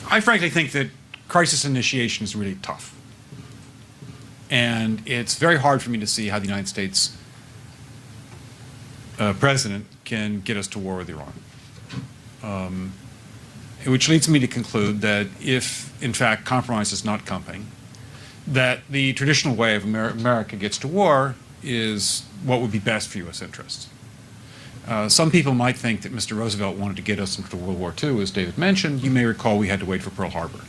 I frankly think that crisis initiation is really tough. And it's very hard for me to see how the United States president can get us to war with Iran. Which leads me to conclude that if, in fact, compromise is not coming, that the traditional way of America gets to war is what would be best for U.S. interests. Some people might think that Mr. Roosevelt wanted to get us into World War II, as David mentioned. You may recall we had to wait for Pearl Harbor.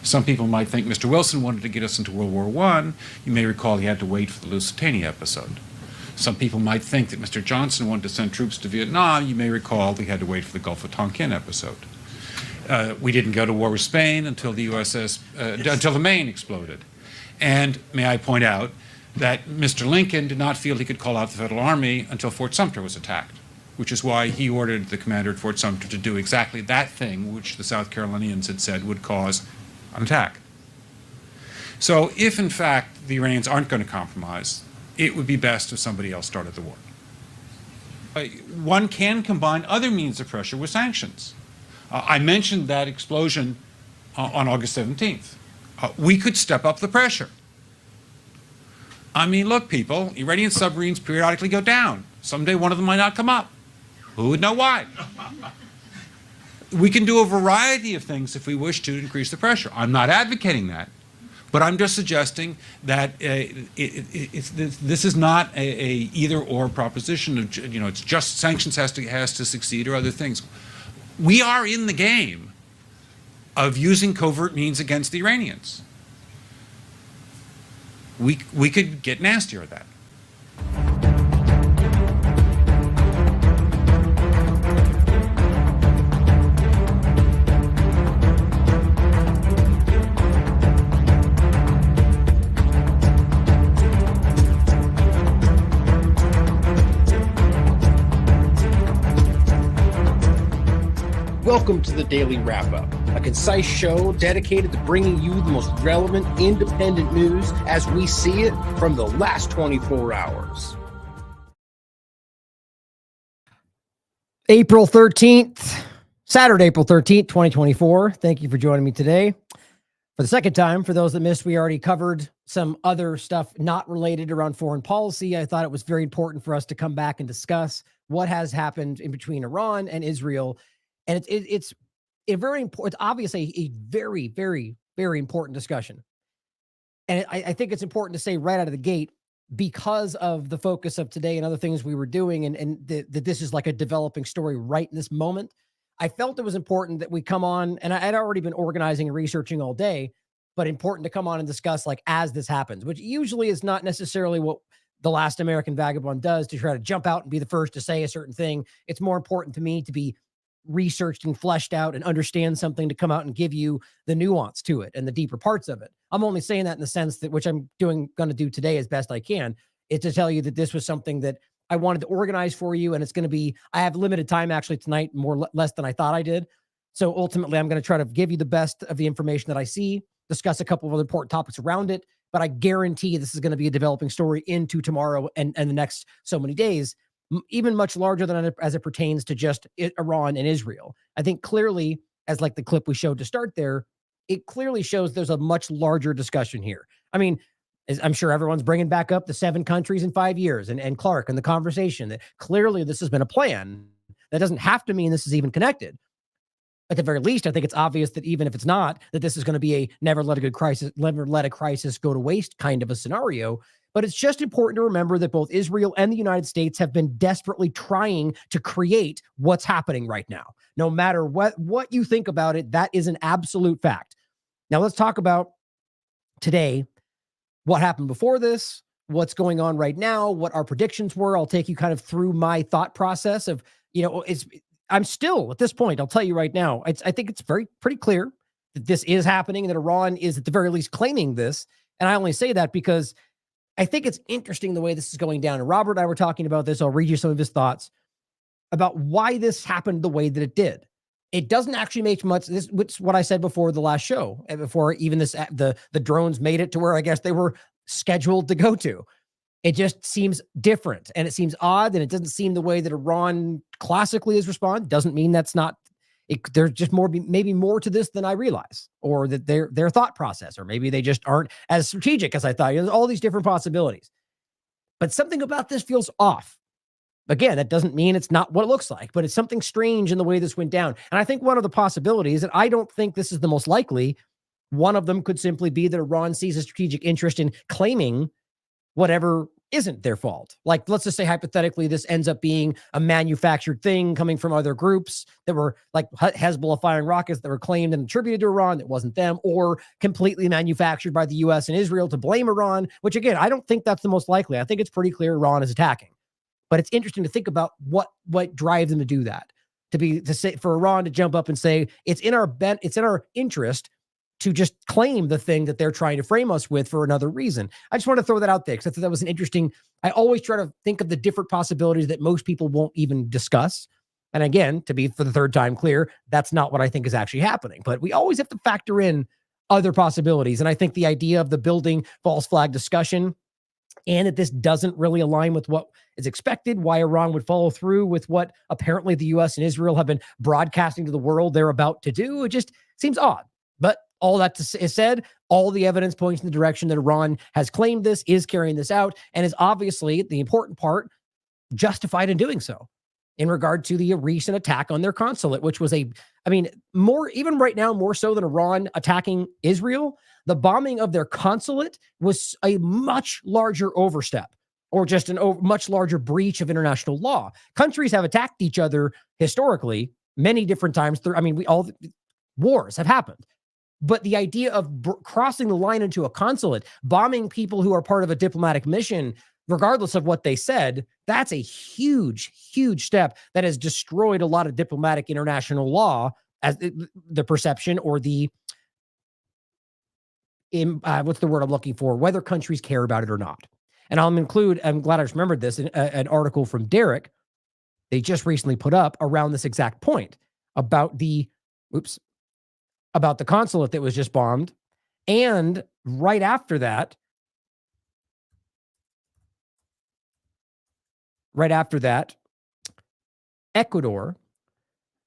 Some people might think Mr. Wilson wanted to get us into World War I. You may recall he had to wait for the Lusitania episode. Some people might think that Mr. Johnson wanted to send troops to Vietnam. You may recall we had to wait for the Gulf of Tonkin episode. We didn't go to war with Spain until the until the Maine exploded. And may I point out that Mr. Lincoln did not feel he could call out the Federal Army until Fort Sumter was attacked, which is why he ordered the commander at Fort Sumter to do exactly that thing which the South Carolinians had said would cause an attack. So if, in fact, the Iranians aren't going to compromise, it would be best if somebody else started the war. One can combine other means of pressure with sanctions. I mentioned that explosion on August 17th. We could step up the pressure. I mean, look, people, Iranian submarines periodically go down. Someday one of them might not come up. Who would know why? We can do a variety of things if we wish to increase the pressure. I'm not advocating that, but I'm just suggesting that this is not a either-or proposition. It's just sanctions has to succeed or other things. We are in the game of using covert means against the Iranians. We could get nastier at that. Welcome to the Daily Wrap-Up, a concise show dedicated to bringing you the most relevant independent news as we see it from the last 24 hours. April 13th, Saturday, April 13th, 2024. Thank you for joining me today. For the second time, for those that missed, we already covered some other stuff not related around foreign policy. I thought it was very important for us to come back and discuss what has happened in between Iran and Israel. And it's a very important, it's obviously a very, very, very important discussion. And I think it's important to say right out of the gate, because of the focus of today and other things we were doing, and that this is like a developing story right in this moment, I felt it was important that we come on, and I had already been organizing and researching all day, but important to come on and discuss like as this happens, which usually is not necessarily what the last American Vagabond does, to try to jump out and be the first to say a certain thing. It's more important to me to be researched and fleshed out and understand something, to come out and give you the nuance to it and the deeper parts of it. I'm only saying that in the sense that, which I'm going to do today as best I can, is to tell you that this was something that I wanted to organize for you. And it's going to be, I have limited time actually tonight, less than I thought I did. So ultimately I'm going to try to give you the best of the information that I see, discuss a couple of other important topics around it, but I guarantee this is going to be a developing story into tomorrow and the next so many days, even much larger than as it pertains to just Iran and Israel. I think clearly, as like the clip we showed to start there, it clearly shows there's a much larger discussion here. I mean, as I'm sure everyone's bringing back up the 7 countries in 5 years and Clark and the conversation that clearly this has been a plan. That doesn't have to mean this is even connected. At the very least, I think it's obvious that even if it's not, that this is going to be a never let a crisis go to waste kind of a scenario. But it's just important to remember that both Israel and the United States have been desperately trying to create what's happening right now. No matter what you think about it, that is an absolute fact. Now let's talk about today, what happened before this, what's going on right now, what our predictions were. I'll take you kind of through my thought process of, I'm still at this point, I'll tell you right now, I think it's pretty clear that this is happening and that Iran is at the very least claiming this. And I only say that because I think it's interesting the way this is going down. And Robert and I were talking about this. I'll read you some of his thoughts about why this happened the way that it did. It doesn't actually make much, which is what I said before the last show, and before even this, the drones made it to where I guess they were scheduled to go to. It just seems different and it seems odd, and it doesn't seem the way that Iran classically has responded. Doesn't mean that's not There's just maybe more to this than I realize, or that their thought process, or maybe they just aren't as strategic as I thought. There's all these different possibilities. But something about this feels off. Again, that doesn't mean it's not what it looks like, but it's something strange in the way this went down. And I think one of the possibilities, and I don't think this is the most likely, one of them could simply be that Iran sees a strategic interest in claiming whatever isn't their fault. Like, let's just say hypothetically, this ends up being a manufactured thing coming from other groups that were like Hezbollah firing rockets that were claimed and attributed to Iran that wasn't them, or completely manufactured by the US and Israel to blame Iran, which again, I don't think that's the most likely. I think it's pretty clear Iran is attacking. But it's interesting to think about what drives them to do that. For Iran to jump up and say it's in our interest to just claim the thing that they're trying to frame us with for another reason. I just want to throw that out there because I thought that was an interesting. I always try to think of the different possibilities that most people won't even discuss. And again, to be for the third time clear, that's not what I think is actually happening. But we always have to factor in other possibilities. And I think the idea of the building false flag discussion, and that this doesn't really align with what is expected, why Iran would follow through with what apparently the US and Israel have been broadcasting to the world they're about to do, it just seems odd. But all that is said, all the evidence points in the direction that Iran has claimed this, is carrying this out, and is obviously, the important part, justified in doing so in regard to the recent attack on their consulate, which was even right now, more so than Iran attacking Israel, the bombing of their consulate was a much larger overstep, or just much larger breach of international law. Countries have attacked each other historically many different times. Wars have happened. But the idea of crossing the line into a consulate, bombing people who are part of a diplomatic mission, regardless of what they said, that's a huge, huge step that has destroyed a lot of diplomatic international law as the perception, or what's the word I'm looking for, whether countries care about it or not. And I'm glad I just remembered this, an article from Derek they just recently put up around this exact point about the consulate that was just bombed. And right after that, Ecuador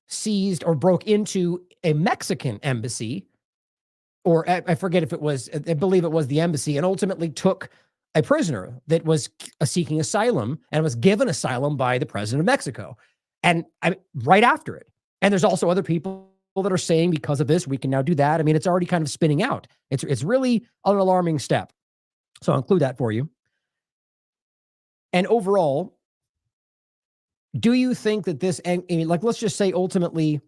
seized or broke into a Mexican embassy, or I forget if it was, I believe it was the embassy, and ultimately took a prisoner that was seeking asylum and was given asylum by the president of Mexico. And right after it. And there's also other people that are saying because of this, we can now do that. I mean, it's already kind of spinning out. It's really an alarming step. So I'll include that for you. And overall, do you think that this, let's just say ultimately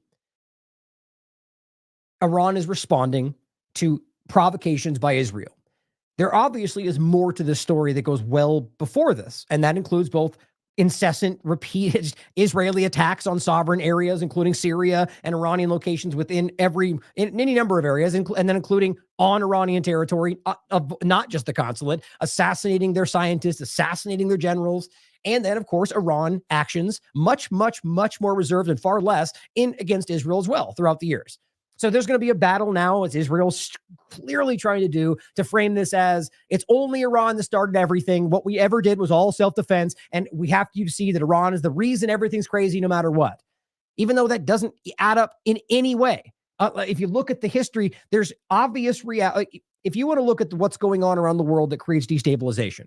Iran is responding to provocations by Israel? There obviously is more to this story that goes well before this, and that includes both incessant, repeated Israeli attacks on sovereign areas, including Syria, and Iranian locations within in any number of areas, and then including on Iranian territory, of not just the consulate, assassinating their scientists, assassinating their generals, and then, of course, Iran actions much, much, much more reserved and far less against Israel as well throughout the years. So there's going to be a battle now, as Israel's clearly trying to do, to frame this as it's only Iran that started everything. What we ever did was all self-defense, and we have to see that Iran is the reason everything's crazy no matter what, even though that doesn't add up in any way. If you look at the history, there's obvious reality. If you want to look at what's going on around the world that creates destabilization,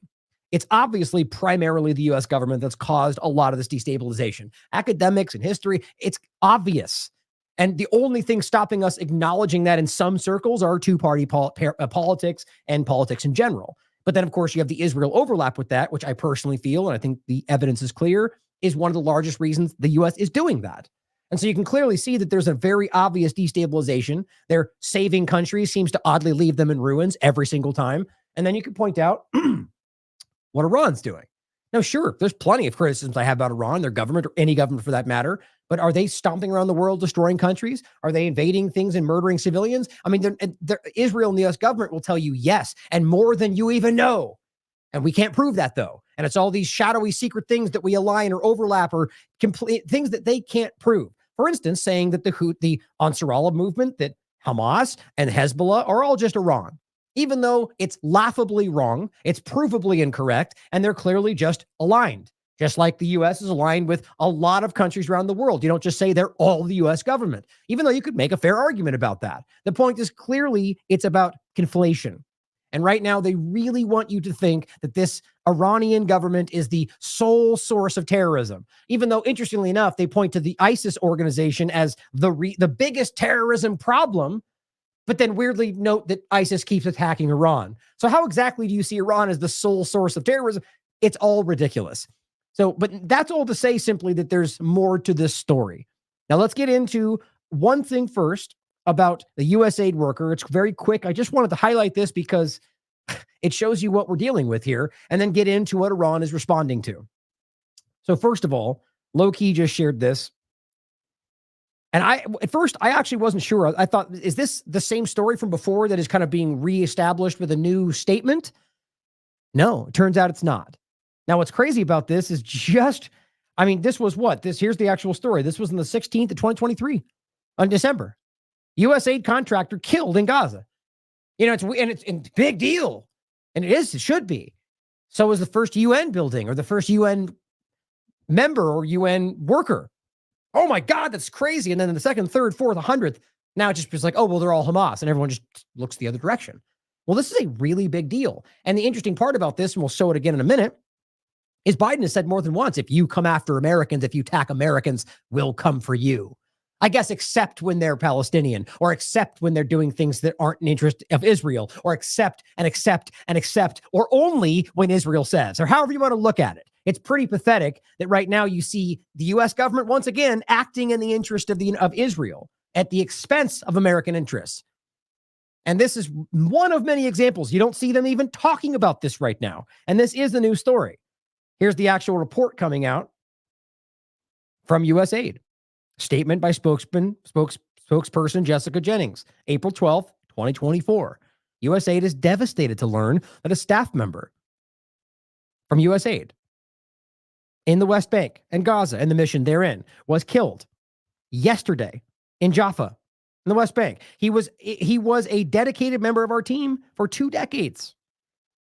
it's obviously primarily the U.S. government that's caused a lot of this destabilization. Academics and history, it's obvious. And the only thing stopping us acknowledging that in some circles are two-party politics and politics in general. But then, of course, you have the Israel overlap with that, which I personally feel, and I think the evidence is clear, is one of the largest reasons the U.S. is doing that. And so you can clearly see that there's a very obvious destabilization. Their saving countries seems to oddly leave them in ruins every single time. And then you can point out what Iran's doing. Now, sure, there's plenty of criticisms I have about Iran, their government, or any government for that matter. But are they stomping around the world, destroying countries? Are they invading things and murdering civilians? I mean, Israel and the U.S. government will tell you yes, and more than you even know. And we can't prove that, though. And it's all these shadowy secret things that we align or overlap or complete things that they can't prove. For instance, saying that the Ansarallah movement, that Hamas and Hezbollah are all just Iran, even though it's laughably wrong, it's provably incorrect, and they're clearly just aligned. Just like the U.S. is aligned with a lot of countries around the world. You don't just say they're all the U.S. government, even though you could make a fair argument about that. The point is clearly it's about conflation. And right now, they really want you to think that this Iranian government is the sole source of terrorism, even though, interestingly enough, they point to the ISIS organization as the biggest terrorism problem, but then weirdly note that ISIS keeps attacking Iran. So how exactly do you see Iran as the sole source of terrorism? It's all ridiculous. So, but that's all to say simply that there's more to this story. Now, let's get into one thing first about the USAID worker. It's very quick. I just wanted to highlight this because it shows you what we're dealing with here, and then get into what Iran is responding to. So first of all, Low-Key just shared this. And at first, I actually wasn't sure. I thought, is this the same story from before that is kind of being reestablished with a new statement? No, it turns out it's not. Now, what's crazy about this is this was what? Here's the actual story. This was on the 16th of 2023 on December. USAID contractor killed in Gaza. It's a big deal. And it should be. So is the first UN building or the first UN member or UN worker. Oh my God, that's crazy. And then in the second, third, fourth, 100th, now it just is like, oh, well, they're all Hamas. And everyone just looks the other direction. Well, this is a really big deal. And the interesting part about this, and we'll show it again in a minute, is Biden has said more than once, if you come after Americans, if you attack Americans, we'll come for you. I guess except when they're Palestinian, or except when they're doing things that aren't in interest of Israel, or accept, or only when Israel says, or however you want to look at it. It's pretty pathetic that right now you see the U.S. government once again acting in the interest of Israel at the expense of American interests. And this is one of many examples. You don't see them even talking about this right now. And this is the news story. Here's the actual report coming out from USAID. Statement by spokesperson Jessica Jennings, April 12th, 2024. USAID is devastated to learn that a staff member from USAID in the West Bank and Gaza and the mission therein was killed yesterday in Jaffa in the West Bank. He was a dedicated member of our team for 2 decades.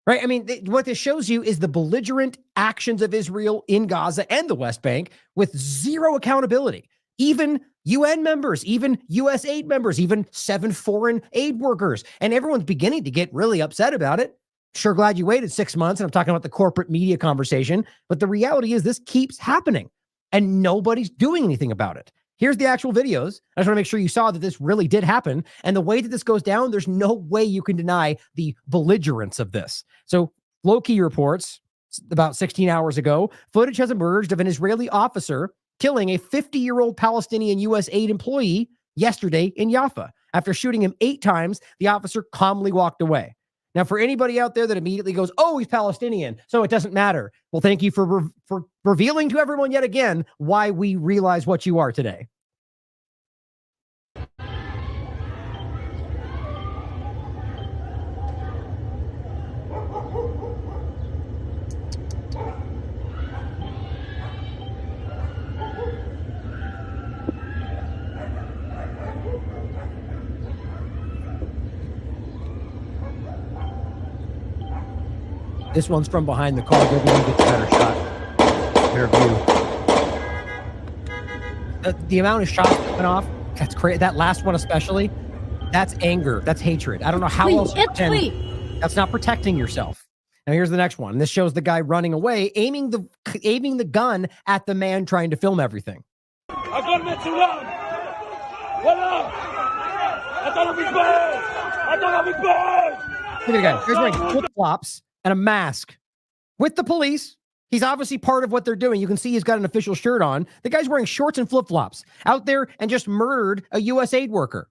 Right? I mean, what this shows you is the belligerent actions of Israel in Gaza and the West Bank with zero accountability. Even UN members, even USAID members, even 7 foreign aid workers. And everyone's beginning to get really upset about it. Sure glad you waited 6 months. And I'm talking about the corporate media conversation. But the reality is this keeps happening and nobody's doing anything about it. Here's the actual videos. I just want to make sure you saw that this really did happen. And the way that this goes down, there's no way you can deny the belligerence of this. So Low-Key reports about 16 hours ago, footage has emerged of an Israeli officer killing a 50-year-old Palestinian USAID employee yesterday in Jaffa. After shooting him 8 times, the officer calmly walked away. Now, for anybody out there that immediately goes, oh, he's Palestinian, so it doesn't matter. Well, thank you for revealing to everyone yet again why we realize what you are today. This one's from behind the car. Maybe we get a better shot. Better view. The amount of shots that went off, that's crazy. That last one especially, that's anger. That's hatred. I don't know how else to pretend. That's not protecting yourself. Now here's the next one. This shows the guy running away, aiming the gun at the man trying to film everything. Look at the guy. He's wearing flip-flops and a mask with the police. He's obviously part of what they're doing. You can see he's got an official shirt on. The guy's wearing shorts and flip-flops out there and just murdered a USAID worker.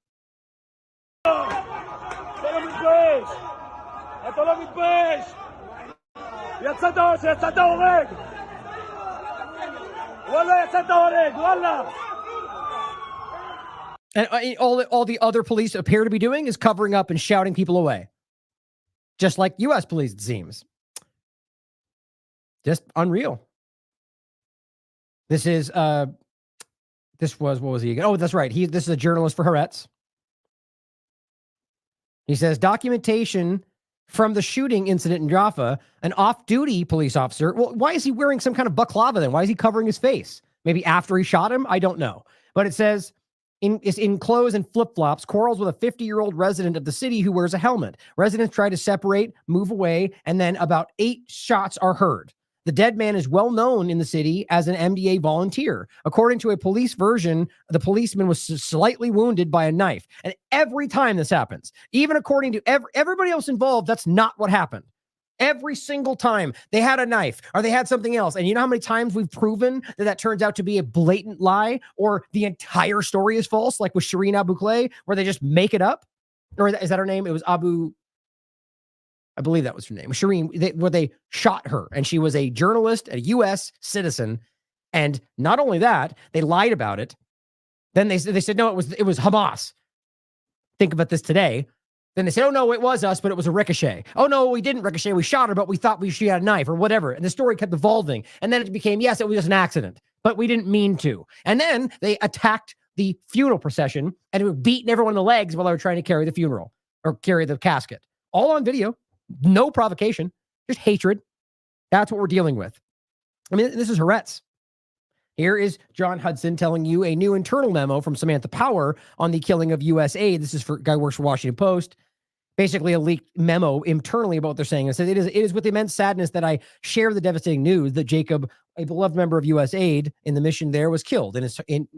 And all the other police appear to be doing is covering up and shouting people away. Just like U.S. police, it seems. Just unreal. This is, what was he again? Oh, that's right. This is a journalist for Haaretz. He says, documentation from the shooting incident in Jaffa, an off-duty police officer. Well, why is he wearing some kind of baklava then? Why is he covering his face? Maybe after he shot him? I don't know. But it says, in clothes and flip-flops, quarrels with a 50-year-old resident of the city who wears a helmet. Residents try to separate, move away, and then about 8 shots are heard. The dead man is well known in the city as an MDA volunteer. According to a police version, the policeman was slightly wounded by a knife. And every time this happens, even according to everybody else involved, that's not what happened. Every single time they had a knife or they had something else. And you know how many times we've proven that turns out to be a blatant lie or the entire story is false, like with Shireen Abu Kleh, where they just make it up? Or is that her name? It was I believe that was her name. Shireen, where they shot her. And she was a journalist, a U.S. citizen. And not only that, they lied about it. Then they said, no, it was Hamas. Think about this today. Then they said, oh, no, it was us, but it was a ricochet. Oh, no, we didn't ricochet. We shot her, but we thought she had a knife or whatever. And the story kept evolving. And then it became, yes, it was just an accident, but we didn't mean to. And then they attacked the funeral procession and were beating everyone in the legs while they were trying to carry the funeral or carry the casket. All on video. No provocation, just hatred. That's what we're dealing with. I mean, this is Haaretz. Here is John Hudson telling you a new internal memo from Samantha Power on the killing of USAID. This is for a guy who works for Washington Post. Basically, a leaked memo internally about what they're saying. It says, it is with immense sadness that I share the devastating news that Jacob, a beloved member of USAID in the mission there, was killed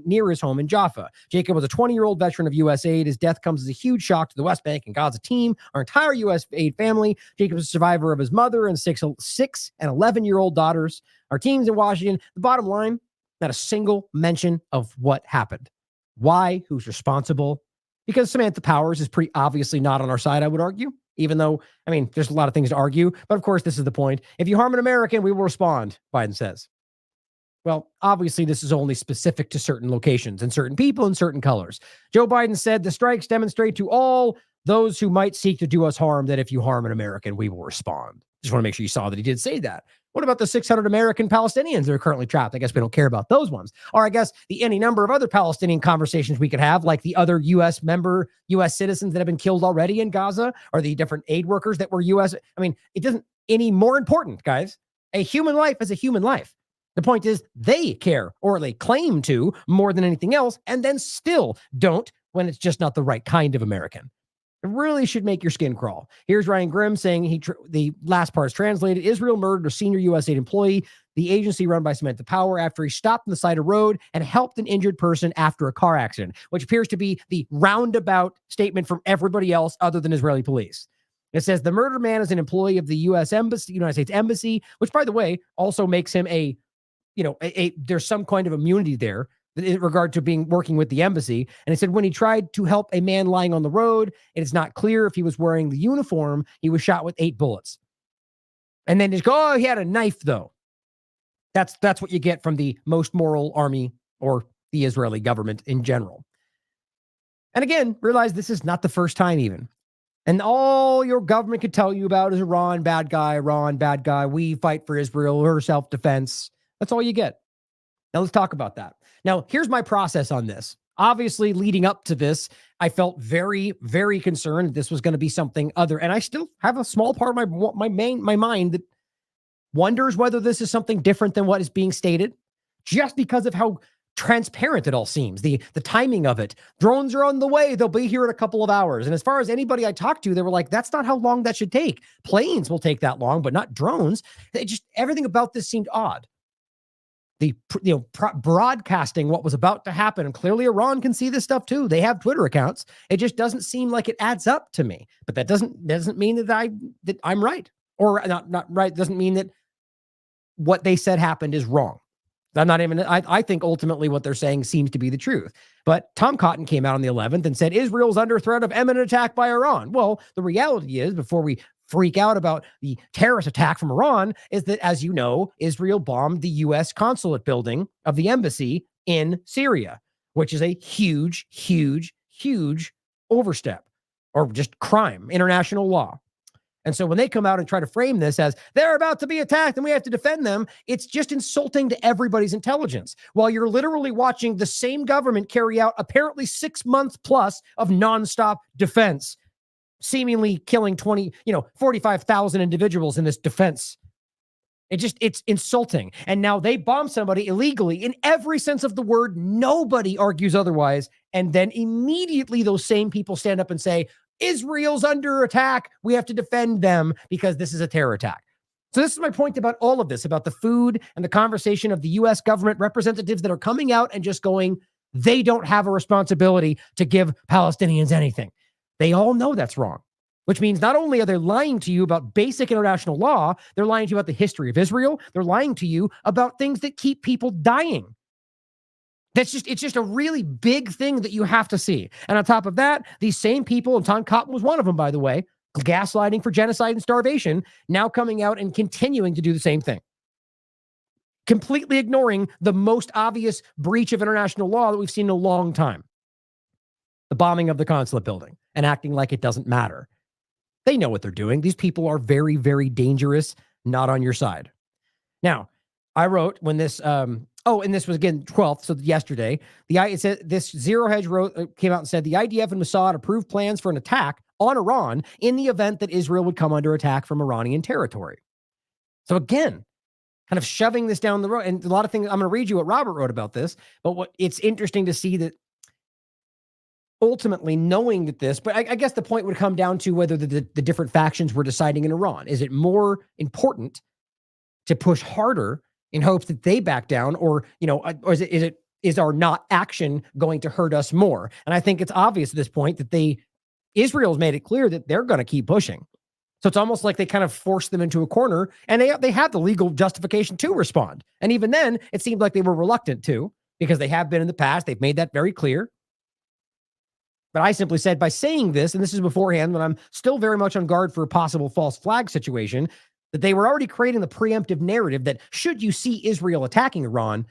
near his home in Jaffa. Jacob was a 20-year-old veteran of USAID. His death comes as a huge shock to the West Bank and Gaza team, our entire USAID family. Jacob is a survivor of his mother and 6 and 11-year-old daughters. Our teams in Washington. The bottom line, not a single mention of what happened. Why? Who's responsible? Because Samantha Powers is pretty obviously not on our side, I would argue, even though, I mean, there's a lot of things to argue. But of course, this is the point. If you harm an American, we will respond, Biden says. Well, obviously, this is only specific to certain locations and certain people and certain colors. Joe Biden said the strikes demonstrate to all those who might seek to do us harm that if you harm an American, we will respond. Just want to make sure you saw that he did say that. What about the 600 American Palestinians that are currently trapped? I guess we don't care about those ones. Or I guess any number of other Palestinian conversations we could have, like the other U.S. citizens that have been killed already in Gaza, or the different aid workers that were U.S. I mean, it doesn't any more important, guys. A human life is a human life. The point is they care, or they claim to, more than anything else, and then still don't when it's just not the right kind of American. It really should make your skin crawl. Here's Ryan Grimm saying the last part is translated. Israel murdered a senior USAID employee, the agency run by Samantha Power, after he stopped on the side of the road and helped an injured person after a car accident, which appears to be the roundabout statement from everybody else other than Israeli police. It says the murdered man is an employee of the United States Embassy, which, by the way, also makes him there's some kind of immunity there in regard to working with the embassy. And it said when he tried to help a man lying on the road, it is not clear if he was wearing the uniform. He was shot with 8 bullets. And then just go, oh, he had a knife though. That's what you get from the most moral army or the Israeli government in general. And again, realize this is not the first time even. And all your government could tell you about is Iran, bad guy, we fight for Israel or self-defense. That's all you get. Now let's talk about that. Now, here's my process on this. Obviously, leading up to this, I felt very, very concerned that this was going to be something other. And I still have a small part of my mind that wonders whether this is something different than what is being stated, just because of how transparent it all seems. The timing of it. Drones are on the way. They'll be here in a couple of hours. And as far as anybody I talked to, they were like, that's not how long that should take. Planes will take that long, but not drones. Everything about this seemed odd. Broadcasting what was about to happen. And clearly Iran can see this stuff too. They have Twitter accounts. It just doesn't seem like it adds up to me. But that doesn't mean that I'm right. Or not right. Doesn't mean that what they said happened is wrong. I think ultimately what they're saying seems to be the truth. But Tom Cotton came out on the 11th and said Israel's under threat of imminent attack by Iran. Well, the reality is, before we freak out about the terrorist attack from Iran, is that, as you know, Israel bombed the U.S. consulate building of the embassy in Syria, which is a huge, huge, huge overstep or just crime, international law. And so when they come out and try to frame this as they're about to be attacked and we have to defend them, it's just insulting to everybody's intelligence, while you're literally watching the same government carry out apparently 6 months plus of nonstop defense seemingly killing 45,000 individuals in this defense. It's insulting. And now they bomb somebody illegally in every sense of the word. Nobody argues otherwise. And then immediately those same people stand up and say, Israel's under attack. We have to defend them because this is a terror attack. So this is my point about all of this, about the food and the conversation of the U.S. government representatives that are coming out and just going, they don't have a responsibility to give Palestinians anything. They all know that's wrong, which means not only are they lying to you about basic international law, they're lying to you about the history of Israel. They're lying to you about things that keep people dying. It's just a really big thing that you have to see. And on top of that, these same people, and Tom Cotton was one of them, by the way, gaslighting for genocide and starvation, now coming out and continuing to do the same thing. Completely ignoring the most obvious breach of international law that we've seen in a long time. The bombing of the consulate building and acting like it doesn't matter. They know what they're doing. These people are very, very dangerous, not on your side. Now, I wrote when this, and this was again 12th, so yesterday, it said this Zero Hedge came out and said the IDF and Mossad approved plans for an attack on Iran in the event that Israel would come under attack from Iranian territory. So again, kind of shoving this down the road, and a lot of things, I'm going to read you what Robert wrote about this, but it's interesting to see that ultimately knowing that this, but I guess the point would come down to whether the different factions were deciding in Iran. Is it more important to push harder in hopes that they back down, or is our not action going to hurt us more? And I think it's obvious at this point that Israel's made it clear that they're going to keep pushing. So it's almost like they kind of forced them into a corner, and they have the legal justification to respond. And even then, it seemed like they were reluctant to, because they have been in the past. They've made that very clear. But I simply said, by saying this, and this is beforehand when I'm still very much on guard for a possible false flag situation, that they were already creating the preemptive narrative that should you see Israel attacking Iran,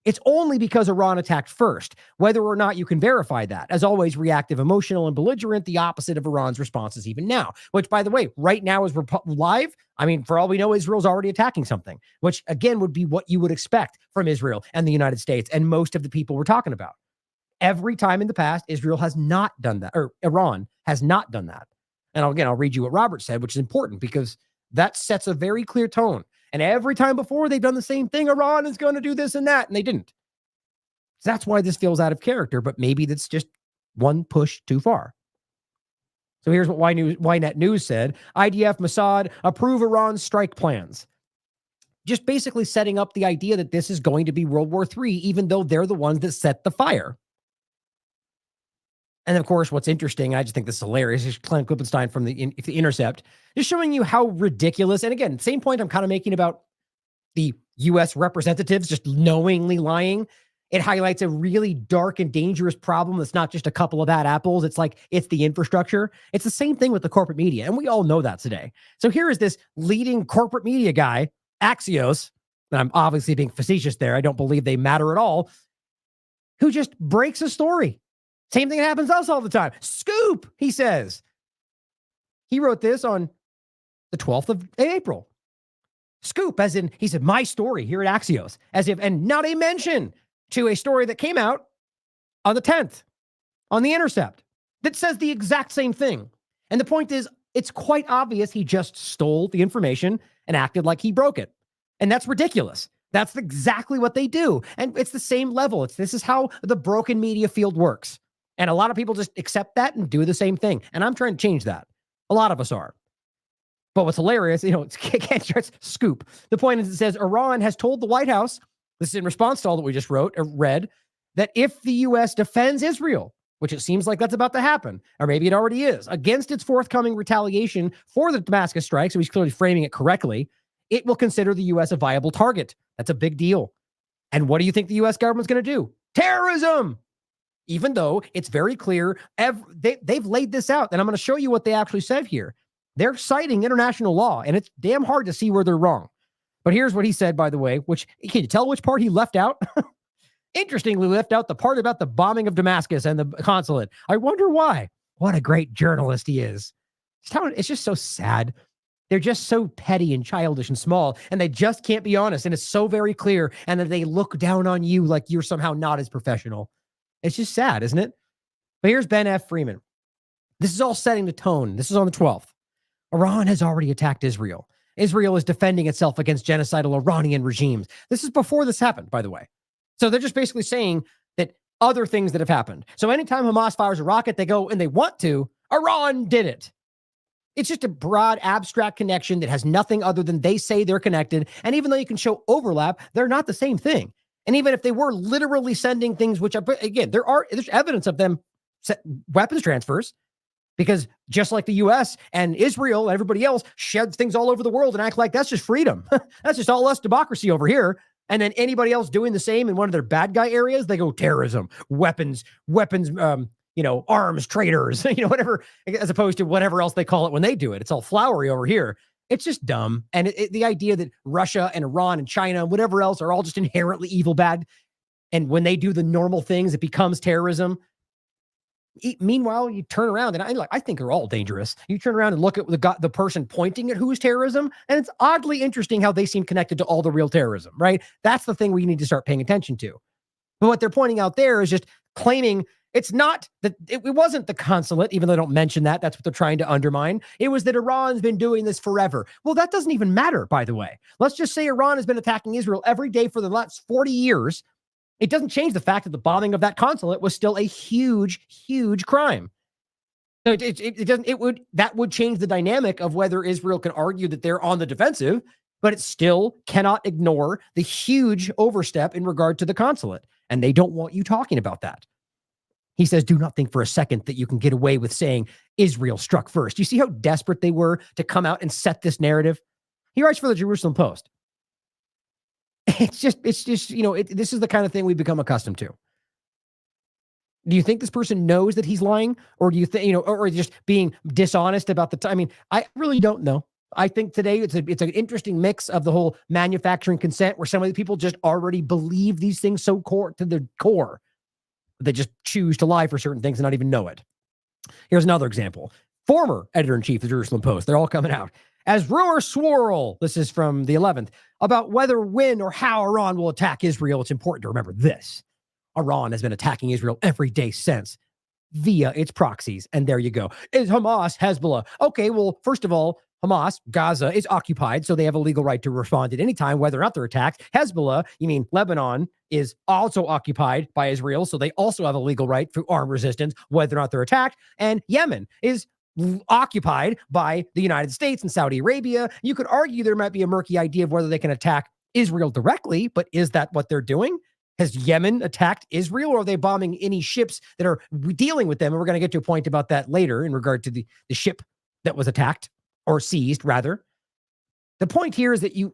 it's only because Iran attacked first, whether or not you can verify that. As always, reactive, emotional, and belligerent, the opposite of Iran's responses even now, which, by the way, right now as we're live, I mean, for all we know, Israel's already attacking something, which again would be what you would expect from Israel and the United States and most of the people we're talking about. Every time in the past, Israel has not done that, or Iran has not done that. And again, I'll read you what Robert said, which is important because that sets a very clear tone. And every time before, they've done the same thing. Iran is going to do this and that, and they didn't. So that's why this feels out of character, but maybe that's just one push too far. So here's what Ynet News said. IDF, Mossad approve Iran's strike plans. Just basically setting up the idea that this is going to be World War III, even though they're the ones that set the fire. And of course, what's interesting, I just think this is hilarious, is Glenn Klippenstein from the Intercept, just showing you how ridiculous, and again, same point I'm kind of making about the U.S. representatives just knowingly lying. It highlights a really dark and dangerous problem that's not just a couple of bad apples. It's like, it's the infrastructure. It's the same thing with the corporate media, and we all know that today. So here is this leading corporate media guy, Axios, and I'm obviously being facetious there, I don't believe they matter at all, who just breaks a story. Same thing that happens to us all the time. Scoop, he says. He wrote this on the 12th of April. Scoop, as in, he said, my story here at Axios, as if, and not a mention to a story that came out on the 10th on the Intercept that says the exact same thing. And the point is, it's quite obvious he just stole the information and acted like he broke it. And that's ridiculous. That's exactly what they do. And it's the same level. This is how the broken media field works. And a lot of people just accept that and do the same thing. And I'm trying to change that. A lot of us are. But what's hilarious, it's Scoop. The point is, it says Iran has told the White House, this is in response to all that we just read, that if the U.S. defends Israel, which it seems like that's about to happen, or maybe it already is, against its forthcoming retaliation for the Damascus strike, so he's clearly framing it correctly, it will consider the U.S. a viable target. That's a big deal. And what do you think the U.S. government's going to do? Terrorism! Even though it's very clear, they've laid this out, and I'm going to show you what they actually said here. They're citing international law, and it's damn hard to see where they're wrong. But here's what he said, by the way, which, can you tell which part he left out? Interestingly, left out the part about the bombing of Damascus and the consulate. I wonder why. What a great journalist he is. It's just so sad. They're just so petty and childish and small, and they just can't be honest, and it's so very clear, and that they look down on you like you're somehow not as professional. It's just sad, isn't it? But here's Ben F. Freeman. This is all setting the tone. This is on the 12th. Iran has already attacked Israel. Israel is defending itself against genocidal Iranian regimes. This is before this happened, by the way. So they're just basically saying that other things that have happened. So anytime Hamas fires a rocket, they go and they want to, Iran did it. It's just a broad, abstract connection that has nothing other than they say they're connected. And even though you can show overlap, they're not the same thing. And even if they were literally sending things, which, again, there's evidence of them weapons transfers, because just like the U.S. and Israel and everybody else shed things all over the world and act like that's just freedom. That's just all us democracy over here. And then anybody else doing the same in one of their bad guy areas, they go terrorism, weapons, arms traders, whatever, as opposed to whatever else they call it when they do it. It's all flowery over here. It's just dumb. And the idea that Russia and Iran and China and whatever else are all just inherently evil, bad. And when they do the normal things, it becomes terrorism. Meanwhile, you turn around, and I think they're all dangerous. You turn around and look at the person pointing at who's terrorism, and it's oddly interesting how they seem connected to all the real terrorism, right? That's the thing we need to start paying attention to. But what they're pointing out there is just claiming it's not that it wasn't the consulate, even though they don't mention that. That's what they're trying to undermine. It was that Iran's been doing this forever. Well, that doesn't even matter, by the way. Let's just say Iran has been attacking Israel every day for the last 40 years. It doesn't change the fact that the bombing of that consulate was still a huge, huge crime. So that would change the dynamic of whether Israel can argue that they're on the defensive, but it still cannot ignore the huge overstep in regard to the consulate. And they don't want you talking about that. He says, do not think for a second that you can get away with saying Israel struck first. You see how desperate they were to come out and set this narrative? He writes for the Jerusalem Post. It's just, this is the kind of thing we've become accustomed to. Do you think this person knows that he's lying? Or do you think, or just being dishonest about the time? I mean, I really don't know. I think today it's an interesting mix of the whole manufacturing consent where some of the people just already believe these things so to their core. They just choose to lie for certain things and not even know it. Here's another example. Former editor-in-chief of the Jerusalem Post. They're all coming out. As rumors swirl, this is from the 11th, about whether, when, or how Iran will attack Israel, it's important to remember this. Iran has been attacking Israel every day since via its proxies. And there you go. Is Hamas Hezbollah? Okay, well, first of all, Hamas, Gaza, is occupied, so they have a legal right to respond at any time, whether or not they're attacked. Hezbollah, you mean Lebanon, is also occupied by Israel, so they also have a legal right to armed resistance, whether or not they're attacked. And Yemen is occupied by the United States and Saudi Arabia. You could argue there might be a murky idea of whether they can attack Israel directly, but is that what they're doing? Has Yemen attacked Israel, or are they bombing any ships that are dealing with them? And we're going to get to a point about that later in regard to the ship that was attacked, or seized, rather. The point here is that you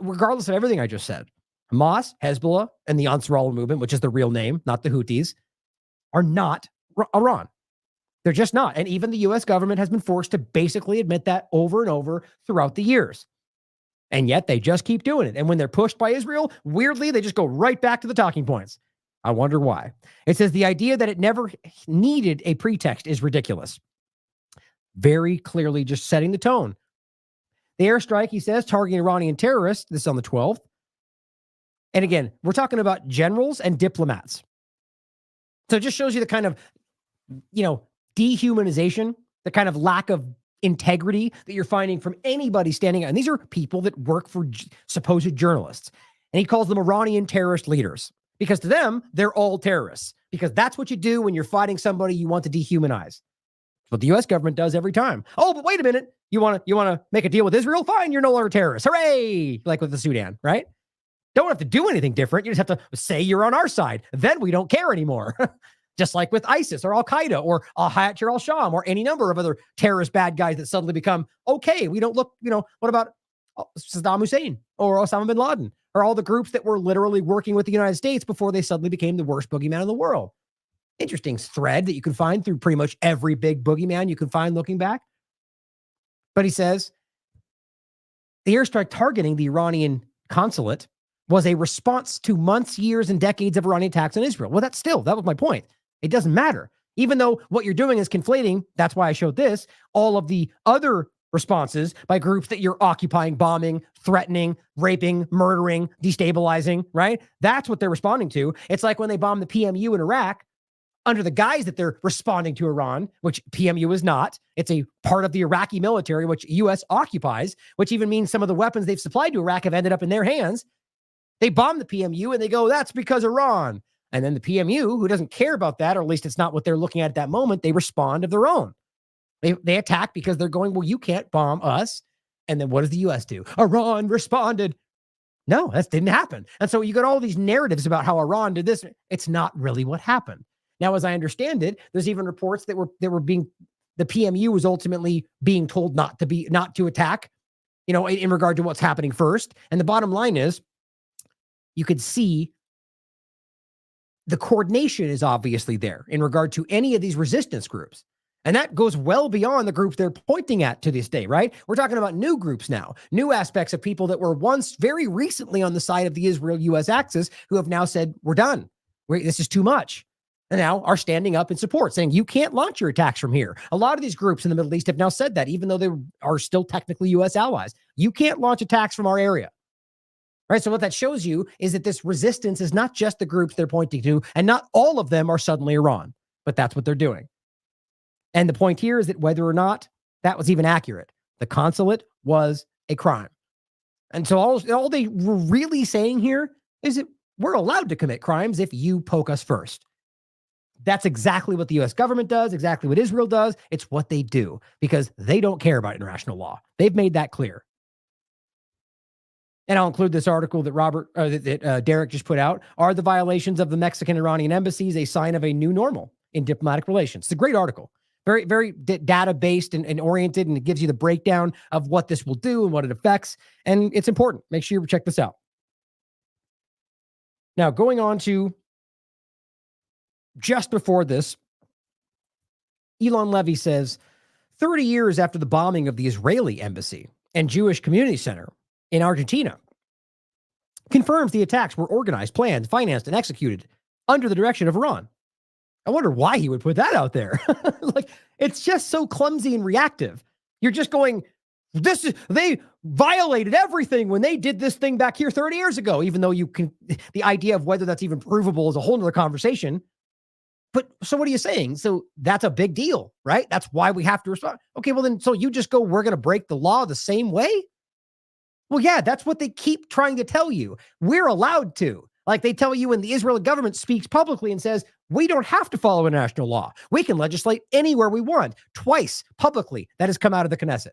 regardless of everything I just said, Hamas, Hezbollah, and the Ansarullah movement, which is the real name, not the Houthis, are not Iran. They're just not. And even the U.S. government has been forced to basically admit that over and over throughout the years. And yet they just keep doing it. And when they're pushed by Israel, weirdly, they just go right back to the talking points. I wonder why. It says the idea that it never needed a pretext is ridiculous. Very clearly just setting the tone. The airstrike, he says, targeting Iranian terrorists. This is on the 12th. And again, we're talking about generals and diplomats. So it just shows you the kind of, dehumanization, the kind of lack of integrity that you're finding from anybody standing out. And these are people that work for supposed journalists. And he calls them Iranian terrorist leaders because to them, they're all terrorists because that's what you do when you're fighting somebody you want to dehumanize. What the U.S. government does every time. Oh, but wait a minute. You want to make a deal with Israel? Fine, you're no longer terrorists. Hooray! Like with the Sudan, right? Don't have to do anything different. You just have to say you're on our side. Then we don't care anymore. Just like with ISIS or Al-Qaeda or Hayat al-Sham or any number of other terrorist bad guys that suddenly become, okay, we don't look, what about Saddam Hussein or Osama bin Laden or all the groups that were literally working with the United States before they suddenly became the worst boogeyman in the world? Interesting thread that you can find through pretty much every big boogeyman you can find looking back. But he says the airstrike targeting the Iranian consulate was a response to months, years, and decades of Iranian attacks on Israel. Well, that was my point. It doesn't matter. Even though what you're doing is conflating, that's why I showed this, all of the other responses by groups that you're occupying, bombing, threatening, raping, murdering, destabilizing, right? That's what they're responding to. It's like when they bombed the PMU in Iraq. under the guise that they're responding to Iran, which PMU is not. It's a part of the Iraqi military, which U.S. occupies, which even means some of the weapons they've supplied to Iraq have ended up in their hands. They bomb the PMU and they go, that's because Iran. And then the PMU, who doesn't care about that, or at least it's not what they're looking at that moment, they respond of their own. They attack because they're going, well, you can't bomb us. And then what does the U.S. do? Iran responded. No, that didn't happen. And so you got all these narratives about how Iran did this. It's not really what happened. Now, as I understand it, there's even reports that the PMU was ultimately being told not to attack, in regard to what's happening first. And the bottom line is, you could see the coordination is obviously there in regard to any of these resistance groups. And that goes well beyond the groups they're pointing at to this day, right? We're talking about new groups now, new aspects of people that were once very recently on the side of the Israel-U.S. axis who have now said, we're done. This is too much. And now are standing up in support, saying you can't launch your attacks from here. A lot of these groups in the Middle East have now said that, even though they are still technically U.S. allies. You can't launch attacks from our area. Right? So what that shows you is that this resistance is not just the groups they're pointing to, and not all of them are suddenly Iran, but that's what they're doing. And the point here is that whether or not that was even accurate, the consulate was a crime. And so all they were really saying here is that we're allowed to commit crimes if you poke us first. That's exactly what the U.S. government does, exactly what Israel does. It's what they do because they don't care about international law. They've made that clear. And I'll include this article that Derek just put out. Are the violations of the Mexican-Iranian embassies a sign of a new normal in diplomatic relations? It's a great article. Very, very data-based and oriented, and it gives you the breakdown of what this will do and what it affects. And it's important. Make sure you check this out. Now, going on to just before this, Elon Levy says, 30 years after the bombing of the Israeli embassy and Jewish community center in Argentina, confirms the attacks were organized, planned, financed, and executed under the direction of Iran. I wonder why he would put that out there. Like, it's just so clumsy and reactive. You're just going, they violated everything when they did this thing back here 30 years ago, even though the idea of whether that's even provable is a whole nother conversation. But so what are you saying? So that's a big deal, right? That's why we have to respond. Okay, well then, so you just go, we're going to break the law the same way? Well, yeah, that's what they keep trying to tell you. We're allowed to. Like they tell you when the Israeli government speaks publicly and says, we don't have to follow international law. We can legislate anywhere we want. Twice publicly that has come out of the Knesset.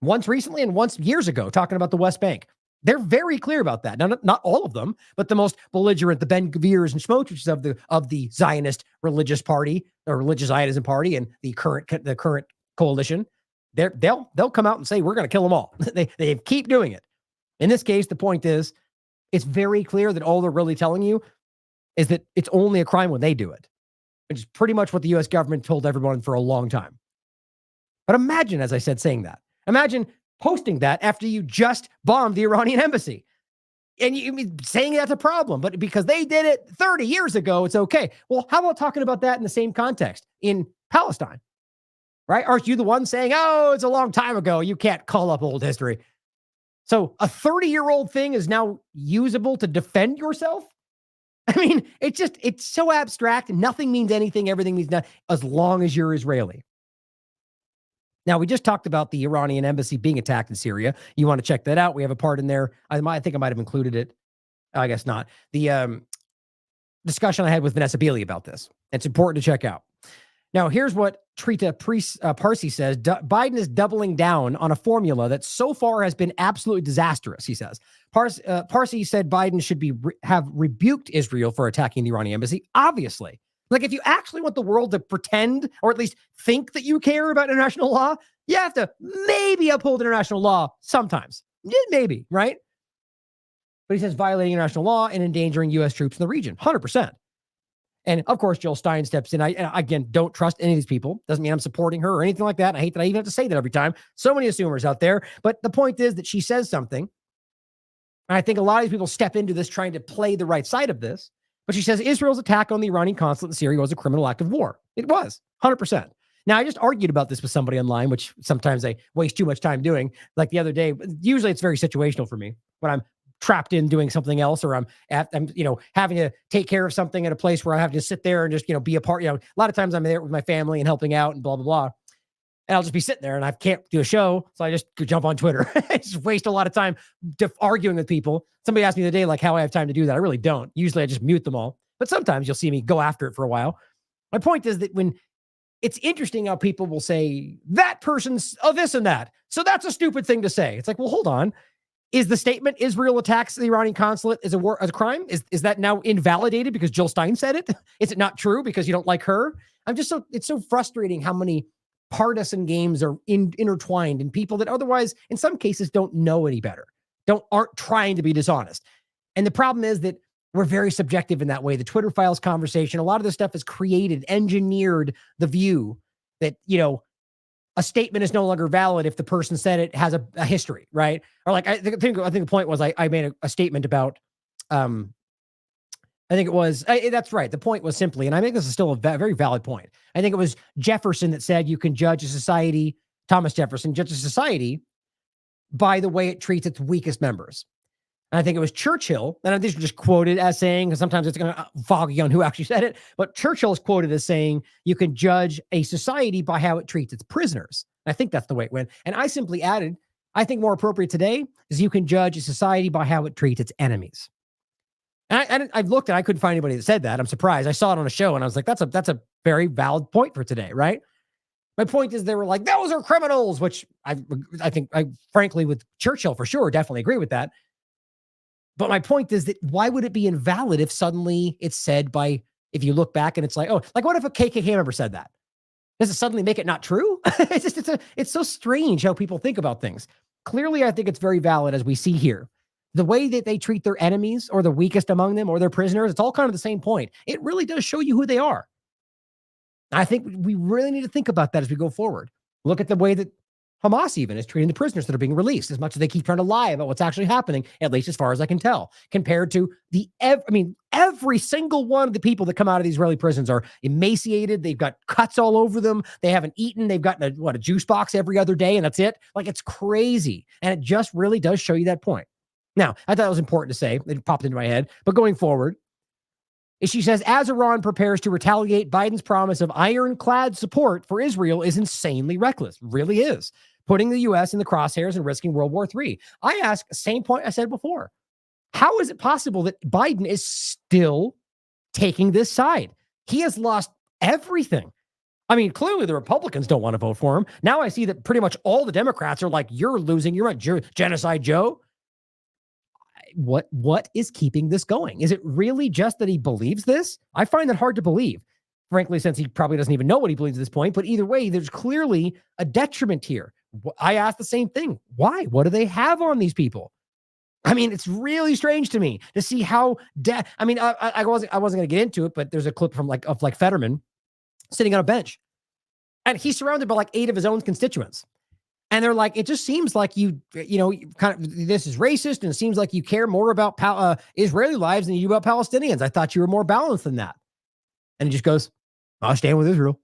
Once recently and once years ago, talking about the West Bank. They're very clear about that. Now, not all of them, but the most belligerent, the Ben Gvirs and Smotriches of the Zionist religious party, or religious Zionism party, and the current coalition, they'll come out and say, we're going to kill them all. They keep doing it. In this case, the point is, it's very clear that all they're really telling you is that it's only a crime when they do it, which is pretty much what the U.S. government told everyone for a long time. But imagine, as I said, saying that. Imagine posting that after you just bombed the Iranian embassy. And you saying that's a problem, but because they did it 30 years ago, it's okay. Well, how about talking about that in the same context in Palestine? Right? Aren't you the one saying, oh, it's a long time ago, you can't call up old history? So a 30-year-old thing is now usable to defend yourself? I mean, it's so abstract. Nothing means anything. Everything means nothing as long as you're Israeli. Now, we just talked about the Iranian embassy being attacked in Syria. You want to check that out. We have a part in there. I think I might have included it. I guess not. The discussion I had with Vanessa Beeley about this. It's important to check out. Now, here's what Trita Parsi says. Biden is doubling down on a formula that so far has been absolutely disastrous, he says. Parsi said Biden should have rebuked Israel for attacking the Iranian embassy. Obviously. Like, if you actually want the world to pretend or at least think that you care about international law, you have to maybe uphold international law sometimes. Maybe, right? But he says violating international law and endangering U.S. troops in the region. 100%. And of course, Jill Stein steps in. I again, don't trust any of these people. Doesn't mean I'm supporting her or anything like that. I hate that I even have to say that every time. So many assumers out there. But the point is that she says something. And I think a lot of these people step into this trying to play the right side of this. But she says Israel's attack on the Iranian consulate in Syria was a criminal act of war. It was, 100%. Now, I just argued about this with somebody online, which sometimes I waste too much time doing. Like the other day, usually it's very situational for me. When I'm trapped in doing something else, or I'm having to take care of something at a place where I have to sit there and just, be a part. A lot of times I'm there with my family and helping out and blah, blah, blah. And I'll just be sitting there and I can't do a show. So I just jump on Twitter. I just waste a lot of time arguing with people. Somebody asked me the other day, like, how I have time to do that. I really don't. Usually I just mute them all. But sometimes you'll see me go after it for a while. My point is that when it's interesting how people will say that person's this and that, so that's a stupid thing to say. It's like, well, hold on. Is the statement Israel attacks the Iranian consulate as a crime? Is that now invalidated because Jill Stein said it? Is it not true because you don't like her? It's so frustrating how many partisan games are intertwined in people that otherwise, in some cases, don't know any better, aren't trying to be dishonest. And the problem is that we're very subjective in that way. The Twitter files conversation, a lot of this stuff is engineered the view that, a statement is no longer valid if the person said it has a history, right? Or like, I think the point was I made a statement about, that's right. The point was simply, and I think this is still a very valid point. I think it was Jefferson that said you can judge a society, Thomas Jefferson, judge a society by the way it treats its weakest members. And I think it was Churchill, and these are just quoted as saying, because sometimes it's going to foggy on who actually said it, but Churchill is quoted as saying, you can judge a society by how it treats its prisoners. I think that's the way it went. And I simply added, I think more appropriate today is you can judge a society by how it treats its enemies. And I've looked and I couldn't find anybody that said that. I'm surprised. I saw it on a show and I was like, that's a very valid point for today, right? My point is they were like, those are criminals, which I think frankly with Churchill for sure, definitely agree with that. But my point is that why would it be invalid if suddenly it's said by, if you look back and it's like, oh, like what if a KKK member said that? Does it suddenly make it not true? It's so strange how people think about things. Clearly, I think it's very valid as we see here. The way that they treat their enemies or the weakest among them or their prisoners, it's all kind of the same point. It really does show you who they are. I think we really need to think about that as we go forward. Look at the way that Hamas even is treating the prisoners that are being released, as much as they keep trying to lie about what's actually happening, at least as far as I can tell, compared to every single one of the people that come out of these Israeli prisons are emaciated. They've got cuts all over them. They haven't eaten. They've got a juice box every other day, and that's it. Like, it's crazy. And it just really does show you that point. Now, I thought it was important to say. It popped into my head. But going forward, she says, as Iran prepares to retaliate, Biden's promise of ironclad support for Israel is insanely reckless. Really is. Putting the U.S. in the crosshairs and risking World War III. I ask, same point I said before. How is it possible that Biden is still taking this side? He has lost everything. I mean, clearly the Republicans don't want to vote for him. Now I see that pretty much all the Democrats are like, you're losing. You're not Genocide Joe. What is keeping this going? Is it really just that he believes this? I find that hard to believe, frankly, since he probably doesn't even know what he believes at this point. But either way, there's clearly a detriment here. I asked the same thing. Why? What do they have on these people? I mean, it's really strange to me to see how. I wasn't going to get into it, but there's a clip from of Fetterman sitting on a bench, and he's surrounded by 8 of his own constituents. And they're like, it just seems like you kind of, this is racist, and it seems like you care more about Israeli lives than you do about Palestinians. I thought you were more balanced than that. And he just goes, I'll stand with Israel.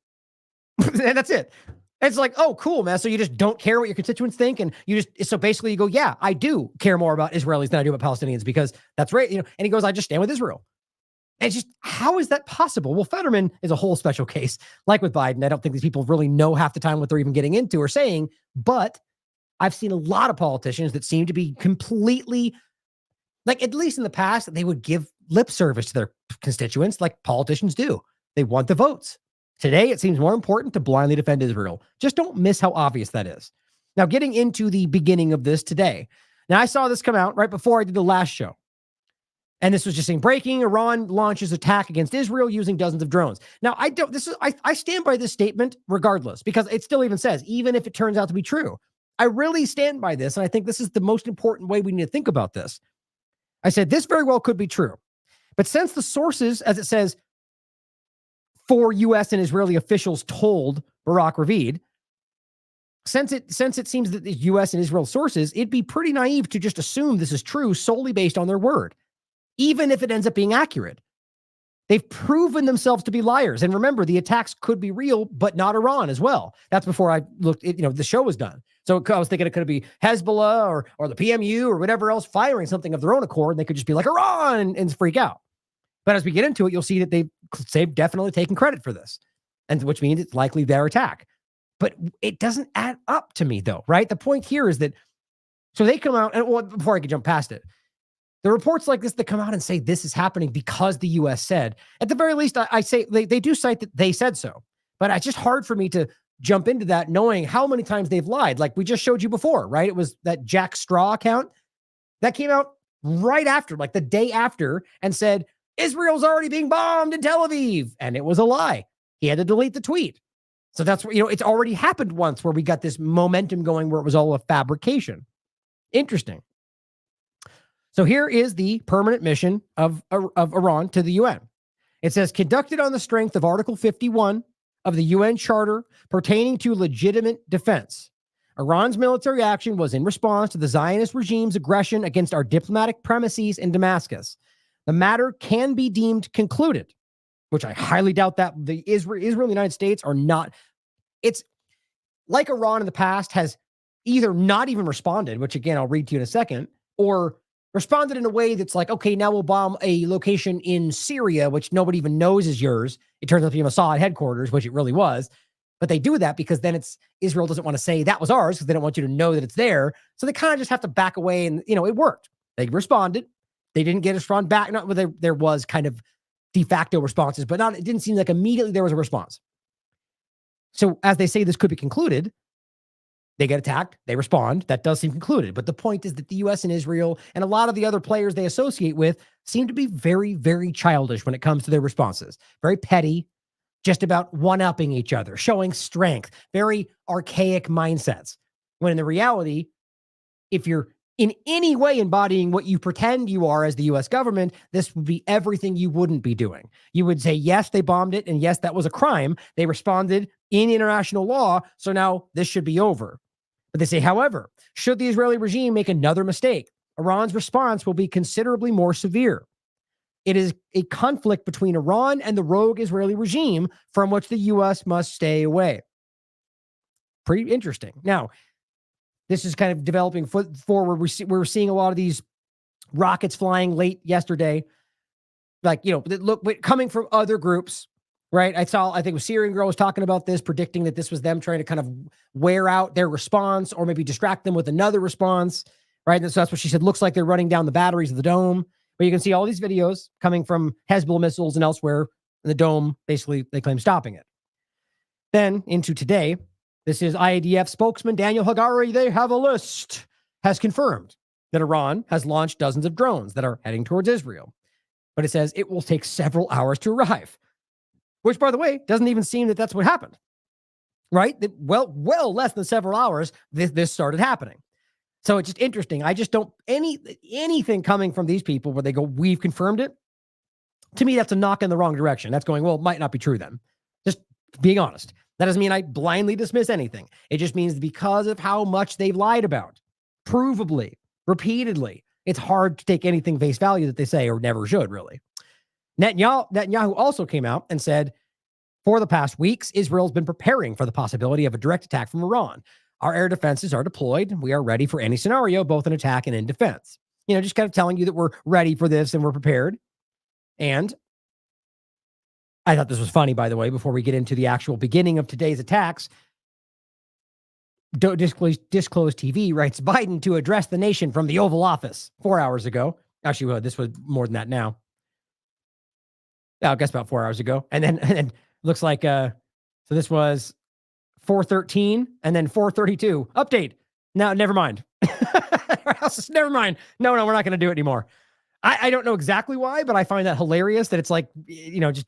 And that's it. And it's like, oh, cool, man. So you just don't care what your constituents think. And so basically you go, yeah, I do care more about Israelis than I do about Palestinians because that's right. And he goes, I just stand with Israel. And it's just, how is that possible? Well, Fetterman is a whole special case. Like with Biden, I don't think these people really know half the time what they're even getting into or saying, but I've seen a lot of politicians that seem to be completely, at least in the past, they would give lip service to their constituents like politicians do. They want the votes. Today, it seems more important to blindly defend Israel. Just don't miss how obvious that is. Now, getting into the beginning of this today. Now, I saw this come out right before I did the last show. And this was just saying, breaking, Iran launches attack against Israel using dozens of drones. Now, I stand by this statement regardless, because it still even says, even if it turns out to be true, I really stand by this. And I think this is the most important way we need to think about this. I said, this very well could be true. But since the sources, as it says, 4 U.S. and Israeli officials told Barak Ravid, since it seems that the U.S. and Israel sources, it'd be pretty naive to just assume this is true solely based on their word, even if it ends up being accurate. They've proven themselves to be liars. And remember, the attacks could be real, but not Iran as well. That's before I looked, the show was done. So I was thinking it could be Hezbollah or the PMU or whatever else firing something of their own accord, and they could just be like Iran and freak out. But as we get into it, you'll see that they've definitely taken credit for this, and which means it's likely their attack. But it doesn't add up to me, though, right? The point here is that, so they come out, and before I could jump past it, the reports like this that come out and say this is happening because the U.S. said, at the very least, I say they do cite that they said so. But it's just hard for me to jump into that knowing how many times they've lied. Like we just showed you before, right? It was that Jack Straw account that came out right after, like the day after, and said, Israel's already being bombed in Tel Aviv. And it was a lie. He had to delete the tweet. So that's what, it's already happened once where we got this momentum going where it was all a fabrication. Interesting. So here is the permanent mission of Iran to the UN. It says, conducted on the strength of Article 51 of the UN Charter pertaining to legitimate defense. Iran's military action was in response to the Zionist regime's aggression against our diplomatic premises in Damascus. The matter can be deemed concluded, which I highly doubt that the Israel and the United States are not. It's like Iran in the past has either not even responded, which again, I'll read to you in a second, or responded in a way that's like, okay, now we'll bomb a location in Syria, which nobody even knows is yours. It turns out to be Mossad headquarters, which it really was. But they do that because then Israel doesn't want to say that was ours because they don't want you to know that it's there. So they kind of just have to back away and, it worked. They responded. They didn't get a response back. Not whether there was kind of de facto responses, but it didn't seem like immediately there was a response. So as they say this could be concluded, they get attacked, they respond. That does seem concluded. But the point is that the U.S. and Israel and a lot of the other players they associate with seem to be very, very childish when it comes to their responses. Very petty, just about one-upping each other, showing strength, very archaic mindsets. When in the reality, if you're in any way embodying what you pretend you are as the U.S. government, this would be everything you wouldn't be doing. You would say, yes, they bombed it, and yes, that was a crime. They responded in international law, so now this should be over. But they say, however, should the Israeli regime make another mistake, Iran's response will be considerably more severe. It is a conflict between Iran and the rogue Israeli regime from which the U.S. must stay away. Pretty interesting. Now, this is kind of developing forward. We're seeing a lot of these rockets flying late yesterday, like, look, coming from other groups, right? I think it was Syrian Girl was talking about this, predicting that this was them trying to kind of wear out their response or maybe distract them with another response, right? And so that's what she said. Looks like they're running down the batteries of the dome. But you can see all these videos coming from Hezbollah missiles and elsewhere. And the dome, basically, they claim stopping it. Then into today, this is IADF spokesman Daniel Hagari. They have a list, has confirmed that Iran has launched dozens of drones that are heading towards Israel. But it says it will take several hours to arrive, which, by the way, doesn't even seem that that's what happened, right? Well less than several hours, this started happening. So it's just interesting. I just don't, anything coming from these people where they go, we've confirmed it. To me, that's a knock in the wrong direction. That's going, well, it might not be true then. Just being honest. That doesn't mean I blindly dismiss anything. It just means because of how much they've lied about, provably, repeatedly, it's hard to take anything face value that they say or never should, really. Netanyahu also came out and said, for the past weeks, Israel's been preparing for the possibility of a direct attack from Iran. Our air defenses are deployed. We are ready for any scenario, both in attack and in defense. Just kind of telling you that we're ready for this and we're prepared. And I thought this was funny, by the way, before we get into the actual beginning of today's attacks. Disclose TV writes Biden to address the nation from the Oval Office 4 hours ago. Actually, well, this was more than that now. I guess about 4 hours ago. And then looks like, so this was 4:13 and then 4:32 update. No, never mind. Never mind. No, we're not going to do it anymore. I don't know exactly why, but I find that hilarious that it's like, just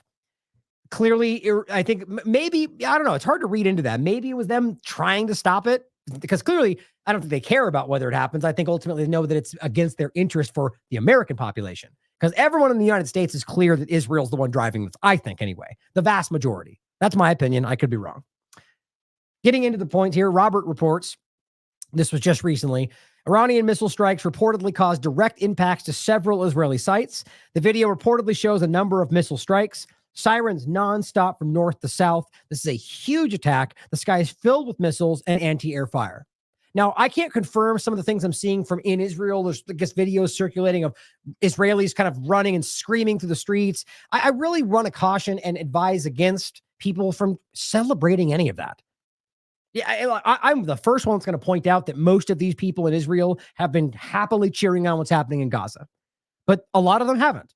clearly, I think maybe, I don't know. It's hard to read into that. Maybe it was them trying to stop it because clearly I don't think they care about whether it happens. I think ultimately they know that it's against their interest for the American population because everyone in the United States is clear that Israel's the one driving this. I think anyway, the vast majority. That's my opinion. I could be wrong. Getting into the point here, Robert reports, this was just recently, Iranian missile strikes reportedly caused direct impacts to several Israeli sites. The video reportedly shows a number of missile strikes, sirens nonstop from north to south. This is a huge attack. The sky is filled with missiles and anti-air fire. Now, I can't confirm some of the things I'm seeing from in Israel. There's, I guess, videos circulating of Israelis kind of running and screaming through the streets. I really want to caution and advise against people from celebrating any of that. Yeah, I'm the first one that's going to point out that most of these people in Israel have been happily cheering on what's happening in Gaza, but a lot of them haven't,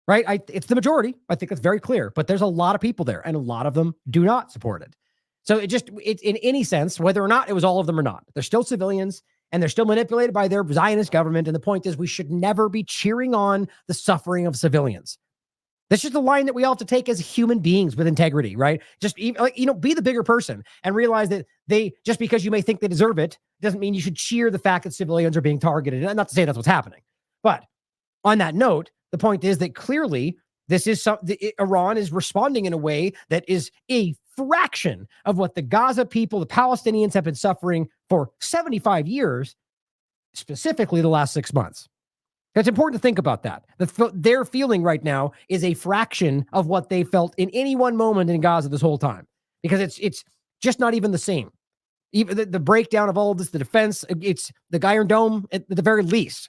right? It's the majority. I think it's very clear, but there's a lot of people there, and a lot of them do not support it. So it's in any sense, whether or not it was all of them or not, they're still civilians and they're still manipulated by their Zionist government. And the point is, we should never be cheering on the suffering of civilians. That's just a line that we all have to take as human beings with integrity, right? Just, be the bigger person and realize that just because you may think they deserve it, doesn't mean you should cheer the fact that civilians are being targeted. And not to say that's what's happening. But on that note, the point is that clearly Iran is responding in a way that is a fraction of what the Gaza people, the Palestinians, have been suffering for 75 years, specifically the last 6 months. It's important to think about that. Their feeling right now is a fraction of what they felt in any one moment in Gaza this whole time, because it's just not even the same. Even the breakdown of all of this, the defense, it's the Iron Dome at the very least.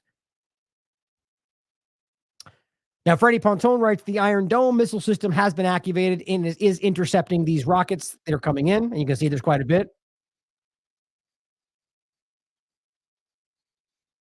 Now, Freddie Pontone writes, the Iron Dome missile system has been activated and is intercepting these rockets that are coming in. And you can see there's quite a bit.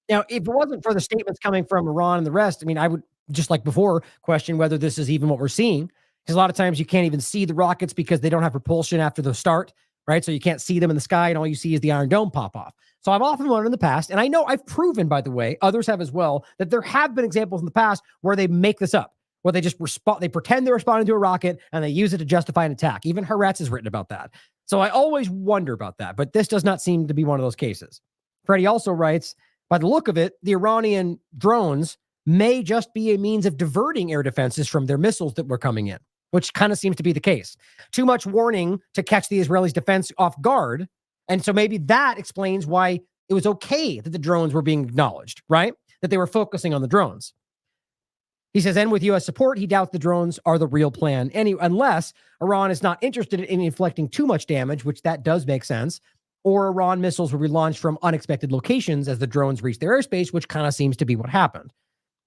Now, if it wasn't for the statements coming from Iran and the rest, I mean, I would, just like before, question whether this is even what we're seeing. Because a lot of times you can't even see the rockets because they don't have propulsion after the start, right? So you can't see them in the sky, and all you see is the Iron Dome pop off. So I've often learned in the past, and I know I've proven, by the way, others have as well, that there have been examples in the past where they make this up, where they just they pretend they're responding to a rocket and they use it to justify an attack. Even Haaretz has written about that. So I always wonder about that, but this does not seem to be one of those cases. Freddie also writes, by the look of it, the Iranian drones may just be a means of diverting air defenses from their missiles that were coming in, which kind of seems to be the case. Too much warning to catch the Israelis' defense off guard. And so maybe that explains why it was okay that the drones were being acknowledged, right? That they were focusing on the drones. He says, and with U.S. support, he doubts the drones are the real plan, unless Iran is not interested in inflicting too much damage, which that does make sense, or Iran missiles will be launched from unexpected locations as the drones reach their airspace, which kind of seems to be what happened.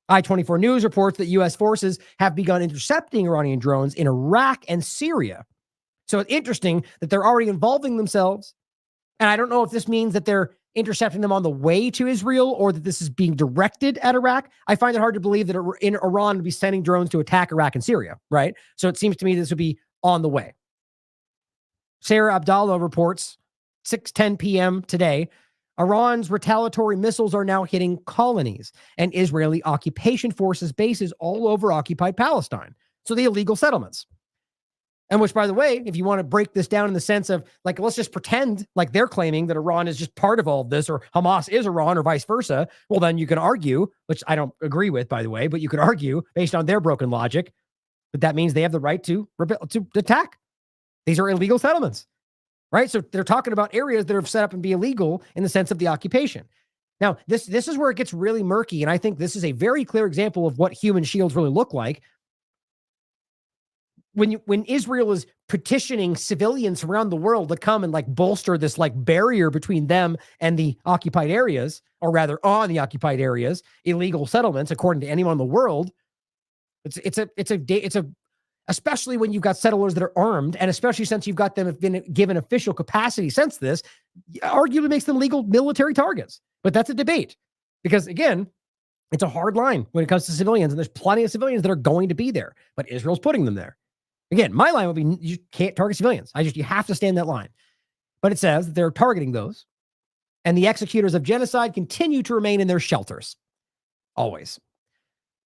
I-24 News reports that U.S. forces have begun intercepting Iranian drones in Iraq and Syria. So it's interesting that they're already involving themselves. And I don't know if this means that they're intercepting them on the way to Israel or that this is being directed at Iraq. I find it hard to believe that Iran would be sending drones to attack Iraq and Syria, right? So it seems to me this would be on the way. Sarah Abdallah reports 6:10 p.m. today, Iran's retaliatory missiles are now hitting colonies and Israeli occupation forces bases all over occupied Palestine. So the illegal settlements. And which, by the way, if you want to break this down in the sense of, like, let's just pretend like they're claiming that Iran is just part of all of this, or Hamas is Iran, or vice versa, well, then you can argue, which I don't agree with, by the way, but you could argue based on their broken logic that means they have the right to attack. These are illegal settlements, right? So they're talking about areas that are set up and be illegal in the sense of the occupation. Now, this is where it gets really murky, and I think this is a very clear example of what human shields really look like. When Israel is petitioning civilians around the world to come and like bolster this like barrier between them and the occupied areas, or rather on the occupied areas, illegal settlements, according to anyone in the world, it's especially when you've got settlers that are armed, and especially since you've got them have been given official capacity since this, arguably makes them legal military targets. But that's a debate, because again, it's a hard line when it comes to civilians, and there's plenty of civilians that are going to be there, but Israel's putting them there. Again, my line would be, you can't target civilians. You have to stand that line. But it says that they're targeting those, and the executors of genocide continue to remain in their shelters. Always.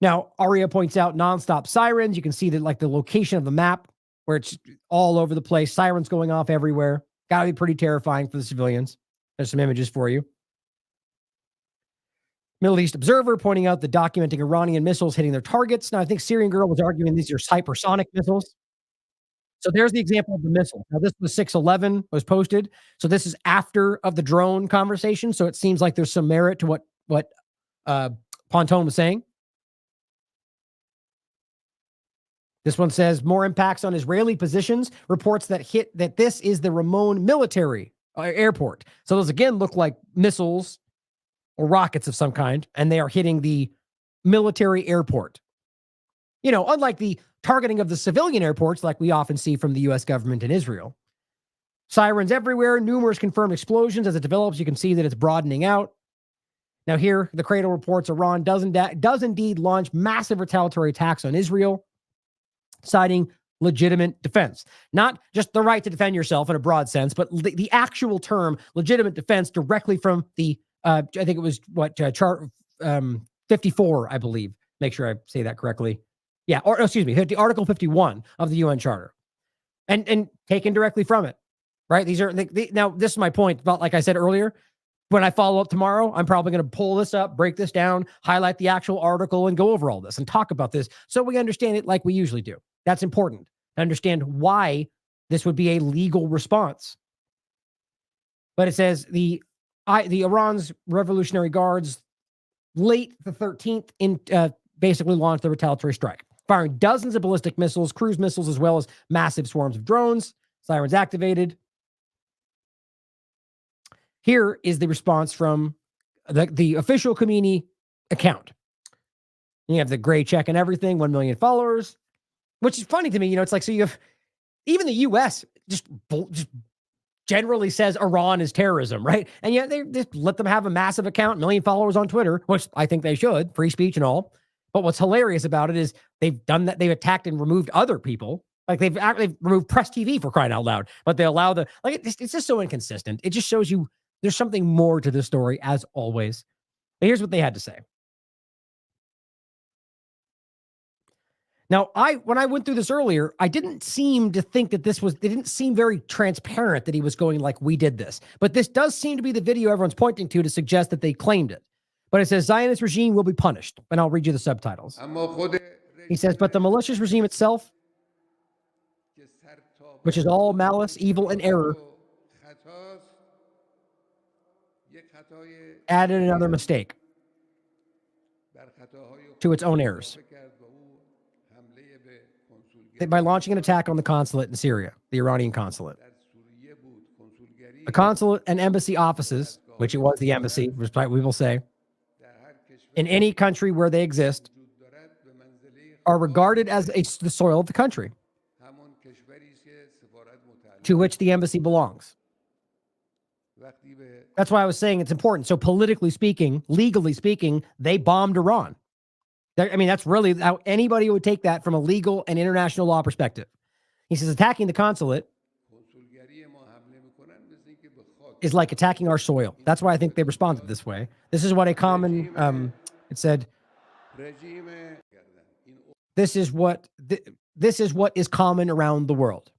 Now, Aria points out nonstop sirens. You can see that, like, the location of the map where it's all over the place. Sirens going off everywhere. Got to be pretty terrifying for the civilians. There's some images for you. Middle East Observer pointing out the documenting Iranian missiles hitting their targets. Now, I think Syrian Girl was arguing these are hypersonic missiles. So there's the example of the missile. Now, this was 6:11 was posted. So this is after of the drone conversation. So it seems like there's some merit to what Pontone was saying. This one says more impacts on Israeli positions. Reports that this is the Ramon military airport. So those again look like missiles or rockets of some kind, and they are hitting the military airport. Unlike the targeting of the civilian airports like we often see from the U.S. government in Israel. Sirens everywhere, numerous confirmed explosions. As it develops, you can see that it's broadening out. Now here, the Cradle reports Iran does indeed launch massive retaliatory attacks on Israel, citing legitimate defense. Not just the right to defend yourself in a broad sense, but the actual term legitimate defense directly from the, I think it was chart 54, I believe. Make sure I say that correctly. Yeah, or excuse me, Article 51 of the UN Charter. And taken directly from it, right? These are, now this is my point about, like I said earlier, when I follow up tomorrow, I'm probably going to pull this up, break this down, highlight the actual article, and go over all this and talk about this so we understand it like we usually do. That's important to understand why this would be a legal response. But it says the Iran's Revolutionary Guards late the 13th basically launched the retaliatory strike, firing dozens of ballistic missiles, cruise missiles, as well as massive swarms of drones. Sirens activated. Here is the response from the official Khomeini account. You have the gray check and everything, 1 million followers, which is funny to me. It's like, so you have even the U.S. just generally says Iran is terrorism, right? And yet they just let them have a massive account, 1 million followers on Twitter, which I think they should, free speech and all. But what's hilarious about it is they've done that. They've attacked and removed other people. Like they've removed Press TV, for crying out loud, but they allow it's just so inconsistent. It just shows you there's something more to this story, as always. But here's what they had to say. Now, when I went through this earlier, I didn't seem to think that it didn't seem very transparent that he was going like, we did this. But this does seem to be the video everyone's pointing to suggest that they claimed it. But it says, Zionist regime will be punished. And I'll read you the subtitles. He says, but the malicious regime itself, which is all malice, evil, and error, added another mistake to its own errors by launching an attack on the consulate in Syria, the Iranian consulate. The consulate and embassy offices, which it was the embassy, we will say, in any country where they exist, are regarded as the soil of the country to which the embassy belongs. That's why I was saying it's important. So politically speaking, legally speaking, they bombed Iran. That's really how anybody would take that from a legal and international law perspective. He says attacking the consulate is like attacking our soil. That's why I think they responded this way. This is what a common, it said, this is what is common around the world.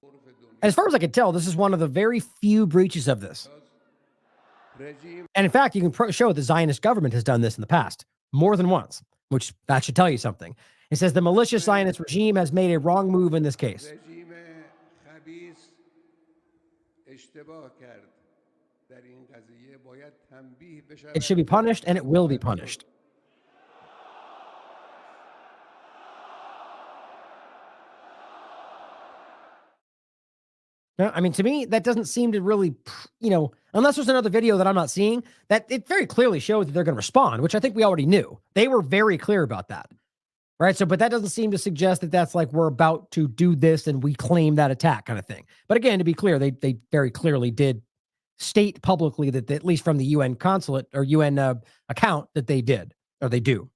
As far as I can tell, this is one of the very few breaches of this. And in fact, you can show the Zionist government has done this in the past, more than once, which that should tell you something. It says the malicious Zionist regime has made a wrong move in this case. It should be punished, and it will be punished. No, to me, that doesn't seem to really, unless there's another video that I'm not seeing, that it very clearly shows that they're going to respond, which I think we already knew. They were very clear about that, right? So, but that doesn't seem to suggest that that's like we're about to do this and we claim that attack kind of thing. But again, to be clear, they very clearly did state publicly that at least from the UN consulate or UN account that they did, or they do.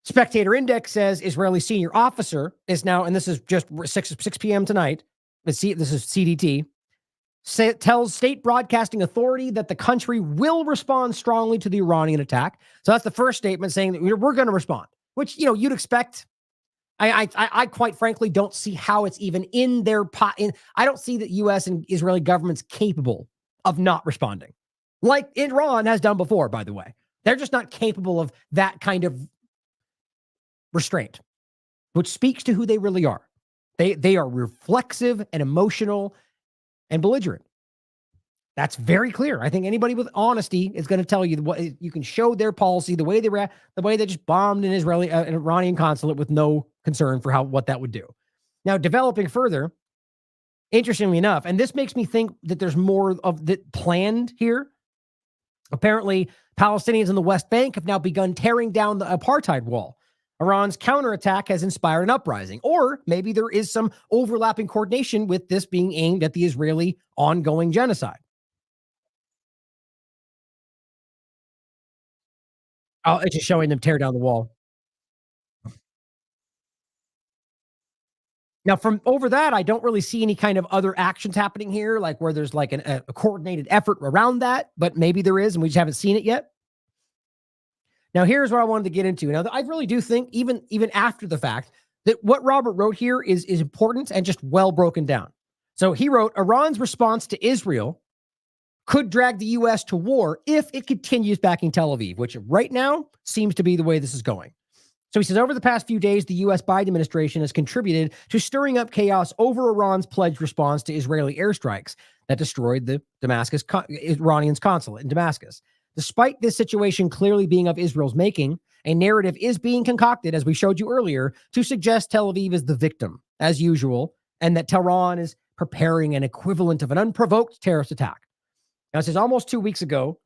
Spectator Index says Israeli senior officer is now, and this is just 6 p.m. tonight, this is CDT, tells state broadcasting authority that the country will respond strongly to the Iranian attack. So that's the first statement saying that we're going to respond, which, you'd expect. I quite frankly don't see how it's even in their pot. I don't see that U.S. and Israeli governments capable of not responding, like Iran has done before, by the way. They're just not capable of that kind of restraint, which speaks to who they really are. They are reflexive and emotional and belligerent. That's very clear. I think anybody with honesty is going to tell you what you can show their policy, the way they just bombed an Iranian consulate with no concern for what that would do. Now, developing further, Interestingly enough, and this makes me think that there's more of that planned here. Apparently, Palestinians in the West Bank have now begun tearing down the apartheid wall. Iran's counterattack has inspired an uprising, or maybe there is some overlapping coordination with this being aimed at the Israeli ongoing genocide. Oh, it's just showing them tear down the wall. Now, from over that, I don't really see any kind of other actions happening here, like where there's like a coordinated effort around that, but maybe there is, and we just haven't seen it yet. Now, here's what I wanted to get into. Now, I really do think, even after the fact, that what Robert wrote here is important and just well broken down. So he wrote, Iran's response to Israel could drag the U.S. to war if it continues backing Tel Aviv, which right now seems to be the way this is going. So he says, over the past few days, the U.S. Biden administration has contributed to stirring up chaos over Iran's pledged response to Israeli airstrikes that destroyed the Iranian's consulate in Damascus. Despite this situation clearly being of Israel's making, a narrative is being concocted, as we showed you earlier, to suggest Tel Aviv is the victim, as usual, and that Tehran is preparing an equivalent of an unprovoked terrorist attack. Now, it says almost 2 weeks, have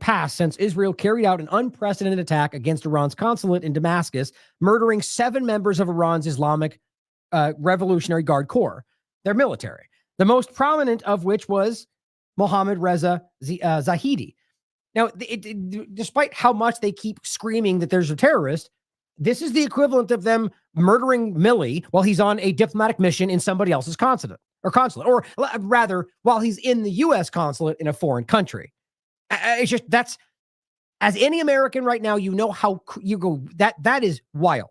passed since Israel carried out an unprecedented attack against Iran's consulate in Damascus, murdering 7 members of Iran's Islamic Revolutionary Guard Corps, their military, the most prominent of which was Mohammad Reza Zahidi. Now, despite how much they keep screaming that there's a terrorist, this is the equivalent of them murdering Milley while he's on a diplomatic mission in somebody else's consulate, or rather, while he's in the U.S. consulate in a foreign country. It's just, that's, as any American right now, you know how you go, that is wild.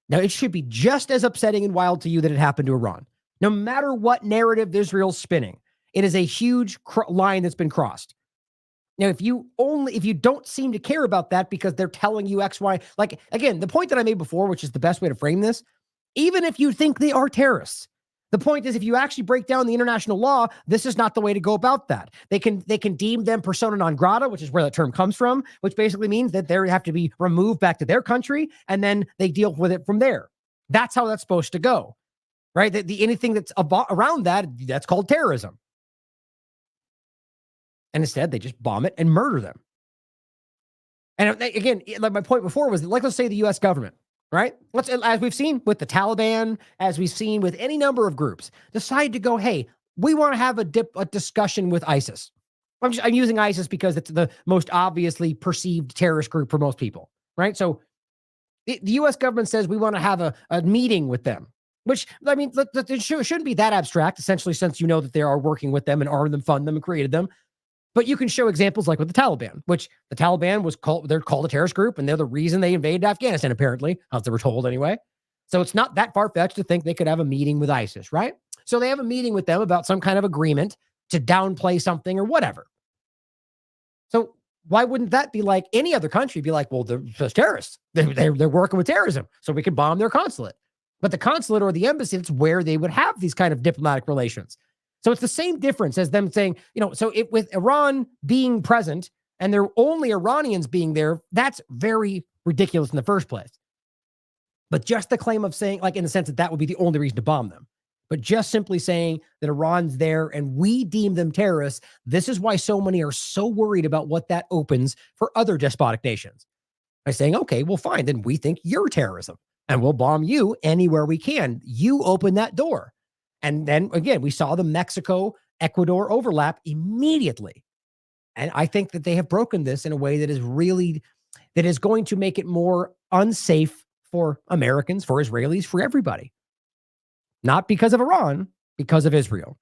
Now, it should be just as upsetting and wild to you that it happened to Iran. No matter what narrative Israel's spinning, it is a huge line that's been crossed. Now, if you don't seem to care about that because they're telling you X, Y, like, again, the point that I made before, which is the best way to frame this, even if you think they are terrorists, the point is, if you actually break down the international law, this is not the way to go about that. They can deem them persona non grata, which is where that term comes from, which basically means that they have to be removed back to their country, and then they deal with it from there. That's how that's supposed to go, right? Anything that's around that, that's called terrorism. And instead, they just bomb it and murder them. And again, like my point before was, like, let's say the U.S. government, right? As we've seen with the Taliban, as we've seen with any number of groups, decide to go, hey, we want to have a discussion with ISIS. I'm using ISIS because it's the most obviously perceived terrorist group for most people, right? So the U.S. government says we want to have a meeting with them, which, I mean, it shouldn't be that abstract, essentially, since you know that they are working with them and armed them, fund them, and created them. But you can show examples like with the Taliban, which the Taliban they're called a terrorist group, and they're the reason they invaded Afghanistan, apparently, as they were told anyway. So it's not that far-fetched to think they could have a meeting with ISIS, right? So they have a meeting with them about some kind of agreement to downplay something or whatever. So why wouldn't that be like any other country? Be like, well, they're just terrorists. They're working with terrorism, so we can bomb their consulate. But the consulate or the embassy, it's where they would have these kind of diplomatic relations. So it's the same difference as them saying, with Iran being present and there are only Iranians being there, that's very ridiculous in the first place. But just the claim of saying, like, in the sense that would be the only reason to bomb them, but just simply saying that Iran's there and we deem them terrorists, this is why so many are so worried about what that opens for other despotic nations. By saying, okay, well, fine, then we think you're terrorism and we'll bomb you anywhere we can. You open that door. And then, again, we saw the Mexico-Ecuador overlap immediately. And I think that they have broken this in a way that is going to make it more unsafe for Americans, for Israelis, for everybody. Not because of Iran, because of Israel.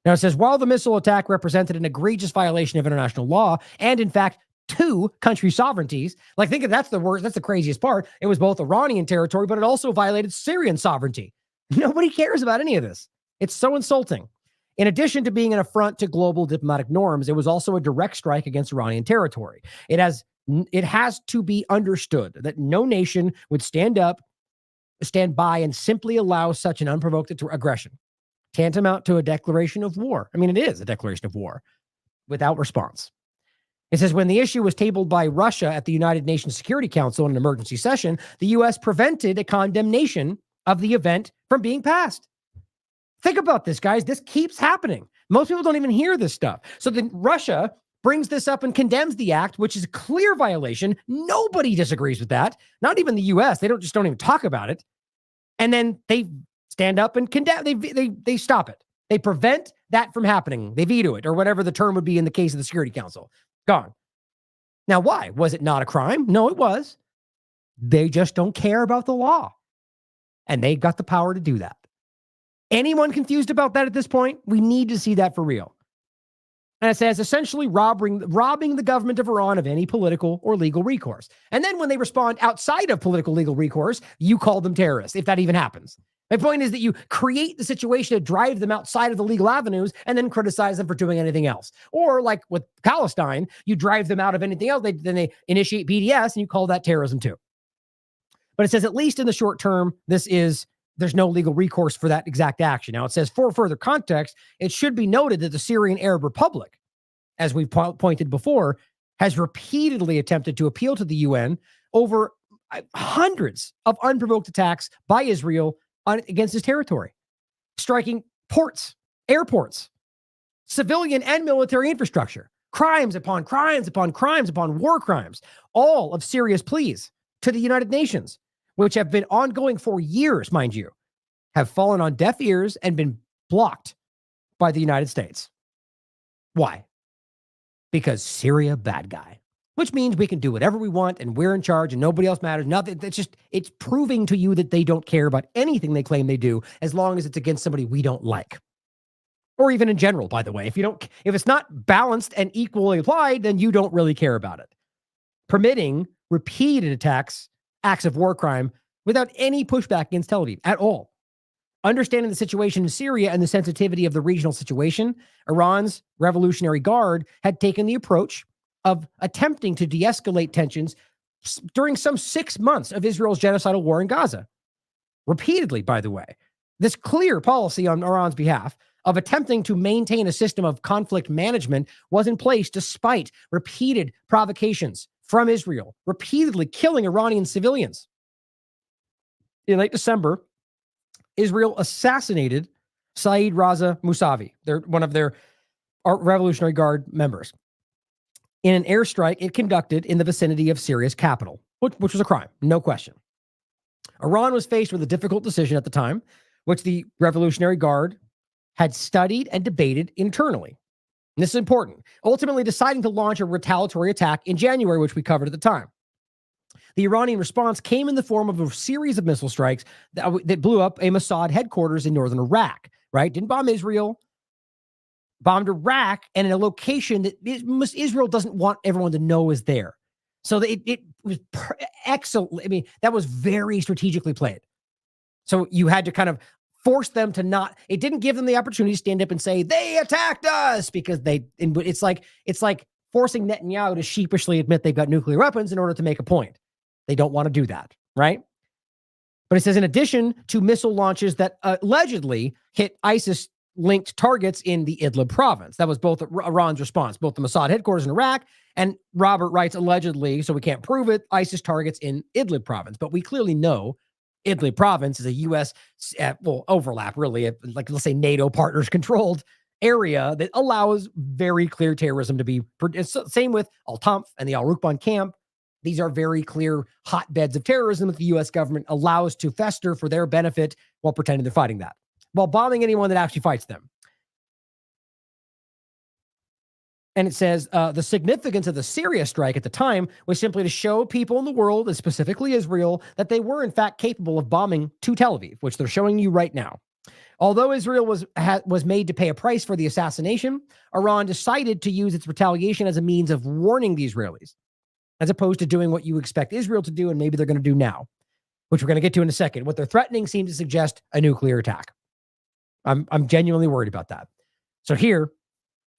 Now, it says, while the missile attack represented an egregious violation of international law, and in fact, 2 country sovereignties, like, think of that's the worst, that's the craziest part. It was both Iranian territory, but it also violated Syrian sovereignty. Nobody cares about any of this. It's so insulting. In addition to being an affront to global diplomatic norms, it was also a direct strike against Iranian territory. It has to be understood that no nation would stand by and simply allow such an unprovoked aggression, tantamount to a declaration of war. I mean, it is a declaration of war without response. It says, when the issue was tabled by Russia at the United Nations Security Council in an emergency session, the U.S. prevented a condemnation of the event from being passed. Think about this, guys. This keeps happening. Most people don't even hear this stuff. So then Russia brings this up and condemns the act, which is a clear violation. Nobody disagrees with that. Not even the US. They don't even talk about it. And then they stand up and condemn. They stop it. They prevent that from happening. They veto it, or whatever the term would be in the case of the Security Council. Gone. Now, why? Was it not a crime? No, it was. They just don't care about the law. And they got the power to do that. Anyone confused about that at this point? We need to see that for real. And it says essentially robbing the government of Iran of any political or legal recourse. And then when they respond outside of political legal recourse, you call them terrorists, if that even happens. My point is that you create the situation to drive them outside of the legal avenues and then criticize them for doing anything else. Or like with Palestine, you drive them out of anything else. Then they initiate BDS and you call that terrorism too. But it says at least in the short term, there's no legal recourse for that exact action. Now it says for further context, it should be noted that the Syrian Arab Republic, as we've pointed before, has repeatedly attempted to appeal to the UN over hundreds of unprovoked attacks by Israel against its territory, striking ports, airports, civilian and military infrastructure, crimes upon crimes upon crimes upon war crimes, all of serious pleas to the United Nations, which have been ongoing for years, mind you, have fallen on deaf ears and been blocked by the United States. Why? Because Syria, bad guy. Which means we can do whatever we want and we're in charge and nobody else matters. Nothing. It's proving to you that they don't care about anything they claim they do as long as it's against somebody we don't like. Or even in general, by the way. If it's not balanced and equally applied, then you don't really care about it. Permitting repeated acts of war crime without any pushback against Tel Aviv at all. Understanding the situation in Syria and the sensitivity of the regional situation, Iran's Revolutionary Guard had taken the approach of attempting to de-escalate tensions during some 6 months of Israel's genocidal war in Gaza. Repeatedly, by the way, this clear policy on Iran's behalf of attempting to maintain a system of conflict management was in place despite repeated provocations from Israel, repeatedly killing Iranian civilians. In late December, Israel assassinated Saeed Raza Mousavi, one of their Revolutionary Guard members, in an airstrike it conducted in the vicinity of Syria's capital, which was a crime, no question. Iran was faced with a difficult decision at the time, which the Revolutionary Guard had studied and debated internally. And this is important. Ultimately deciding to launch a retaliatory attack in January, which we covered at the time. The Iranian response came in the form of a series of missile strikes that blew up a Mossad headquarters in northern Iraq, right? Didn't bomb Israel, bombed Iraq, and in a location that Israel doesn't want everyone to know is there. So it was excellent. I mean, that was very strategically played. So you had to kind of force them to not, it didn't give them the opportunity to stand up and say, they attacked us, because it's like forcing Netanyahu to sheepishly admit they've got nuclear weapons in order to make a point. They don't want to do that, right? But it says, in addition to missile launches that allegedly hit ISIS-linked targets in the Idlib province. That was both Iran's response, both the Mossad headquarters in Iraq, and Robert writes allegedly, so we can't prove it, ISIS targets in Idlib province. But we clearly know Idlib province is a U.S. Overlap, really, like let's say NATO partners-controlled area that allows very clear terrorism to be. Same with Al-Tanf and the Al-Rukban camp. These are very clear hotbeds of terrorism that the U.S. government allows to fester for their benefit while pretending they're fighting that, while bombing anyone that actually fights them. And it says the significance of the Syria strike at the time was simply to show people in the world, and specifically Israel, that they were in fact capable of bombing to Tel Aviv, which they're showing you right now. Although Israel was made to pay a price for the assassination, Iran decided to use its retaliation as a means of warning the Israelis, as opposed to doing what you expect Israel to do, and maybe they're going to do now, which we're going to get to in a second. What they're threatening seems to suggest a nuclear attack. I'm genuinely worried about that. So here,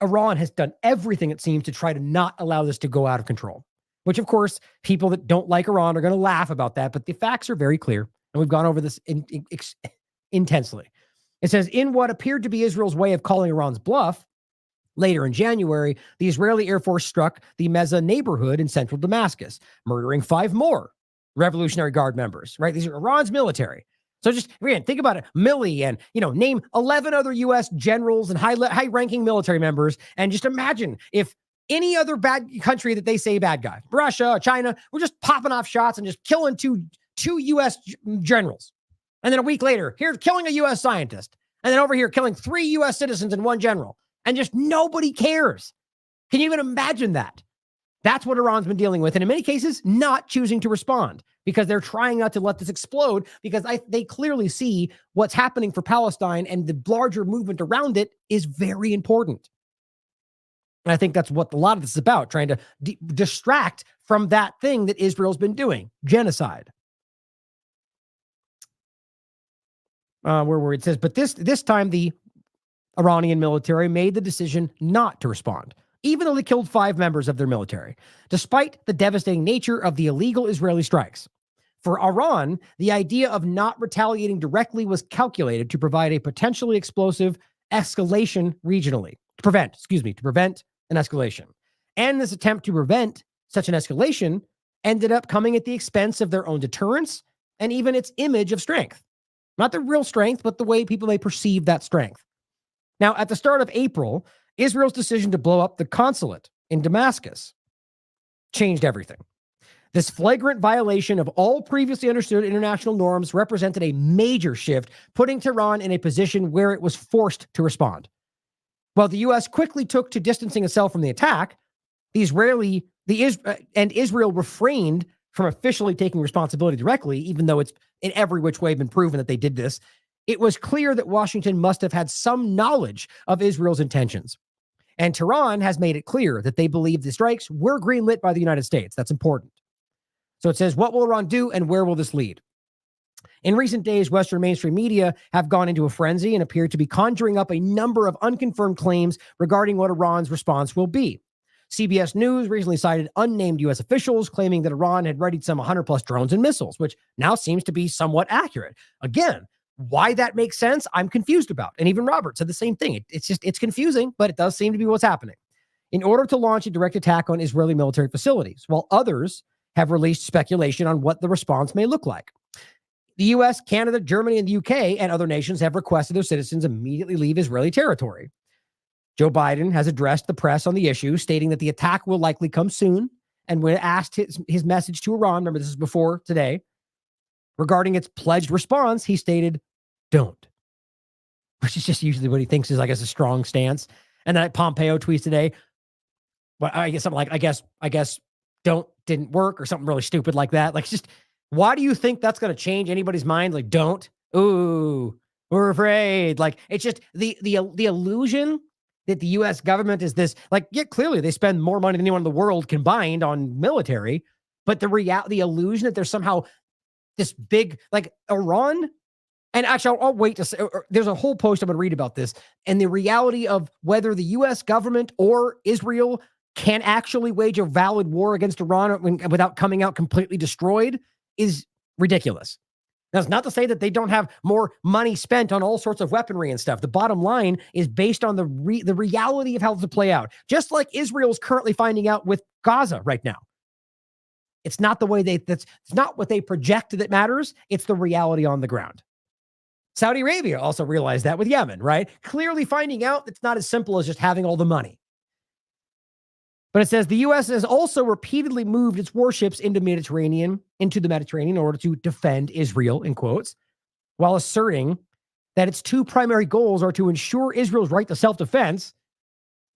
Iran has done everything, it seems, to try to not allow this to go out of control, which, of course, people that don't like Iran are going to laugh about that, but the facts are very clear, and we've gone over this intensely. It says, in what appeared to be Israel's way of calling Iran's bluff, later in January, the Israeli Air Force struck the Meza neighborhood in central Damascus, murdering 5 more Revolutionary Guard members, right? These are Iran's military. So just again, think about it. Milley and, name 11 other U.S. generals and high-ranking military members, and just imagine if any other bad country that they say bad guy, Russia, China, we're just popping off shots and just killing two U.S. generals. And then a week later, here's killing a U.S. scientist. And then over here, killing 3 U.S. citizens and 1 general. And just nobody cares. Can you even imagine that? That's what Iran's been dealing with. And in many cases, not choosing to respond because they're trying not to let this explode because they clearly see what's happening for Palestine and the larger movement around it is very important. And I think that's what a lot of this is about, trying to distract from that thing that Israel's been doing, genocide. Where it says, but this time the Iranian military made the decision not to respond, even though they killed 5 members of their military, despite the devastating nature of the illegal Israeli strikes. For Iran, the idea of not retaliating directly was calculated to provide a potentially explosive escalation regionally, to prevent an escalation. And this attempt to prevent such an escalation ended up coming at the expense of their own deterrence and even its image of strength. Not the real strength, but the way people may perceive that strength. Now, at the start of April, Israel's decision to blow up the consulate in Damascus changed everything. This flagrant violation of all previously understood international norms represented a major shift, putting Tehran in a position where it was forced to respond. While the U.S. quickly took to distancing itself from the attack, Israel refrained from officially taking responsibility directly, even though it's in every which way been proven that they did this. It was clear that Washington must have had some knowledge of Israel's intentions. And Tehran has made it clear that they believe the strikes were greenlit by the United States. That's important. So it says, what will Iran do and where will this lead? In recent days, Western mainstream media have gone into a frenzy and appear to be conjuring up a number of unconfirmed claims regarding what Iran's response will be. CBS News recently cited unnamed U.S. officials claiming that Iran had readied some 100-plus drones and missiles, which now seems to be somewhat accurate. Again, why that makes sense, I'm confused about. And even Robert said the same thing. It's confusing, but it does seem to be what's happening. In order to launch a direct attack on Israeli military facilities, while others have released speculation on what the response may look like. The U.S., Canada, Germany, and the U.K. and other nations have requested their citizens immediately leave Israeli territory. Joe Biden has addressed the press on the issue, stating that the attack will likely come soon. And when asked his message to Iran, remember this is before today, regarding its pledged response, he stated, don't. Which is just usually what he thinks is, I guess, a strong stance. And then Pompeo tweets today, well, I guess something like, I guess don't didn't work or something really stupid like that. Like, it's just, why do you think that's going to change anybody's mind? Like, don't. Ooh, we're afraid. Like, it's just the illusion that the U.S. government is this, like, yeah, clearly they spend more money than anyone in the world combined on military, but the illusion that there's somehow this big, like, Iran, and actually I'll wait to say, there's a whole post I'm going to read about this, and the reality of whether the U.S. government or Israel can actually wage a valid war against Iran without coming out completely destroyed is ridiculous. That's not to say that they don't have more money spent on all sorts of weaponry and stuff. The bottom line is based on the reality of how this will play out. Just like Israel's currently finding out with Gaza right now. It's not the way it's not what they project that matters. It's the reality on the ground. Saudi Arabia also realized that with Yemen, right? Clearly finding out it's not as simple as just having all the money. But it says the U.S. has also repeatedly moved its warships into the Mediterranean in order to defend Israel, in quotes, while asserting that its 2 primary goals are to ensure Israel's right to self-defense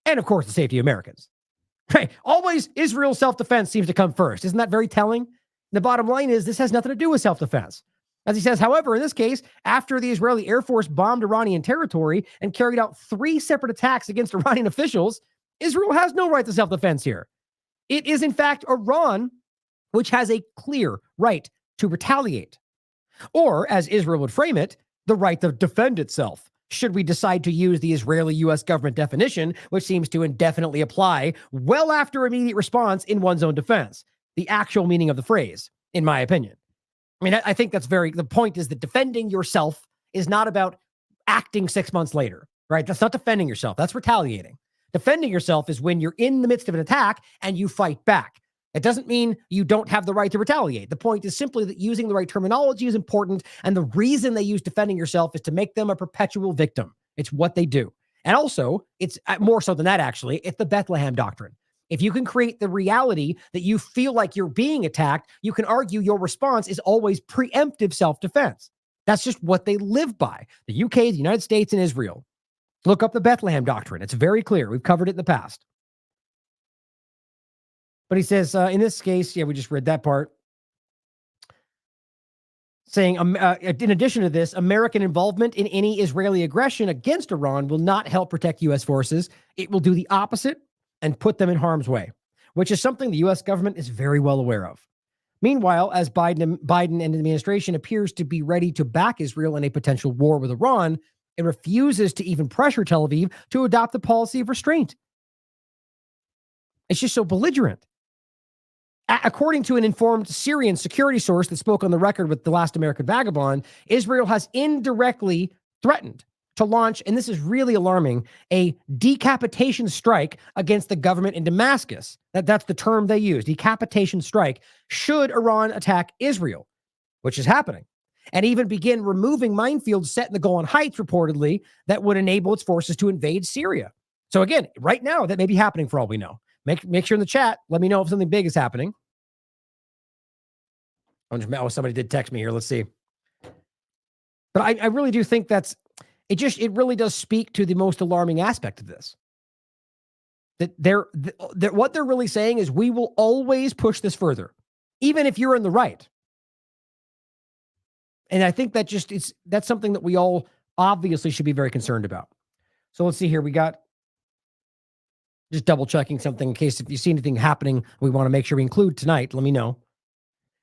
and, of course, the safety of Americans. Right? Always Israel's self-defense seems to come first. Isn't that very telling? The bottom line is this has nothing to do with self-defense. As he says, however, in this case, after the Israeli Air Force bombed Iranian territory and carried out 3 separate attacks against Iranian officials, Israel has no right to self-defense here. It is, in fact, Iran which has a clear right to retaliate. Or, as Israel would frame it, the right to defend itself, should we decide to use the Israeli-U.S. government definition, which seems to indefinitely apply well after immediate response in one's own defense. The actual meaning of the phrase, in my opinion. I mean, I think that's the point is that defending yourself is not about acting 6 months later, right? That's not defending yourself. That's retaliating. Defending yourself is when you're in the midst of an attack and you fight back. It doesn't mean you don't have the right to retaliate. The point is simply that using the right terminology is important, and the reason they use defending yourself is to make them a perpetual victim. It's what they do. And also, it's more so than that, actually. It's the Bethlehem doctrine. If you can create the reality that you feel like you're being attacked, you can argue your response is always preemptive self-defense. That's just what they live by. The UK, the United States, and Israel. Look up the Bethlehem doctrine. It's very clear. We've covered it in the past. But he says, in this case, we just read that part, saying, in addition to this, American involvement in any Israeli aggression against Iran will not help protect U.S. forces. It will do the opposite and put them in harm's way, which is something the U.S. government is very well aware of. Meanwhile, as Biden and the administration appears to be ready to back Israel in a potential war with Iran, it refuses to even pressure Tel Aviv to adopt the policy of restraint. It's just so belligerent. According to an informed Syrian security source that spoke on the record with the last American Vagabond, Israel has indirectly threatened to launch, and this is really alarming, a decapitation strike against the government in Damascus. That's the term they use, decapitation strike, should Iran attack Israel, which is happening, and even begin removing minefields set in the Golan Heights, reportedly, that would enable its forces to invade Syria. So again, right now, that may be happening for all we know. Make sure in the chat, let me know if something big is happening. Oh, somebody did text me here. Let's see. But I really do think it really does speak to the most alarming aspect of this. That what they're really saying is we will always push this further, even if you're in the right. And I think that's something that we all obviously should be very concerned about. So let's see here. We got just double checking something in case if you see anything happening, we want to make sure we include tonight. Let me know.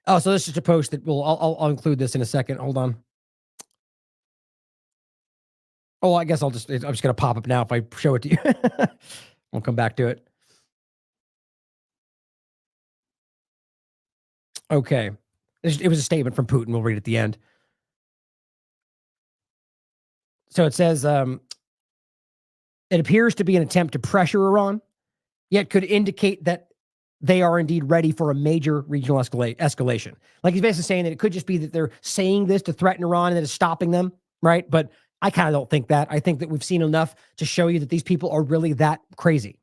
Oh, so this is a post that I'll include this in a second. Hold on. Oh, I guess I'm just going to pop up now if I show it to you. We'll come back to it. Okay. It was a statement from Putin. We'll read it at the end. So it says, it appears to be an attempt to pressure Iran, yet could indicate that they are indeed ready for a major regional escalation. Like he's basically saying that it could just be that they're saying this to threaten Iran and that it's stopping them, right? But I kind of don't think that. I think that we've seen enough to show you that these people are really that crazy.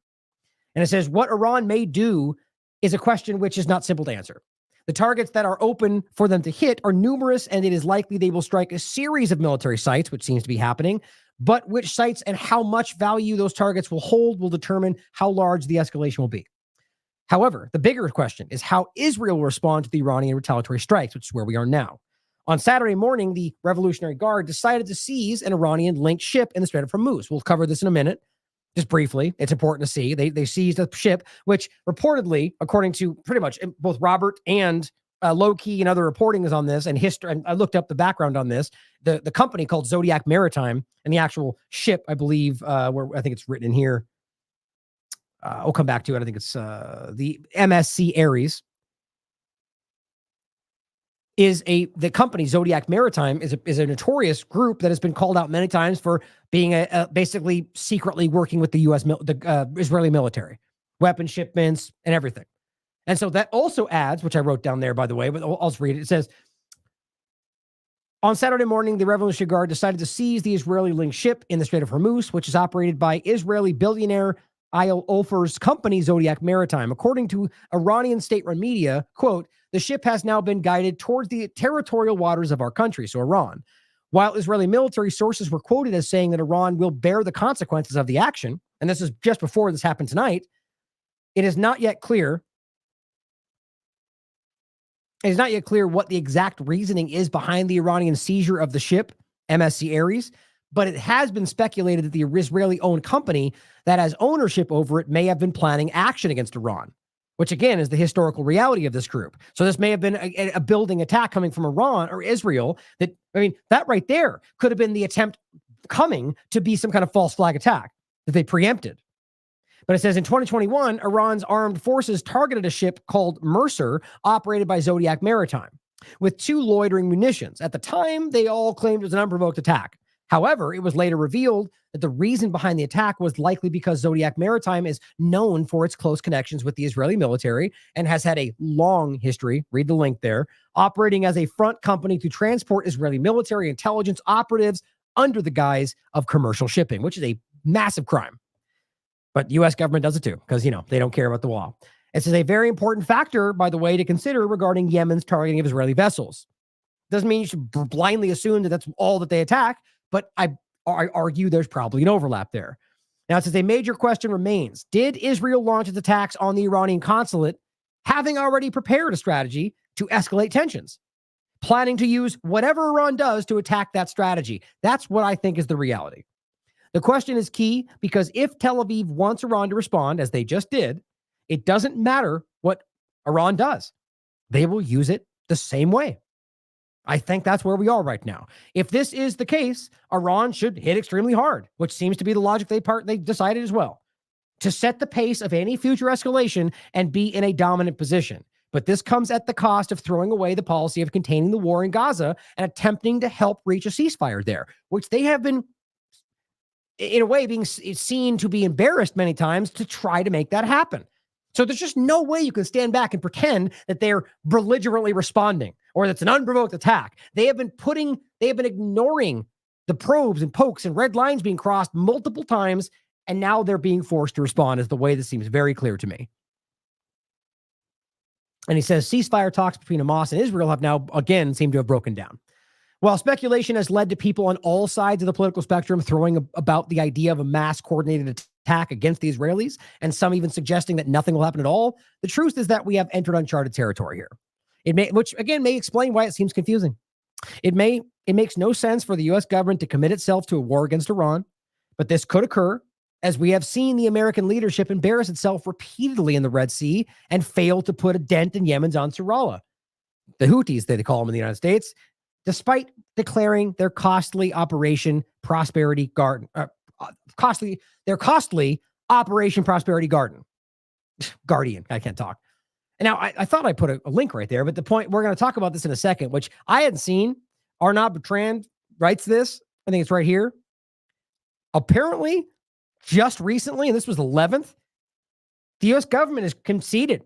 And it says, what Iran may do is a question which is not simple to answer. The targets that are open for them to hit are numerous, and it is likely they will strike a series of military sites, which seems to be happening. But which sites and how much value those targets will hold will determine how large the escalation will be. However, the bigger question is how Israel will respond to the Iranian retaliatory strikes, which is where we are now. On Saturday morning, the Revolutionary Guard decided to seize an Iranian-linked ship in the Strait of Hormuz. We'll cover this in a minute. Just briefly, it's important to see. They seized a ship, which reportedly, according to pretty much both Robert and Low-Key and other reporting is on this, and history. And I looked up the background on this. The company called Zodiac Maritime, and the actual ship, I believe, where I think it's written in here. I'll come back to it. I think it's the MSC Ares. The company Zodiac Maritime is a notorious group that has been called out many times for being basically secretly working with the Israeli military, weapon shipments and everything. And so that also adds, which I wrote down there, by the way, but I'll just read it. It says, on Saturday morning, the Revolutionary Guard decided to seize the Israeli-linked ship in the Strait of Hormuz, which is operated by Israeli billionaire Eyal Ofer's company, Zodiac Maritime. According to Iranian state-run media, quote, the ship has now been guided towards the territorial waters of our country, so Iran. While Israeli military sources were quoted as saying that Iran will bear the consequences of the action, and this is just before this happened tonight, it is not yet clear what the exact reasoning is behind the Iranian seizure of the ship, MSC Ares, but it has been speculated that the Israeli-owned company that has ownership over it may have been planning action against Iran, which again is the historical reality of this group. So this may have been a building attack coming from Iran or Israel. That right there could have been the attempt coming to be some kind of false flag attack that they preempted. But it says in 2021, Iran's armed forces targeted a ship called Mercer, operated by Zodiac Maritime, with 2 loitering munitions. At the time, they all claimed it was an unprovoked attack. However, it was later revealed that the reason behind the attack was likely because Zodiac Maritime is known for its close connections with the Israeli military and has had a long history, read the link there, operating as a front company to transport Israeli military intelligence operatives under the guise of commercial shipping, which is a massive crime. But the U.S. government does it too, because, they don't care about the law. This is a very important factor, by the way, to consider regarding Yemen's targeting of Israeli vessels. Doesn't mean you should blindly assume that that's all that they attack, but I argue there's probably an overlap there. Now, it says a major question remains. Did Israel launch its attacks on the Iranian consulate, having already prepared a strategy to escalate tensions, planning to use whatever Iran does to attack that strategy? That's what I think is the reality. The question is key because if Tel Aviv wants Iran to respond, as they just did, it doesn't matter what Iran does. They will use it the same way. I think that's where we are right now. If this is the case, Iran should hit extremely hard, which seems to be the logic they decided as well, to set the pace of any future escalation and be in a dominant position. But this comes at the cost of throwing away the policy of containing the war in Gaza and attempting to help reach a ceasefire there, which they have been, in a way, being seen to be embarrassed many times to try to make that happen. So there's just no way you can stand back and pretend that they're belligerently responding or that's an unprovoked attack. They have been ignoring the probes and pokes and red lines being crossed multiple times, and now they're being forced to respond is the way this seems very clear to me. And he says ceasefire talks between Hamas and Israel have now again seemed to have broken down. While speculation has led to people on all sides of the political spectrum throwing about the idea of a mass coordinated attack against the Israelis, and some even suggesting that nothing will happen at all, the truth is that we have entered uncharted territory here. Which again may explain why it seems confusing. It makes no sense for the U.S. government to commit itself to a war against Iran, but this could occur as we have seen the American leadership embarrass itself repeatedly in the Red Sea and fail to put a dent in Yemen's Ansarullah. The Houthis, they call them in the United States, despite declaring their costly Operation Prosperity Garden, costly Operation Prosperity Guardian. I can't talk. And now I thought I put a link right there, but the point, we're going to talk about this in a second, which I hadn't seen. Arnaud Bertrand writes this. I think it's right here. Apparently, just recently, and this was the 11th, the U.S. government has conceded,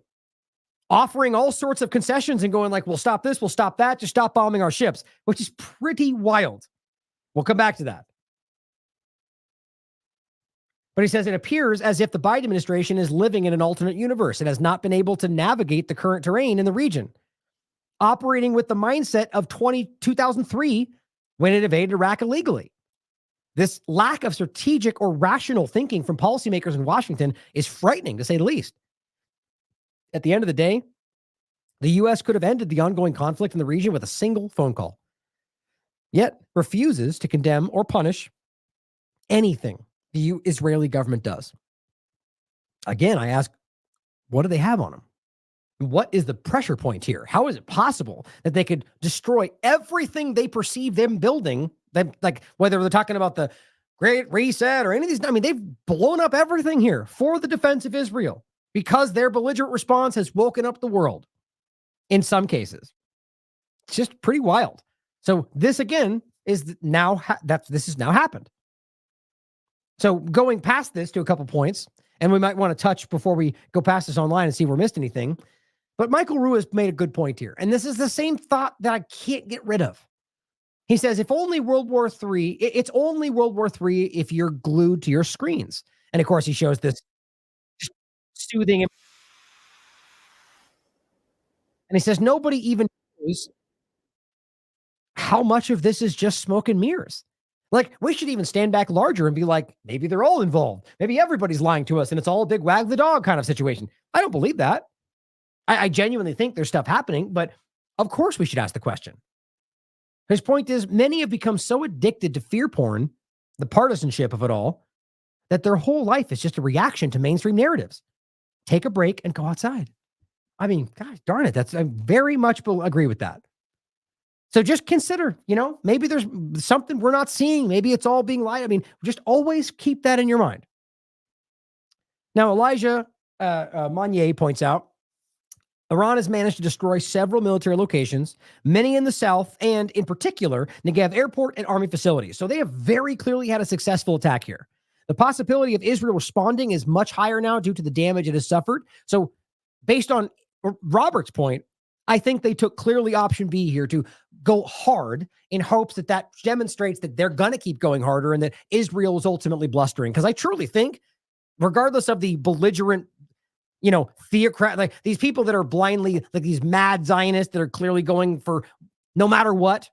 offering all sorts of concessions and going like, we'll stop this, we'll stop that, just stop bombing our ships, which is pretty wild. We'll come back to that. But he says it appears as if the Biden administration is living in an alternate universe and has not been able to navigate the current terrain in the region, operating with the mindset of 2003 when it invaded Iraq illegally. This lack of strategic or rational thinking from policymakers in Washington is frightening, to say the least. At the end of the day, the U.S. could have ended the ongoing conflict in the region with a single phone call, yet refuses to condemn or punish anything the Israeli government does. Again, I ask, what do they have on them? What is the pressure point here? How is it possible that they could destroy everything they perceive them building? Like whether they're talking about the Great Reset or any of these, I mean, they've blown up everything here for the defense of Israel because their belligerent response has woken up the world in some cases. It's just pretty wild. So this again is now, this has now happened. So going past this to a couple points, and we might want to touch before we go past this online and see if we missed anything. But Michael Ruiz made a good point here. And this is the same thought that I can't get rid of. He says, if only World War III, it's only World War III if you're glued to your screens. And of course, he shows this soothing. And he says, nobody even knows how much of this is just smoke and mirrors. Like, we should even stand back larger and be like, maybe they're all involved. Maybe everybody's lying to us and it's all a big wag the dog kind of situation. I don't believe that. I genuinely think there's stuff happening, but of course we should ask the question. His point is, many have become so addicted to fear porn, the partisanship of it all, that their whole life is just a reaction to mainstream narratives. Take a break and go outside. I mean, gosh darn it. I very much agree with that. So just consider, maybe there's something we're not seeing. Maybe it's all being lied. I mean, just always keep that in your mind. Now, Elijah Monnier points out, Iran has managed to destroy several military locations, many in the south, and in particular, Negev Airport and Army facilities. So they have very clearly had a successful attack here. The possibility of Israel responding is much higher now due to the damage it has suffered. So based on Robert's point, I think they took clearly option B here to go hard in hopes that that demonstrates that they're going to keep going harder and that Israel is ultimately blustering. Because I truly think, regardless of the belligerent, theocrat, like these people that are blindly, like these mad Zionists that are clearly going for no matter what,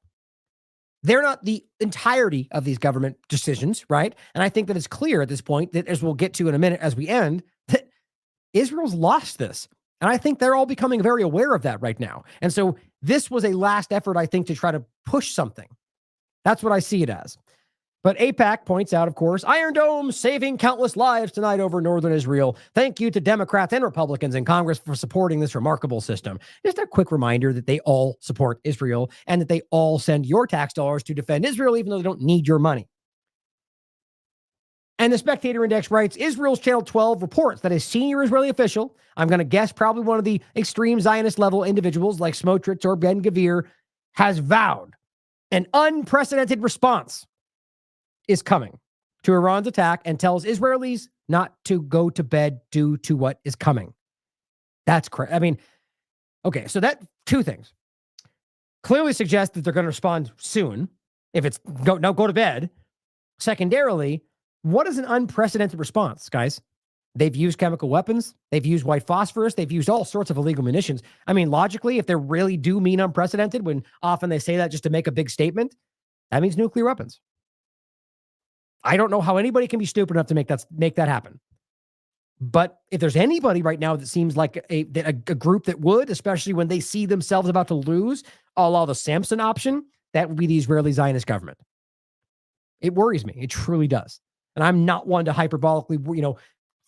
they're not the entirety of these government decisions, right? And I think that it's clear at this point that, as we'll get to in a minute as we end, that Israel's lost this. And I think they're all becoming very aware of that right now. And so this was a last effort, I think, to try to push something. That's what I see it as. But AIPAC points out, of course, Iron Dome saving countless lives tonight over northern Israel. Thank you to Democrats and Republicans in Congress for supporting this remarkable system. Just a quick reminder that they all support Israel and that they all send your tax dollars to defend Israel, even though they don't need your money. And the Spectator Index writes, Israel's Channel 12 reports that a senior Israeli official, I'm going to guess probably one of the extreme Zionist level individuals like Smotrich or Ben-Gvir, has vowed an unprecedented response is coming to Iran's attack and tells Israelis not to go to bed due to what is coming. That's correct. I mean, okay, so that two things clearly suggest that they're going to respond soon. If it's go to bed. Secondarily, what is an unprecedented response, guys? They've used chemical weapons. They've used white phosphorus. They've used all sorts of illegal munitions. I mean, logically, if they really do mean unprecedented, when often they say that just to make a big statement, that means nuclear weapons. I don't know how anybody can be stupid enough to make that happen. But if there's anybody right now that seems like a group that would, especially when they see themselves about to lose, a la the Samson option, that would be the Israeli Zionist government. It worries me. It truly does. And I'm not one to hyperbolically,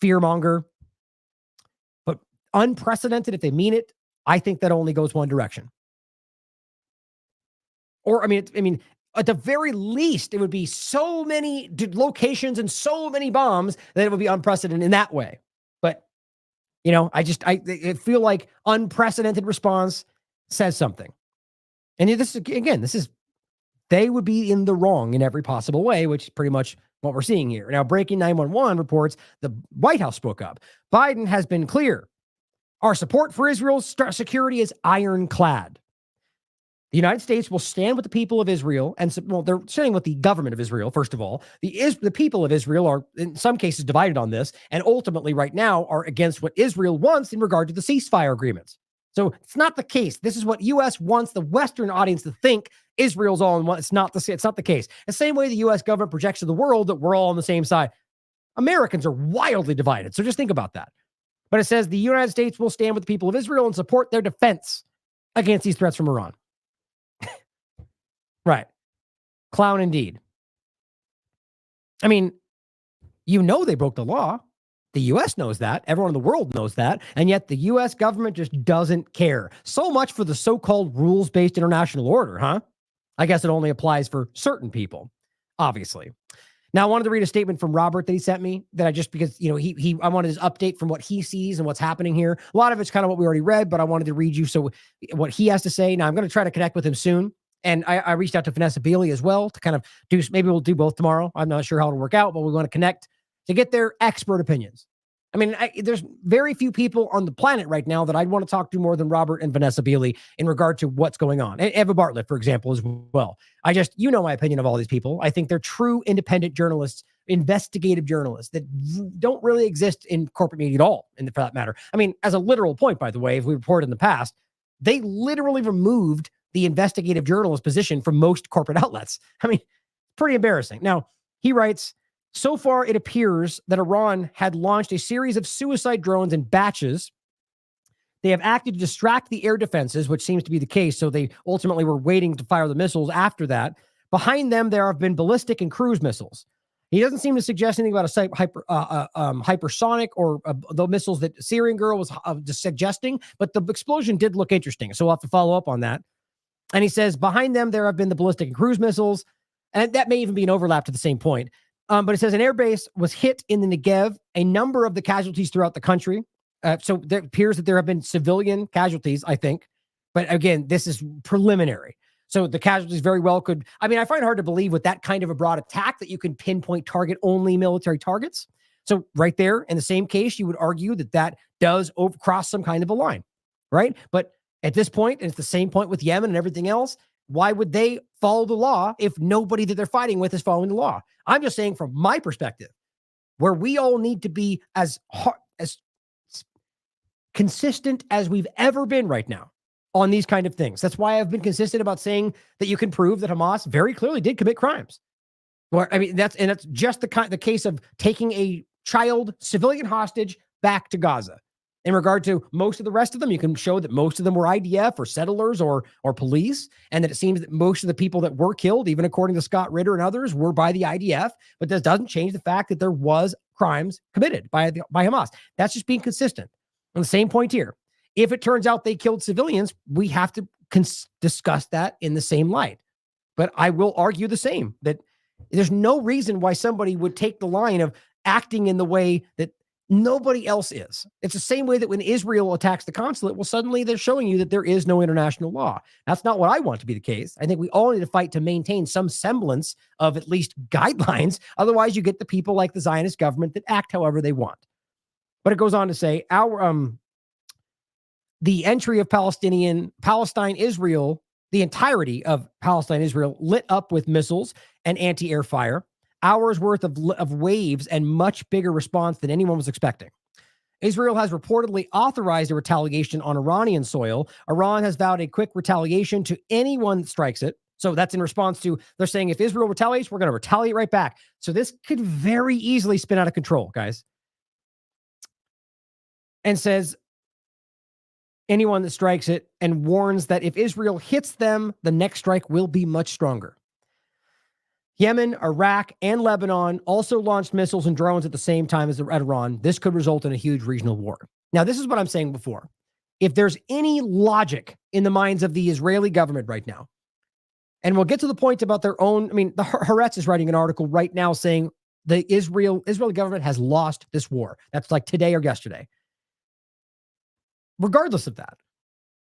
fearmonger. But unprecedented, if they mean it, I think that only goes one direction. Or, I mean, at the very least, it would be so many locations and so many bombs that it would be unprecedented in that way. But, I feel like unprecedented response says something. And they would be in the wrong in every possible way, which is pretty much what we're seeing here. Now, Breaking 911 reports the White House spoke up. Biden has been clear. Our support for Israel's security is ironclad. The United States will stand with the people of Israel, and they're standing with the government of Israel, first of all. The people of Israel are, in some cases, divided on this, and ultimately, right now, are against what Israel wants in regard to the ceasefire agreements. So it's not the case. This is what U.S. wants the Western audience to think Israel's all in one. It's not the case. The same way the U.S. government projects to the world that we're all on the same side. Americans are wildly divided, so just think about that. But it says the United States will stand with the people of Israel and support their defense against these threats from Iran. Right. Clown indeed. I mean, they broke the law. The U.S. knows that. Everyone in the world knows that. And yet the U.S. government just doesn't care. So much for the so-called rules-based international order, huh? I guess it only applies for certain people, obviously. Now, I wanted to read a statement from Robert that he sent me because I wanted his update from what he sees and what's happening here. A lot of it's kind of what we already read, but I wanted to read you what he has to say. Now, I'm going to try to connect with him soon. And I reached out to Vanessa Beeley as well to kind of maybe we'll do both tomorrow. I'm not sure how it'll work out, but we want to connect to get their expert opinions. I mean, there's very few people on the planet right now that I'd want to talk to more than Robert and Vanessa Beeley in regard to what's going on. And Eva Bartlett, for example, as well. My opinion of all these people. I think they're true independent journalists, investigative journalists that don't really exist in corporate media at all, for that matter. I mean, as a literal point, by the way, if we reported in the past, they literally removed the investigative journalist position from most corporate outlets. I mean, pretty embarrassing. Now, he writes, so far it appears that Iran had launched a series of suicide drones in batches. They have acted to distract the air defenses, which seems to be the case. So they ultimately were waiting to fire the missiles after that. Behind them, there have been ballistic and cruise missiles. He doesn't seem to suggest anything about a hypersonic or the missiles that Syrian girl was just suggesting, but the explosion did look interesting. So we'll have to follow up on that. And he says, behind them, there have been the ballistic and cruise missiles. And that may even be an overlap to the same point. But it says an airbase was hit in the Negev, a number of the casualties throughout the country. So there appears that there have been civilian casualties, I think. But again, this is preliminary. So the casualties very well could, I mean, I find it hard to believe with that kind of a broad attack that you can pinpoint target only military targets. So right there, in the same case, you would argue that that does cross some kind of a line, right? But at this point, and it's the same point with Yemen and everything else, why would they follow the law if nobody that they're fighting with is following the law? I'm just saying from my perspective, where we all need to be as consistent as we've ever been right now on these kind of things. That's why I've been consistent about saying that you can prove that Hamas very clearly did commit crimes. Well, I mean, that's just the case of taking a child civilian hostage back to Gaza. In regard to most of the rest of them, you can show that most of them were IDF or settlers or police, and that it seems that most of the people that were killed, even according to Scott Ritter and others, were by the IDF. But that doesn't change the fact that there was crimes committed by Hamas. That's just being consistent. On the same point here, if it turns out they killed civilians, we have to discuss that in the same light. But I will argue the same, that there's no reason why somebody would take the line of acting in the way that nobody else is. It's the same way that when Israel attacks the consulate, well, suddenly they're showing you that there is no international law. That's not what I want to be the case. I think we all need to fight to maintain some semblance of at least guidelines. Otherwise, you get the people like the Zionist government that act however they want. But it goes on to say the entry of Palestine, Israel, the entirety of Palestine, Israel, lit up with missiles and anti-air fire. Hours worth of waves and much bigger response than anyone was expecting. Israel has reportedly authorized a retaliation on Iranian soil. Iran has vowed a quick retaliation to anyone that strikes it. So that's in response to, they're saying if Israel retaliates, we're going to retaliate right back. So this could very easily spin out of control, guys. And says anyone that strikes it, and warns that if Israel hits them, the next strike will be much stronger. Yemen, Iraq, and Lebanon also launched missiles and drones at the same time as Iran. This could result in a huge regional war. Now, this is what I'm saying before. If there's any logic in the minds of the Israeli government right now, and we'll get to the point about their own, I mean, the Haaretz is writing an article right now saying the Israeli government has lost this war. That's like today or yesterday. Regardless of that,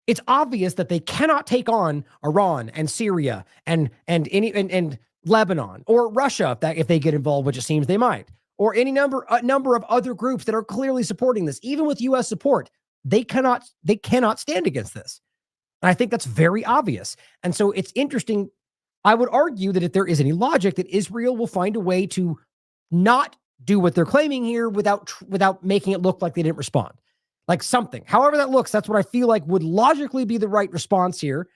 it's obvious that they cannot take on Iran and Syria and Lebanon or Russia if they get involved, which it seems they might, or any number of other groups that are clearly supporting this. Even with U.S. support, they cannot stand against this. And I think that's very obvious. And so it's interesting. I would argue that if there is any logic, that Israel will find a way to not do what they're claiming here without making it look like they didn't respond. Like something, however that looks, that's what I feel like would logically be the right response here.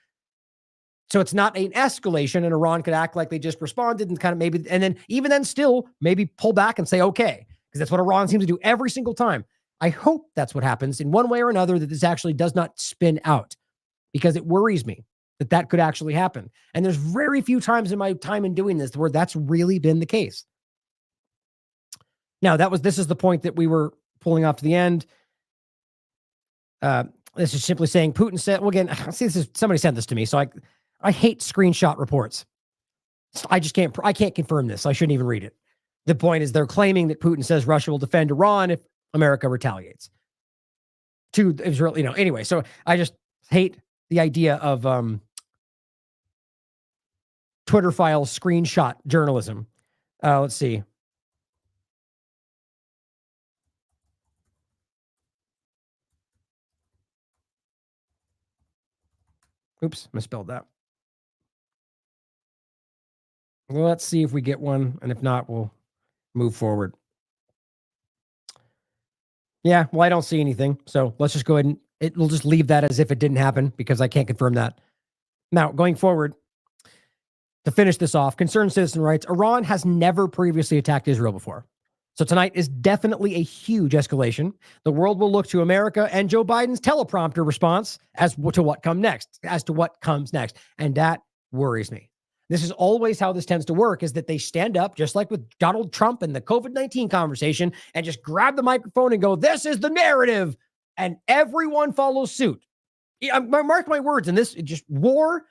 So it's not an escalation, and Iran could act like they just responded and kind of maybe, and then even then still maybe pull back and say, okay, because that's what Iran seems to do every single time. I hope that's what happens in one way or another, that this actually does not spin out, because it worries me that could actually happen. And there's very few times in my time in doing this where that's really been the case. Now, this is the point that we were pulling off to the end. This is simply saying Putin said, well, again, see, somebody sent this to me. So I hate screenshot reports. I can't confirm this. So I shouldn't even read it. The point is they're claiming that Putin says Russia will defend Iran if America retaliates to Israel. Anyway, so I just hate the idea of Twitter file screenshot journalism. Let's see. Oops, misspelled that. Well, let's see if we get one, and if not, we'll move forward. Yeah, well, I don't see anything, so let's just go ahead and we'll just leave that as if it didn't happen, because I can't confirm that. Now, going forward, to finish this off, Concerned Citizen writes, Iran has never previously attacked Israel before. So tonight is definitely a huge escalation. The world will look to America and Joe Biden's teleprompter response as to what comes next. And that worries me. This is always how this tends to work, is that they stand up, just like with Donald Trump and the COVID-19 conversation, and just grab the microphone and go, this is the narrative. And everyone follows suit. Mark my words, in this just war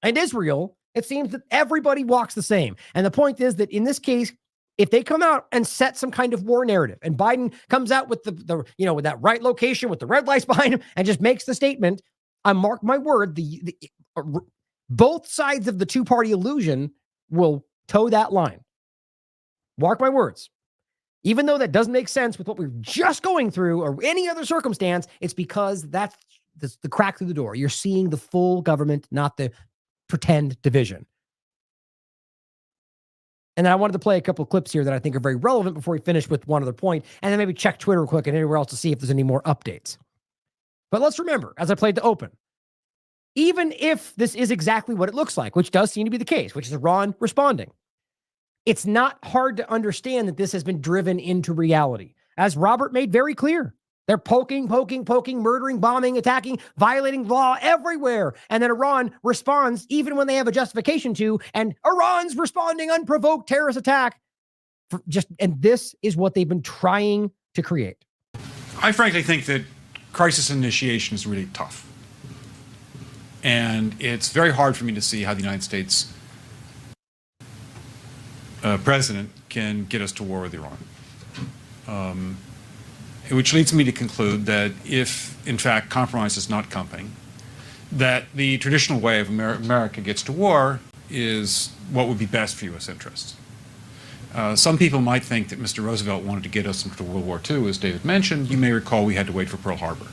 and Israel, it seems that everybody walks the same. And the point is that in this case, if they come out and set some kind of war narrative, and Biden comes out with the with that right location with the red lights behind him and just makes the statement, I mark my word, both sides of the two-party illusion will toe that line. Mark my words. Even though that doesn't make sense with what we're just going through or any other circumstance, it's because that's the crack through the door. You're seeing the full government, not the pretend division. And I wanted to play a couple of clips here that I think are very relevant before we finish with one other point, and then maybe check Twitter real quick and anywhere else to see if there's any more updates. But let's remember, as I played the open, even if this is exactly what it looks like, which does seem to be the case, which is Iran responding, it's not hard to understand that this has been driven into reality. As Robert made very clear, they're poking, murdering, bombing, attacking, violating law everywhere. And then Iran responds even when they have a justification to, and Iran's responding unprovoked terrorist attack. And this is what they've been trying to create. I frankly think that crisis initiation is really tough. And it's very hard for me to see how the United States president can get us to war with Iran. Which leads me to conclude that if, in fact, compromise is not coming, that the traditional way of America gets to war is what would be best for U.S. interests. Some people might think that Mr. Roosevelt wanted to get us into World War II, as David mentioned. You may recall we had to wait for Pearl Harbor.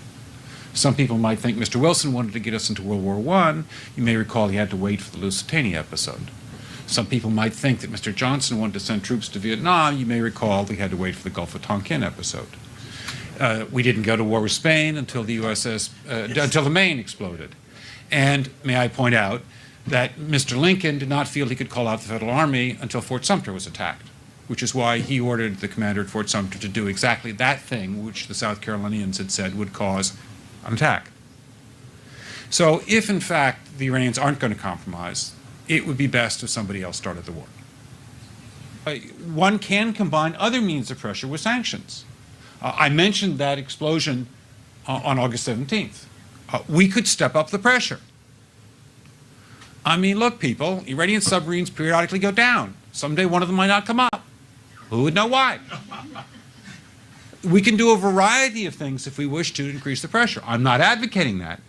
Some people might think Mr. Wilson wanted to get us into World War I. You may recall he had to wait for the Lusitania episode. Some people might think that Mr. Johnson wanted to send troops to Vietnam. You may recall we had to wait for the Gulf of Tonkin episode. We didn't go to war with Spain until the until the Maine exploded. And may I point out that Mr. Lincoln did not feel he could call out the Federal Army until Fort Sumter was attacked, which is why he ordered the commander at Fort Sumter to do exactly that thing which the South Carolinians had said would cause an attack. So if, in fact, the Iranians aren't going to compromise, it would be best if somebody else started the war. One can combine other means of pressure with sanctions. I mentioned that explosion on August 17th. We could step up the pressure. I mean, look, people, Iranian submarines periodically go down. Someday one of them might not come up. Who would know why? We can do a variety of things if we wish to increase the pressure. I'm not advocating that.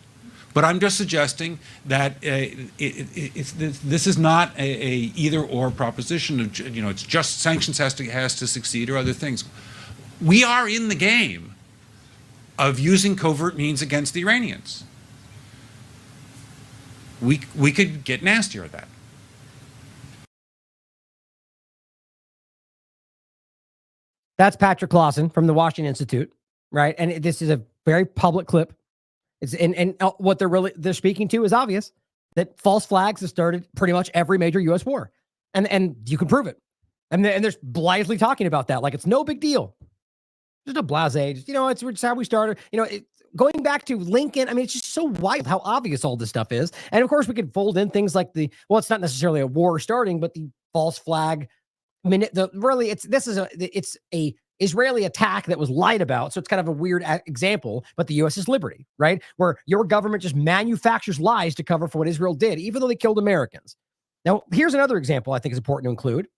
But I'm just suggesting that this is not a either-or proposition. It's just sanctions has to succeed or other things. We are in the game of using covert means against the Iranians. We could get nastier at that. That's Patrick Clausen from the Washington Institute, right? And this is a very public clip. And what they're speaking to is obvious, that false flags have started pretty much every major U.S. war, and you can prove it. And they're blithely talking about that like it's no big deal. Just a blasé, it's how we started. Going back to Lincoln, I mean, it's just so wild how obvious all this stuff is. And of course, we could fold in things like it's not necessarily a war starting, but the false flag. I mean, it's a Israeli attack that was lied about. So it's kind of a weird example, but the U.S. is liberty, right? Where your government just manufactures lies to cover for what Israel did, even though they killed Americans. Now, here's another example I think is important to include,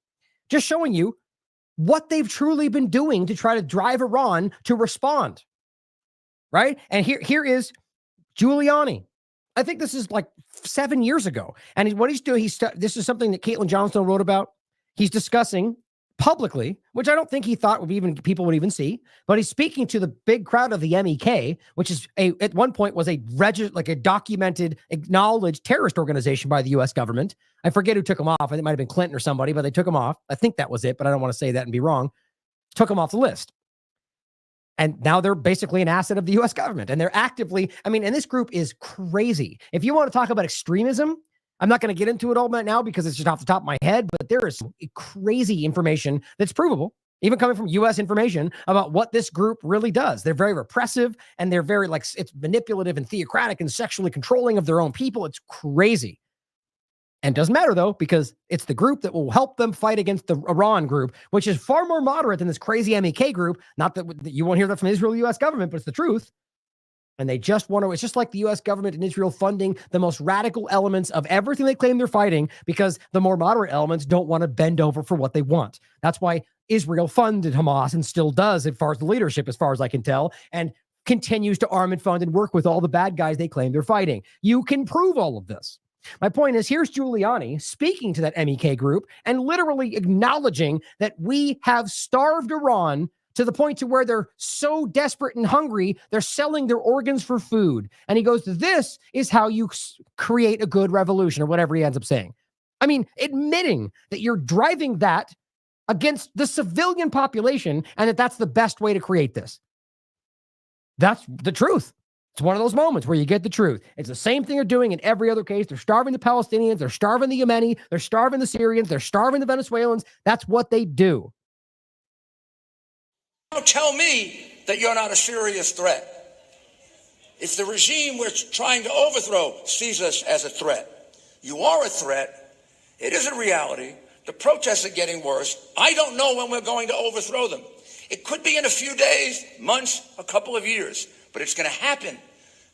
just showing you what they've truly been doing to try to drive Iran to respond, right? And here is Giuliani. I think this is like 7 years ago. And what he's doing, this is something that Caitlin Johnstone wrote about. He's discussing publicly, which I don't think he thought people would even see, but he's speaking to the big crowd of the MEK, which is at one point was a documented, acknowledged terrorist organization by the U.S. government. I forget who took him off. I think it might have been Clinton or somebody, but they took him off. I think that was it, but I don't want to say that and be wrong. Took him off the list. And now they're basically an asset of the U.S. government. And they're actively, and this group is crazy. If you want to talk about extremism, I'm not going to get into it all right now because it's just off the top of my head, but there is crazy information that's provable, even coming from U.S. information about what this group really does. They're very repressive and they're very it's manipulative and theocratic and sexually controlling of their own people. It's crazy. And doesn't matter though, because it's the group that will help them fight against the Iran group, which is far more moderate than this crazy MEK group. Not that you won't hear that from the Israel U.S. government, but it's the truth. And they just want to, it's just like the US government and Israel funding the most radical elements of everything they claim they're fighting, because the more moderate elements don't want to bend over for what they want. That's why Israel funded Hamas and still does, as far as the leadership, as far as I can tell, and continues to arm and fund and work with all the bad guys they claim they're fighting. You can prove all of this. My point is, here's Giuliani speaking to that MEK group and literally acknowledging that we have starved Iran to the point to where they're so desperate and hungry, they're selling their organs for food. And he goes, this is how you create a good revolution, or whatever he ends up saying. I mean, admitting that you're driving that against the civilian population and that that's the best way to create this. That's the truth. It's one of those moments where you get the truth. It's the same thing they're doing in every other case. They're starving the Palestinians. They're starving the Yemeni. They're starving the Syrians. They're starving the Venezuelans. That's what they do. Don't tell me that you're not a serious threat. If the regime we're trying to overthrow sees us as a threat, you are a threat. It is a reality. The protests are getting worse. I don't know when we're going to overthrow them. It could be in a few days, months, a couple of years, but it's going to happen.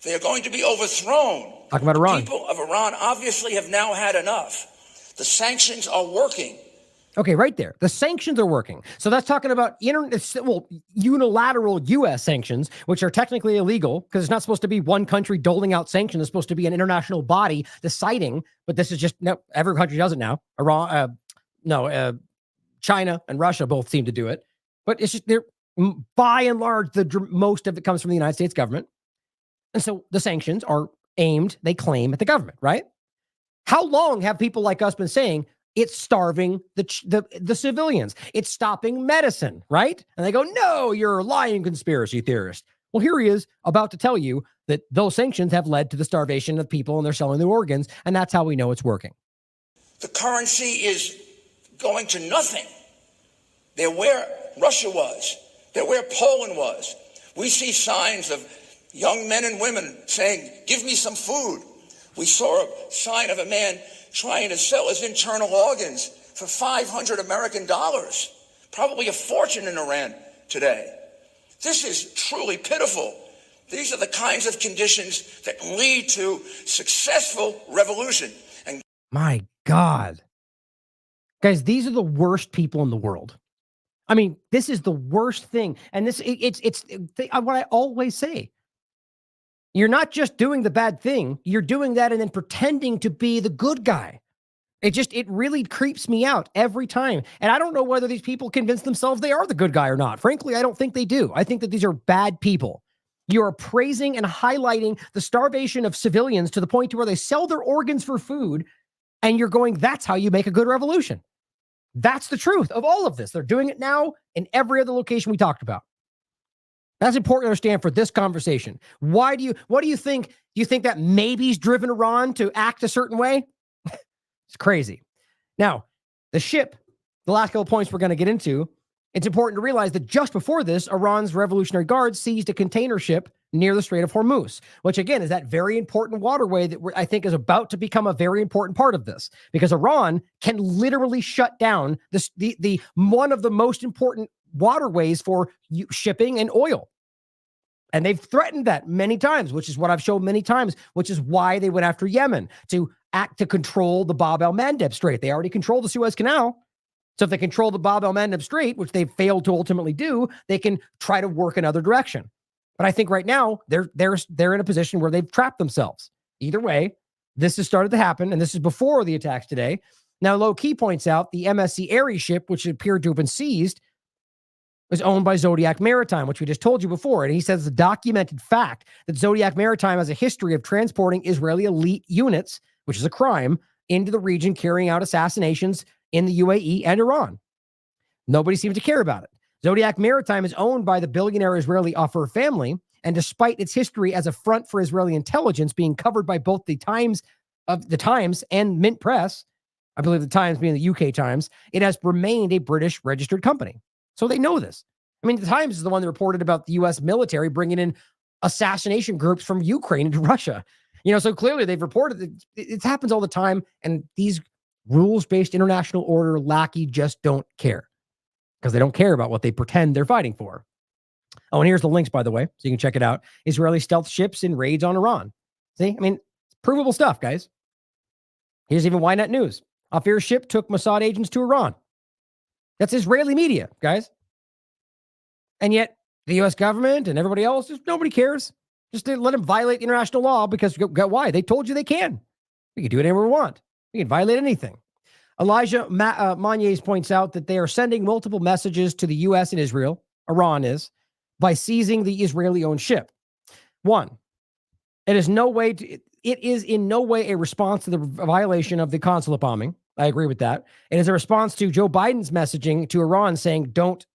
They are going to be overthrown. Talking about Iran. The people of Iran obviously have now had enough. The sanctions are working. Okay, right there. The sanctions are working. So that's talking about unilateral U.S. sanctions, which are technically illegal because it's not supposed to be one country doling out sanctions. It's supposed to be an international body deciding. But this is just, no, every country does it now. China and Russia both seem to do it. But it's just, they're by and large, most of it comes from the United States government. And so the sanctions are aimed, they claim, at the government, right? How long have people like us been saying it's starving the civilians? It's stopping medicine, right? And they go, no, you're a lying conspiracy theorist. Well, here he is about to tell you that those sanctions have led to the starvation of people and they're selling their organs. And that's how we know it's working. The currency is going to nothing. They're where Russia was. They're where Poland was. We see signs of young men and women saying, give me some food. We saw a sign of a man trying to sell his internal organs for $500 American, probably a fortune in Iran today. This is truly pitiful. These are the kinds of conditions that lead to successful revolution. And my God. Guys, these are the worst people in the world. I mean, this is the worst thing. And it's what I always say. You're not just doing the bad thing. You're doing that and then pretending to be the good guy. It really creeps me out every time. And I don't know whether these people convince themselves they are the good guy or not. Frankly, I don't think they do. I think that these are bad people. You are praising and highlighting the starvation of civilians to the point to where they sell their organs for food. And you're going, that's how you make a good revolution. That's the truth of all of this. They're doing it now in every other location we talked about. That's important to understand for this conversation. What do you think? Do you think that maybe's driven Iran to act a certain way? It's crazy. Now, the ship, the last couple of points we're going to get into, it's important to realize that just before this, Iran's Revolutionary Guard seized a container ship near the Strait of Hormuz, which again is that very important waterway that I think is about to become a very important part of this, because Iran can literally shut down the one of the most important waterways for shipping and oil. And they've threatened that many times, which is what I've shown many times, which is why they went after Yemen to control the Bab el-Mandeb Strait. They already control the Suez Canal. So if they control the Bab el-Mandeb Strait, which they've failed to ultimately do, they can try to work another direction. But I think right now they're in a position where they've trapped themselves. Either way, this has started to happen, and this is before the attacks today. Now, Low Key points out the MSC Aries ship, which appeared to have been seized, was owned by Zodiac Maritime, which we just told you before. And he says the documented fact that Zodiac Maritime has a history of transporting Israeli elite units, which is a crime, into the region, carrying out assassinations in the UAE and Iran. Nobody seems to care about it. Zodiac Maritime is owned by the billionaire Israeli Offer family, and despite its history as a front for Israeli intelligence being covered by both the Times and Mint Press, I believe the Times being the UK Times, it has remained a British registered company. So they know this. I mean, the Times is the one that reported about the U.S. military bringing in assassination groups from Ukraine into Russia. So clearly they've reported that it happens all the time, and these rules-based international order lackey just don't care because they don't care about what they pretend they're fighting for. Oh, and here's the links, by the way, so you can check it out. Israeli stealth ships in raids on Iran. See, I mean, provable stuff, guys. Here's even Ynet News. Afir ship took Mossad agents to Iran. That's Israeli media, guys. And yet, the U.S. government and everybody else, just nobody cares. Just to let them violate international law because why? They told you they can. We can do whatever we want. We can violate anything. Elijah Magnes points out that they are sending multiple messages to the U.S. and Israel, Iran is, by seizing the Israeli-owned ship. One, it is in no way a response to the violation of the consulate bombing. I agree with that. It is a response to Joe Biden's messaging to Iran saying, don't.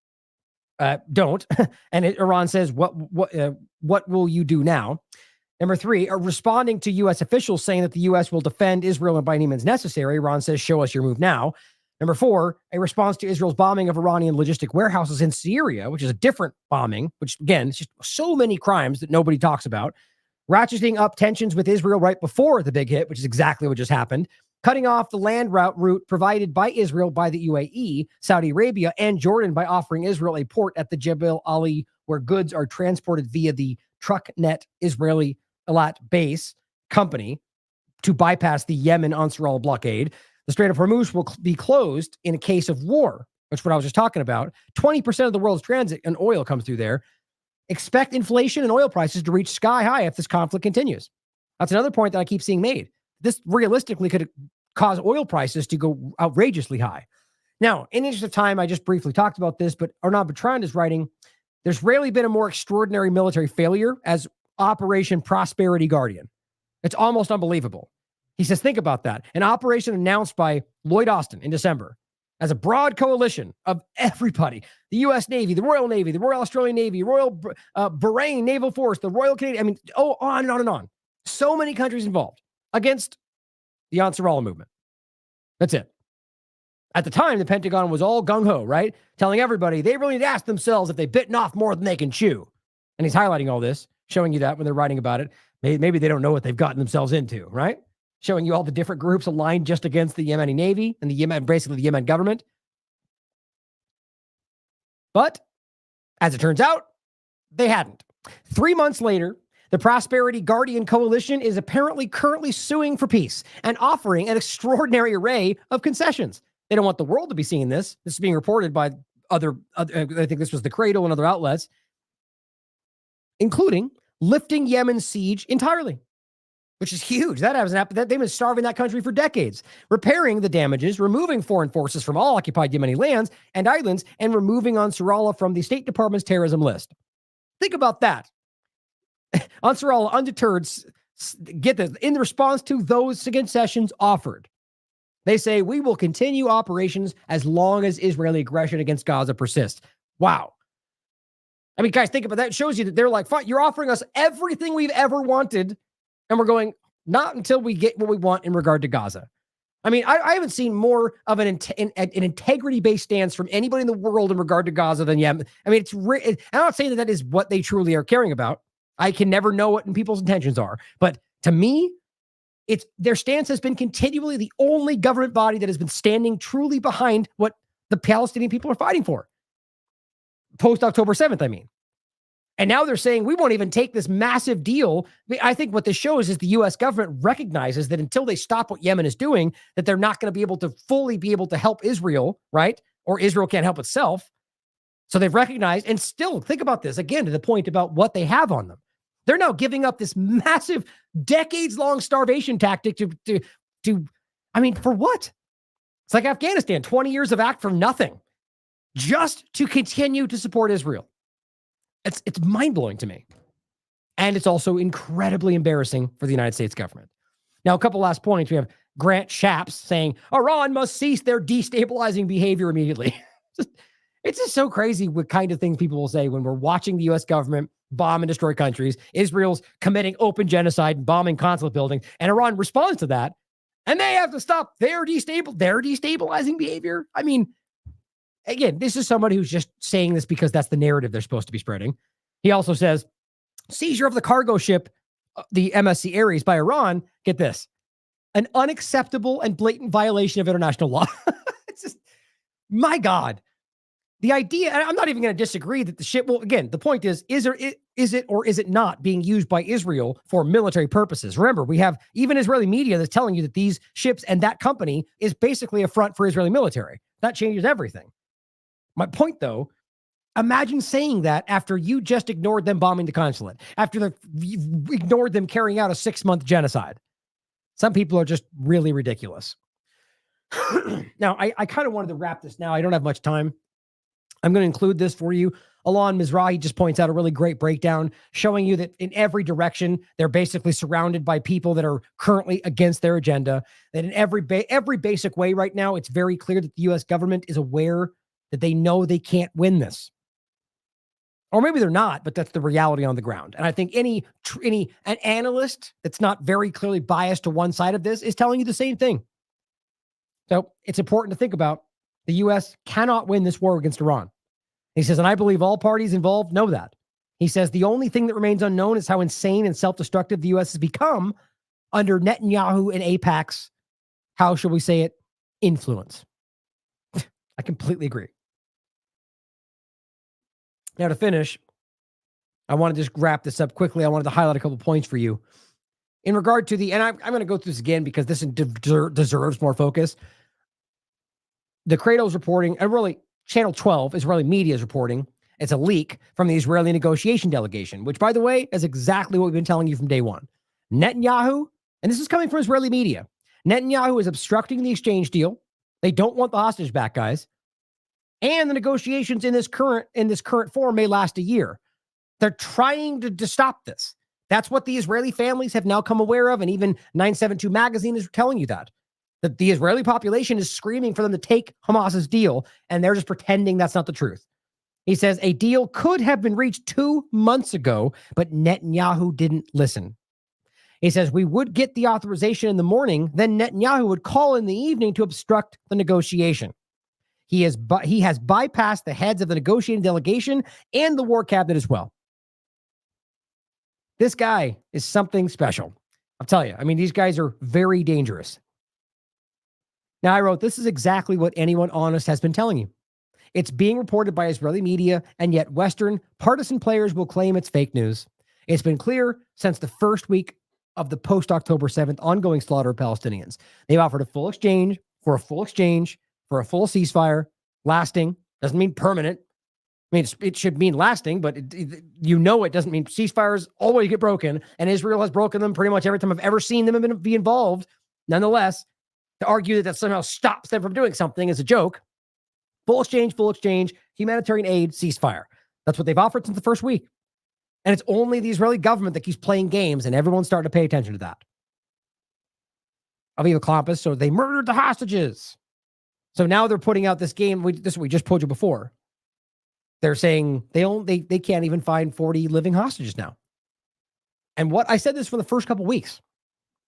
And Iran says, what will you do now? Number three, responding to U.S. officials saying that the U.S. will defend Israel and by any means necessary. Iran says, show us your move now. Number four, a response to Israel's bombing of Iranian logistic warehouses in Syria, which is a different bombing, which again, it's just so many crimes that nobody talks about. Ratcheting up tensions with Israel right before the big hit, which is exactly what just happened. Cutting off the land route provided by Israel by the UAE, Saudi Arabia, and Jordan by offering Israel a port at the Jebel Ali where goods are transported via the TruckNet Israeli Elat base company to bypass the Yemen Ansar al blockade. The Strait of Hormuz will be closed in a case of war, which is what I was just talking about. 20% of the world's transit and oil comes through there. Expect inflation and oil prices to reach sky high if this conflict continues. That's another point that I keep seeing made. This realistically could cause oil prices to go outrageously high. Now, in the interest of time, I just briefly talked about this, but Arnaud Bertrand is writing, there's rarely been a more extraordinary military failure as Operation Prosperity Guardian. It's almost unbelievable. He says, think about that. An operation announced by Lloyd Austin in December as a broad coalition of everybody, the U.S. Navy, the Royal Navy, the Royal Australian Navy, Royal Bahrain Naval Force, the Royal Canadian, on and on and on. So many countries involved against the Ansar Allah movement. That's it. At the time, the Pentagon was all gung-ho, right? Telling everybody they really need to ask themselves if they've bitten off more than they can chew. And he's highlighting all this, showing you that when they're writing about it. Maybe they don't know what they've gotten themselves into, right? Showing you all the different groups aligned just against the Yemeni Navy and basically the Yemen government. But, as it turns out, they hadn't. 3 months later, the Prosperity Guardian Coalition is apparently currently suing for peace and offering an extraordinary array of concessions. They don't want the world to be seeing this. This is being reported by other I think this was the Cradle and other outlets, including lifting Yemen's siege entirely, which is huge. That hasn't happened. They've been starving that country for decades. Repairing the damages, removing foreign forces from all occupied Yemeni lands and islands, and removing Ansar Allah from the State Department's terrorism list. Think about that. Ansar Allah, undeterred, get this, in response to those concessions offered, they say, we will continue operations as long as Israeli aggression against Gaza persists. Wow. I mean, guys, think about that. It shows you that they're like, fine, you're offering us everything we've ever wanted, and we're going, not until we get what we want in regard to Gaza. I mean, I haven't seen more of an integrity-based stance from anybody in the world in regard to Gaza than Yemen. I mean, I'm not saying that is what they truly are caring about. I can never know what people's intentions are. But to me, their stance has been continually the only government body that has been standing truly behind what the Palestinian people are fighting for. Post-October 7th, I mean. And now they're saying we won't even take this massive deal. I think what this shows is the U.S. government recognizes that until they stop what Yemen is doing, that they're not going to be able to fully be able to help Israel, right? Or Israel can't help itself. So they've recognized, and still think about this again to the point about what they have on them. They're now giving up this massive, decades-long starvation tactic to I mean, for what? It's like Afghanistan, 20 years of act for nothing, just to continue to support Israel. It's mind-blowing to me. And it's also incredibly embarrassing for the United States government. Now, a couple last points. We have Grant Shapps saying, Iran must cease their destabilizing behavior immediately. It's just so crazy what kind of things people will say when we're watching the U.S. government bomb and destroy countries. Israel's committing open genocide and bombing consulate buildings, and Iran responds to that, and they have to stop their destabilizing behavior. I mean, again, this is somebody who's just saying this because that's the narrative they're supposed to be spreading. He also says, seizure of the cargo ship, the MSC Ares by Iran, get this, an unacceptable and blatant violation of international law. It's just, my God. The idea, and I'm not even going to disagree that the ship, well, again, the point is it or is it not being used by Israel for military purposes? Remember, we have even Israeli media that's telling you that these ships and that company is basically a front for Israeli military. That changes everything. My point, though, imagine saying that after you just ignored them bombing the consulate, after you ignored them carrying out a 6-month genocide. Some people are just really ridiculous. Now, I kind of wanted to wrap this now. I don't have much time. I'm going to include this for you. Alon Mizrahi just points out a really great breakdown showing you that in every direction, they're basically surrounded by people that are currently against their agenda. That in every basic way right now, it's very clear that the U.S. government is aware that they know they can't win this. Or maybe they're not, but that's the reality on the ground. And I think an analyst that's not very clearly biased to one side of this is telling you the same thing. So it's important to think about. The U.S. cannot win this war against Iran. He says, and I believe all parties involved know that. He says, the only thing that remains unknown is how insane and self-destructive the U.S. has become under Netanyahu and AIPAC's, how shall we say it, influence. I completely agree. Now to finish, I want to just wrap this up quickly. I wanted to highlight a couple points for you. In regard to and I'm going to go through this again because this deserves more focus. The Cradle's reporting, and really Channel 12, Israeli media is reporting, it's a leak from the Israeli negotiation delegation, which, by the way, is exactly what we've been telling you from day one. Netanyahu, and this is coming from Israeli media, Netanyahu is obstructing the exchange deal. They don't want the hostage back, guys. And the negotiations in this current form may last a year. They're trying to stop this. That's what the Israeli families have now come aware of, and even 972 magazine is telling you that the Israeli population is screaming for them to take Hamas's deal, and they're just pretending that's not the truth. He says a deal could have been reached 2 months ago, but Netanyahu didn't listen. He says we would get the authorization in the morning, then Netanyahu would call in the evening to obstruct the negotiation. He has bypassed the heads of the negotiating delegation and the war cabinet as well. This guy is something special. I'll tell you. I mean, these guys are very dangerous. Now, I wrote, this is exactly what anyone honest has been telling you. It's being reported by Israeli media, and yet Western partisan players will claim it's fake news. It's been clear since the first week of the post-October 7th ongoing slaughter of Palestinians. They've offered a full exchange for a full ceasefire, lasting. Doesn't mean permanent. I mean, it should mean lasting, but it doesn't mean ceasefires always get broken, and Israel has broken them pretty much every time I've ever seen them be involved. Nonetheless, to argue that somehow stops them from doing something is a joke. Full exchange, humanitarian aid, ceasefire. That's what they've offered since the first week. And it's only the Israeli government that keeps playing games, and everyone's starting to pay attention to that. Aviva Klampus, so they murdered the hostages. So now they're putting out this game. We just told you before. They're saying they can't even find 40 living hostages now. And what I said this for the first couple weeks.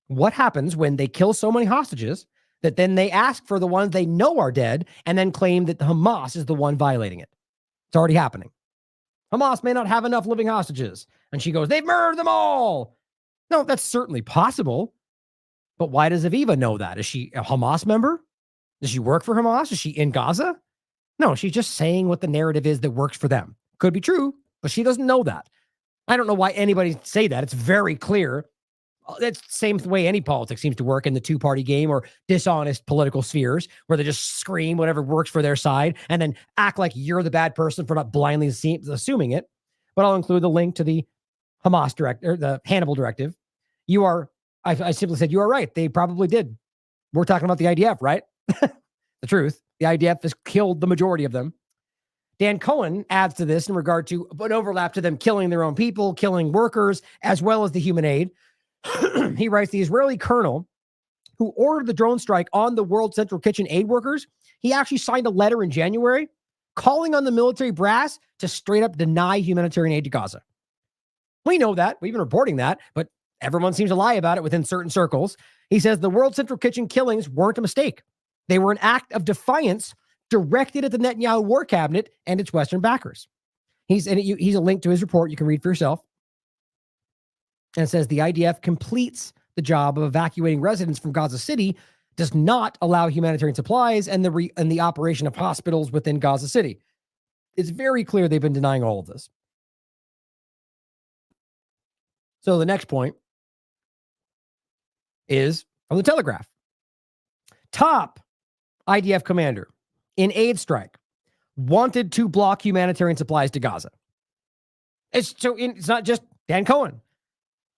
What happens when they kill so many hostages that then they ask for the ones they know are dead and then claim that Hamas is the one violating it? It's already happening. Hamas may not have enough living hostages. And she goes, they've murdered them all. No, that's certainly possible. But why does Aviva know that? Is she a Hamas member? Does she work for Hamas? Is she in Gaza? No, she's just saying what the narrative is that works for them. Could be true, but she doesn't know that. I don't know why anybody say that. It's very clear. That's the same way any politics seems to work in the two-party game or dishonest political spheres where they just scream whatever works for their side and then act like you're the bad person for not blindly assuming it. But I'll include the link to the Hamas the Hannibal directive. I simply said, you are right. They probably did. We're talking about the IDF, right? The truth. The IDF has killed the majority of them. Dan Cohen adds to this in regard to an overlap to them killing their own people, killing workers, as well as the human aid. He writes, the Israeli colonel who ordered the drone strike on the World Central Kitchen aid workers, he actually signed a letter in January calling on the military brass to straight up deny humanitarian aid to Gaza. We know that. We've been reporting that, but everyone seems to lie about it within certain circles. He says the World Central Kitchen killings weren't a mistake. They were an act of defiance directed at the Netanyahu war cabinet and its Western backers. He's a link to his report. You can read for yourself. And it says the IDF completes the job of evacuating residents from Gaza City, does not allow humanitarian supplies and the operation of hospitals within Gaza City. It's very clear they've been denying all of this. So the next point is from the Telegraph. Top IDF commander in aid strike wanted to block humanitarian supplies to Gaza. It's not just Dan Cohen.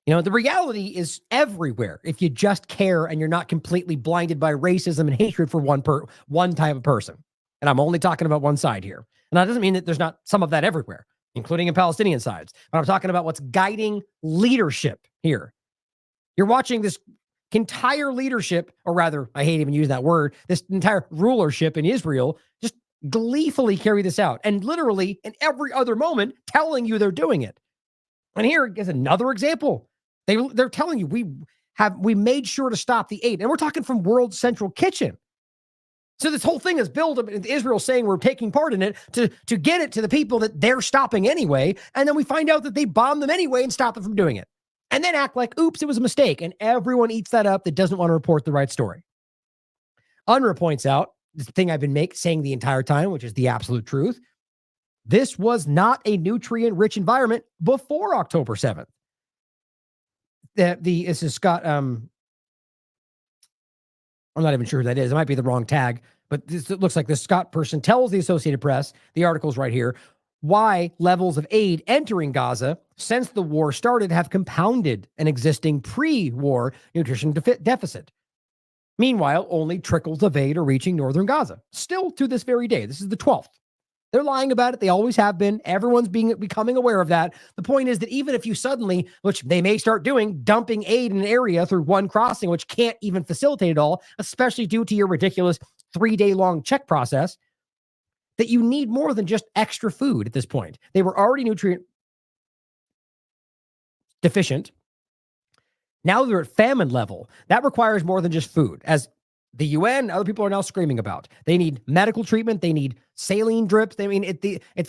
You know, the reality is everywhere if you just care and you're not completely blinded by racism and hatred for one type of person. And I'm only talking about one side here. And that doesn't mean that there's not some of that everywhere, including in Palestinian sides. But I'm talking about what's guiding leadership here. You're watching this entire leadership, or rather, I hate even using that word, this entire rulership in Israel just gleefully carry this out. And literally in every other moment telling you they're doing it. And here is another example. They're telling you we made sure to stop the aid. And we're talking from World Central Kitchen. So this whole thing is built up in Israel saying we're taking part in it to get it to the people that they're stopping anyway. And then we find out that they bombed them anyway and stop them from doing it. And then act like, oops, it was a mistake. And everyone eats that up that doesn't want to report the right story. UNRWA points out, the thing I've been saying the entire time, which is the absolute truth. This was not a nutrient-rich environment before October 7th. This is Scott, I'm not even sure who that is. It might be the wrong tag, but it looks like the Scott person tells the Associated Press, the article's right here, why levels of aid entering Gaza since the war started have compounded an existing pre-war nutrition deficit. Meanwhile, only trickles of aid are reaching northern Gaza. Still to this very day. This is the 12th. They're lying about it. They always have been. Everyone's becoming aware of that. The point is that even if you suddenly, which they may start doing, dumping aid in an area through one crossing, which can't even facilitate it all, especially due to your ridiculous 3-day-long check process, that you need more than just extra food at this point. They were already nutrient deficient. Now they're at famine level. That requires more than just food, as the UN, other people are now screaming about. They need medical treatment. They need saline drips. I mean,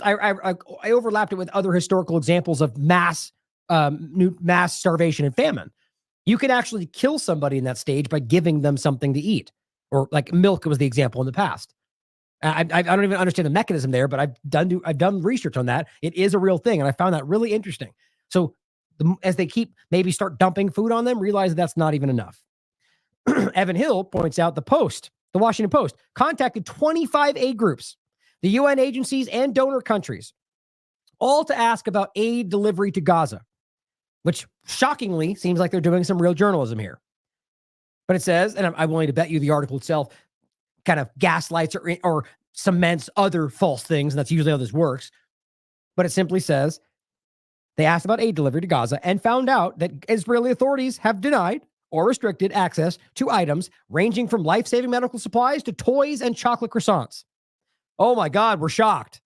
I overlapped it with other historical examples of mass starvation and famine. You can actually kill somebody in that stage by giving them something to eat, or like milk was the example in the past. I don't even understand the mechanism there, but I've done research on that. It is a real thing, and I found that really interesting. So as they maybe start dumping food on them, realize that's not even enough. Evan Hill points out the Washington Post, contacted 25 aid groups, the UN agencies and donor countries, all to ask about aid delivery to Gaza, which shockingly seems like they're doing some real journalism here. But it says, and I'm willing to bet you the article itself kind of gaslights or cements other false things, and that's usually how this works. But it simply says, they asked about aid delivery to Gaza and found out that Israeli authorities have denied or restricted access to items ranging from life-saving medical supplies to toys and chocolate croissants. Oh my God, we're shocked.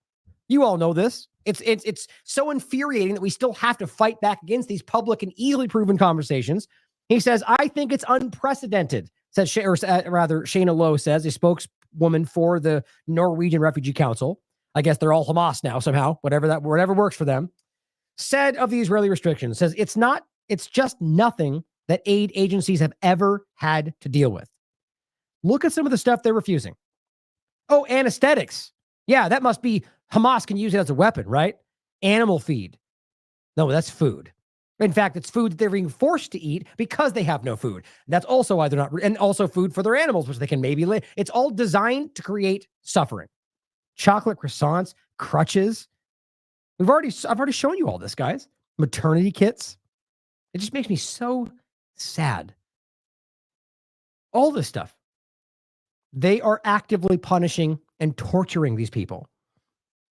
You all know this. It's so infuriating that we still have to fight back against these public and easily proven conversations. He says, I think it's unprecedented, Shayna Lowe says, a spokeswoman for the Norwegian Refugee Council. I guess they're all Hamas now somehow, whatever works for them. Said of the Israeli restrictions, says it's just nothing that aid agencies have ever had to deal with. Look at some of the stuff they're refusing. Oh, anesthetics. Yeah, that must be Hamas can use it as a weapon, right? Animal feed. No, that's food. In fact, it's food that they're being forced to eat because they have no food. That's also why they're not, and also food for their animals, which they can maybe live. It's all designed to create suffering. Chocolate croissants, crutches. I've already shown you all this, guys. Maternity kits. It just makes me so sad. All this stuff. They are actively punishing and torturing these people.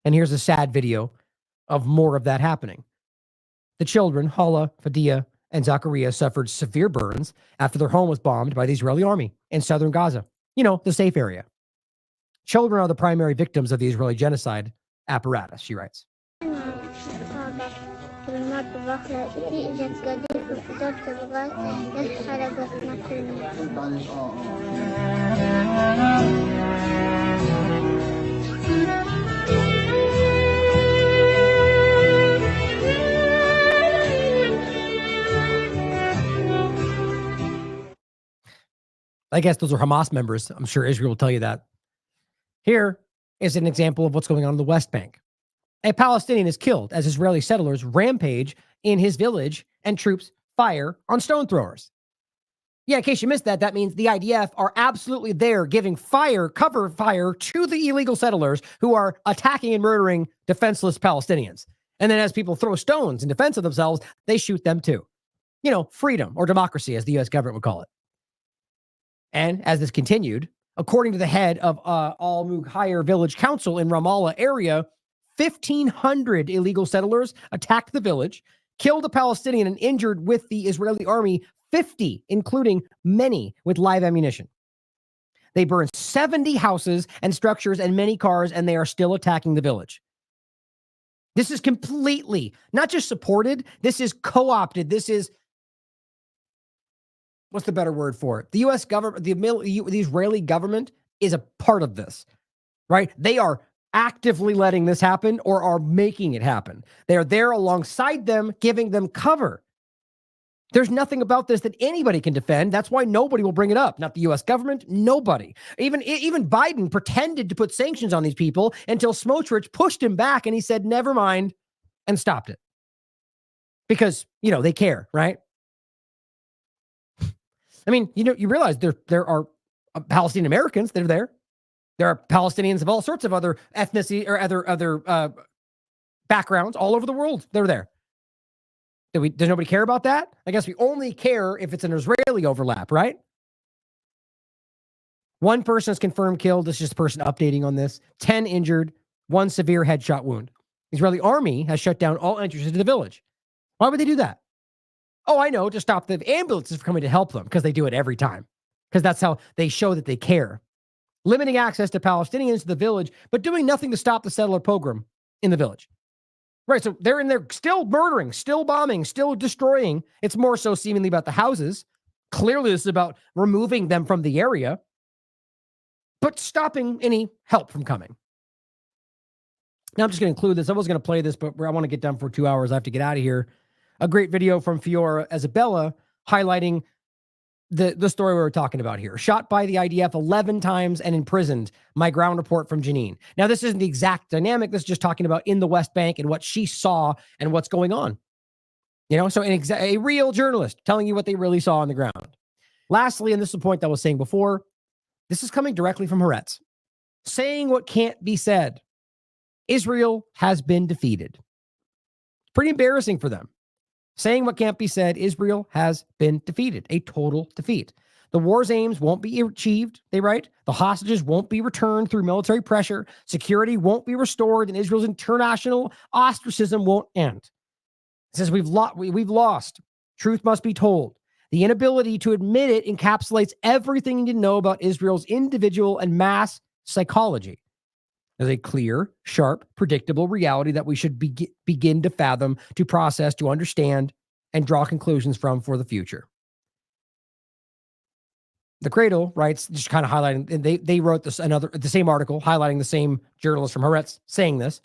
And here's a sad video of more of that happening. The children, Hala, Fadia, and Zachariah, suffered severe burns after their home was bombed by the Israeli army in southern Gaza. You know, the safe area. Children are the primary victims of the Israeli genocide apparatus, she writes. I guess those are Hamas members. I'm sure Israel will tell you that. Here is an example of what's going on in the West Bank. A Palestinian is killed as Israeli settlers rampage in his village and troops fire on stone throwers. Yeah, in case you missed that, that means the IDF are absolutely there giving cover fire to the illegal settlers who are attacking and murdering defenseless Palestinians. And then as people throw stones in defense of themselves, they shoot them too. Freedom or democracy, as the U.S. government would call it. And as this continued, according to the head of Al Mughayr Village Council in Ramallah area, 1,500 illegal settlers attacked the village, killed a Palestinian, and injured with the Israeli army 50, including many with live ammunition. They burned 70 houses and structures and many cars, and they are still attacking the village. This is completely not just supported, this is co-opted. This is, what's the better word for it? The U.S. government, the Israeli government is a part of this, right? They are actively letting this happen or are making it happen. They are there alongside them, giving them cover. There's nothing about this that anybody can defend. That's why nobody will bring it up. Not the U.S. government, nobody. Even Biden pretended to put sanctions on these people until Smotrich pushed him back and he said, never mind, and stopped it. Because, they care, right? I mean, you realize there are Palestinian Americans that are there. There are Palestinians of all sorts of other ethnicity or other backgrounds all over the world. They're there. Does nobody care about that? I guess we only care if it's an Israeli overlap, right? One person is confirmed killed. This is just a person updating on this. 10 injured, 1 severe headshot wound. The Israeli army has shut down all entrances to the village. Why would they do that? Oh, I know, to stop the ambulances from coming to help them, because they do it every time. Because that's how they show that they care. Limiting access to Palestinians to the village, but doing nothing to stop the settler pogrom in the village. Right, so they're in there still murdering, still bombing, still destroying. It's more so seemingly about the houses. Clearly, this is about removing them from the area, but stopping any help from coming. Now, I'm just going to include this. I was going to play this, but I want to get done for 2 hours. I have to get out of here. A great video from Fiora Isabella highlighting the story we were talking about here. Shot by the IDF 11 times and imprisoned. My ground report from Jenin. Now, this isn't the exact dynamic. This is just talking about in the West Bank and what she saw and what's going on. So a real journalist telling you what they really saw on the ground. Lastly, and this is the point that I was saying before, this is coming directly from Haaretz, saying what can't be said. Israel has been defeated. Pretty embarrassing for them. Saying what can't be said, Israel has been defeated. A total defeat. The war's aims won't be achieved, they write. The hostages won't be returned through military pressure. Security won't be restored, and Israel's international ostracism won't end. It says we've lost. Truth must be told. The inability to admit it encapsulates everything you need to know about Israel's individual and mass psychology. There's a clear, sharp, predictable reality that we should begin to fathom, to process, to understand, and draw conclusions from for the future. The Cradle writes, just kind of highlighting, and they wrote the same article highlighting the same journalist from Haaretz saying this.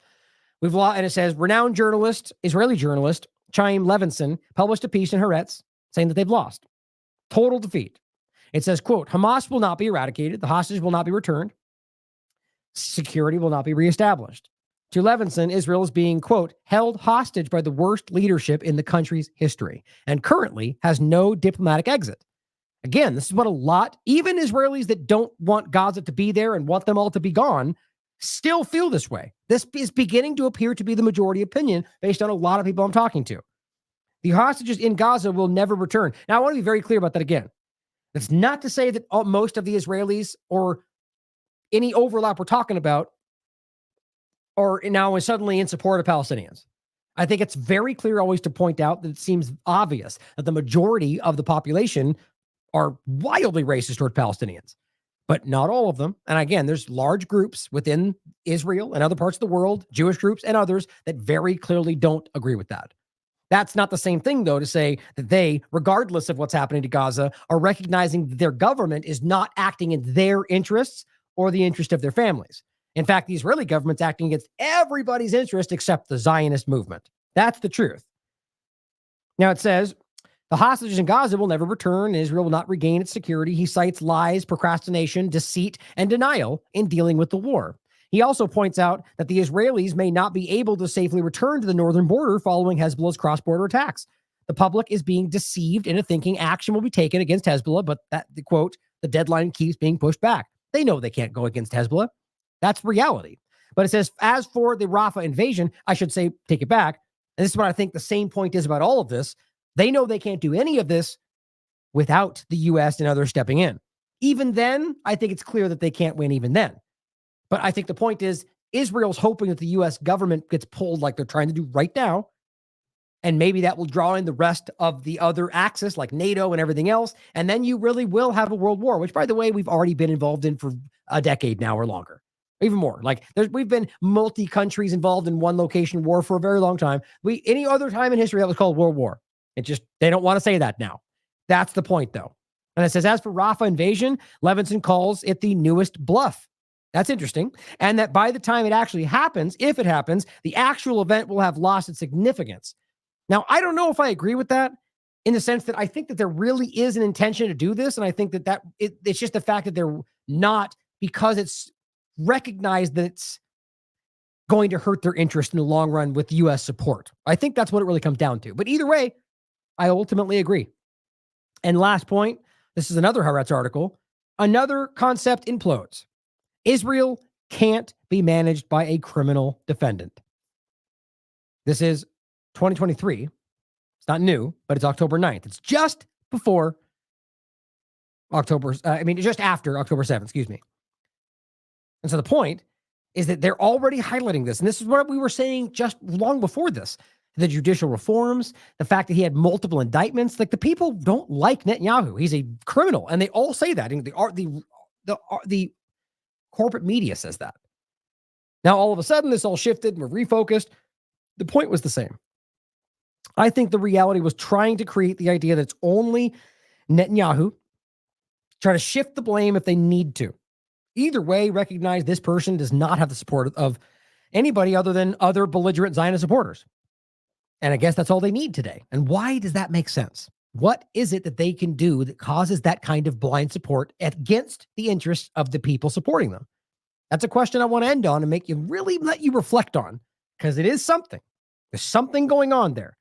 And it says, renowned journalist, Israeli journalist, Chaim Levinson, published a piece in Haaretz saying that they've lost. Total defeat. It says, quote, Hamas will not be eradicated. The hostages will not be returned. Security will not be reestablished. To Levinson, Israel is being, quote, held hostage by the worst leadership in the country's history and currently has no diplomatic exit. Again, this is what a lot, even Israelis that don't want Gaza to be there and want them all to be gone, still feel this way. This is beginning to appear to be the majority opinion based on a lot of people I'm talking to. The hostages in Gaza will never return. Now, I want to be very clear about that again. That's not to say that most of the Israelis or any overlap we're talking about are now suddenly in support of Palestinians. I think it's very clear always to point out that it seems obvious that the majority of the population are wildly racist toward Palestinians, but not all of them. And again, there's large groups within Israel and other parts of the world, Jewish groups and others, that very clearly don't agree with that. That's not the same thing, though, to say that they, regardless of what's happening to Gaza, are recognizing that their government is not acting in their interests or the interest of their families. In fact, the Israeli government's acting against everybody's interest except the Zionist movement. That's the truth. Now, it says, the hostages in Gaza will never return, and Israel will not regain its security. He cites lies, procrastination, deceit, and denial in dealing with the war. He also points out that the Israelis may not be able to safely return to the northern border following Hezbollah's cross-border attacks. The public is being deceived into thinking action will be taken against Hezbollah, but that, the quote, the deadline keeps being pushed back. They know they can't go against Hezbollah. That's reality. But it says, as for the Rafah invasion, I should say, take it back. And this is what I think the same point is about all of this. They know they can't do any of this without the U.S. and others stepping in. Even then, I think it's clear that they can't win even then. But I think the point is, Israel's hoping that the U.S. government gets pulled like they're trying to do right now. And maybe that will draw in the rest of the other axis, like NATO and everything else. And then you really will have a world war, which, by the way, we've already been involved in for a decade now or longer. Even more. Like we've been multi-countries involved in one location war for a very long time. Any other time in history that was called World War. They don't want to say that now. That's the point, though. And it says, as for Rafah invasion, Levinson calls it the newest bluff. That's interesting. And that by the time it actually happens, if it happens, the actual event will have lost its significance. Now, I don't know if I agree with that in the sense that I think that there really is an intention to do this. And I think that it's just the fact that they're not, because it's recognized that it's going to hurt their interest in the long run with U.S. support. I think that's what it really comes down to. But either way, I ultimately agree. And last point, this is another Haaretz article. Another concept implodes. Israel can't be managed by a criminal defendant. This is 2023. It's not new, but it's October 9th. It's just before just after October 7th, excuse me. And so the point is that they're already highlighting this. And this is what we were saying just long before this. The judicial reforms, the fact that he had multiple indictments. Like, the people don't like Netanyahu. He's a criminal. And they all say that. And the corporate media says that. Now, all of a sudden, this all shifted and we're refocused. The point was the same. I think the reality was trying to create the idea that it's only Netanyahu, try to shift the blame if they need to. Either way, recognize this person does not have the support of anybody other than other belligerent Zionist supporters. And I guess that's all they need today. And why does that make sense? What is it that they can do that causes that kind of blind support against the interests of the people supporting them? That's a question I want to end on and let you reflect on, because it is something. There's something going on there.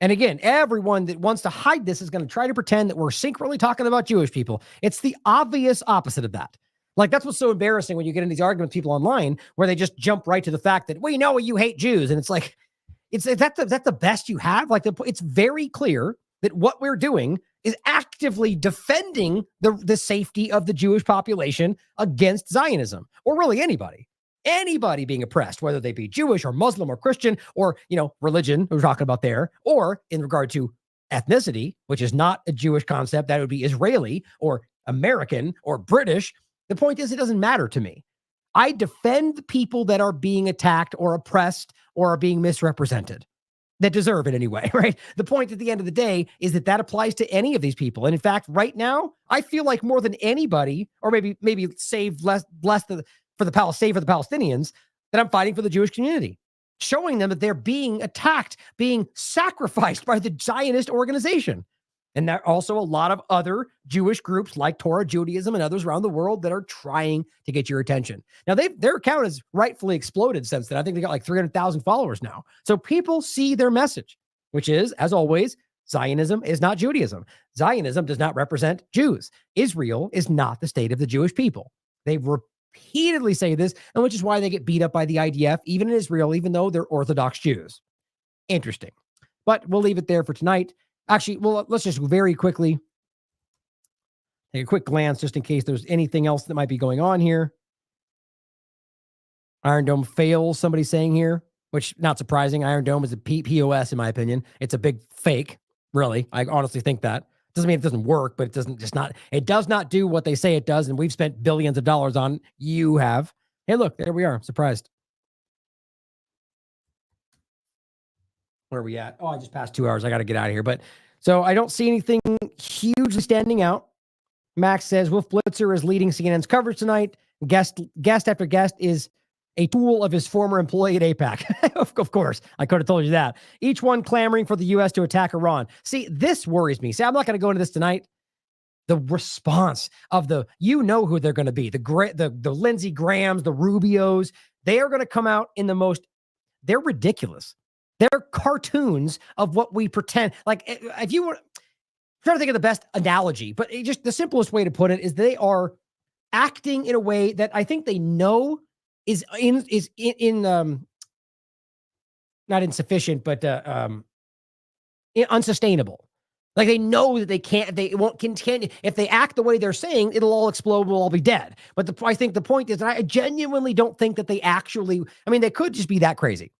And again, everyone that wants to hide this is going to try to pretend that we're secretly talking about Jewish people. It's the obvious opposite of that. Like, that's what's so embarrassing when you get in these arguments with people online where they just jump right to the fact that we know you hate Jews. And it's like, is that the best you have? Like, it's very clear that what we're doing is actively defending the safety of the Jewish population against Zionism, or really anybody being oppressed, whether they be Jewish or Muslim or Christian or, religion we're talking about there, or in regard to ethnicity, which is not a Jewish concept. That would be Israeli or American or British. The point is, it doesn't matter to me. I defend the people that are being attacked or oppressed or are being misrepresented, that deserve it anyway, right? The point at the end of the day is that applies to any of these people. And in fact, right now, I feel like more than anybody, or maybe save less for the Palestinians, that I'm fighting for the Jewish community, showing them that they're being attacked, being sacrificed by the Zionist organization. And there are also a lot of other Jewish groups like Torah Judaism and others around the world that are trying to get your attention. Now, their account has rightfully exploded since then. I think they got like 300,000 followers now. So people see their message, which is, as always, Zionism is not Judaism. Zionism does not represent Jews. Israel is not the state of the Jewish people. They repeatedly say this, and which is why they get beat up by the IDF, even in Israel, even though they're Orthodox Jews. Interesting. But we'll leave it there for tonight. Actually, well, let's just very quickly take a quick glance just in case there's anything else that might be going on here. Iron Dome fails, somebody's saying here, which not surprising. Iron Dome is a POS, in my opinion. It's a big fake, really. I honestly think that. Doesn't mean it doesn't work, but it does not do what they say it does, and we've spent billions of dollars on. You have. Hey, look, there we are. I'm surprised. Where are we at? Oh, I just passed 2 hours. I got to get out of here. But so I don't see anything hugely standing out. Max says Wolf Blitzer is leading CNN's coverage tonight. Guest after guest is a tool of his former employee at AIPAC. Of course, I could have told you that. Each one clamoring for the U.S. to attack Iran. See, this worries me. See, I'm not going to go into this tonight. the response of you know who they're going to be, the Lindsey Grahams, the Rubios. They are going to come out in they're ridiculous. They're cartoons of what we pretend. Like, if you were trying to think of the best analogy, but just the simplest way to put it is they are acting in a way that I think they know is not insufficient, but unsustainable. Like, they know that they won't continue. If they act the way they're saying, it'll all explode, we'll all be dead. But I think the point is that I genuinely don't think that they they could just be that crazy.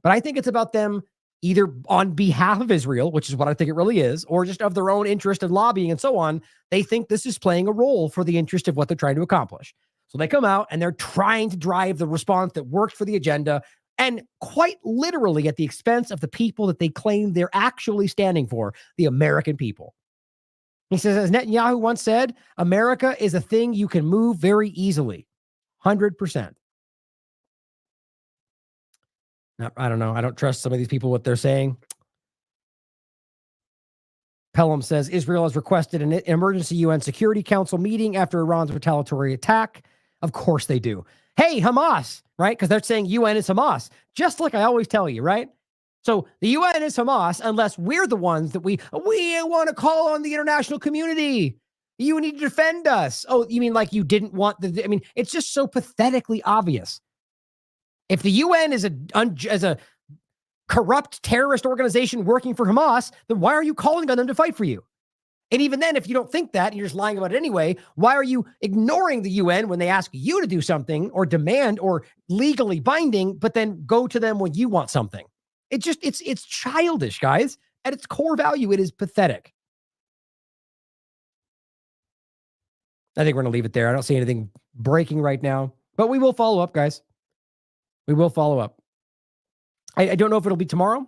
But I think it's about them either on behalf of Israel, which is what I think it really is, or just of their own interest and lobbying and so on. They think this is playing a role for the interest of what they're trying to accomplish. So they come out and they're trying to drive the response that worked for the agenda, and quite literally at the expense of the people that they claim they're actually standing for, the American people. He says, as Netanyahu once said, America is a thing you can move very easily. 100%. I don't know. I don't trust some of these people, what they're saying. Pelham says, Israel has requested an emergency UN Security Council meeting after Iran's retaliatory attack. Of course they do. Hey, Hamas, right? Because they're saying UN is Hamas, just like I always tell you, right? So the UN is Hamas unless we're the ones that we want to call on the international community. You need to defend us. Oh, you mean like you didn't want it's just so pathetically obvious. If the UN is a corrupt terrorist organization working for Hamas, then why are you calling on them to fight for you? And even then, if you don't think that, and you're just lying about it anyway, why are you ignoring the UN when they ask you to do something or demand or legally binding, but then go to them when you want something? It's childish, guys. At its core value, it is pathetic. I think we're going to leave it there. I don't see anything breaking right now, but we will follow up, guys. We will follow up. I don't know if it'll be tomorrow,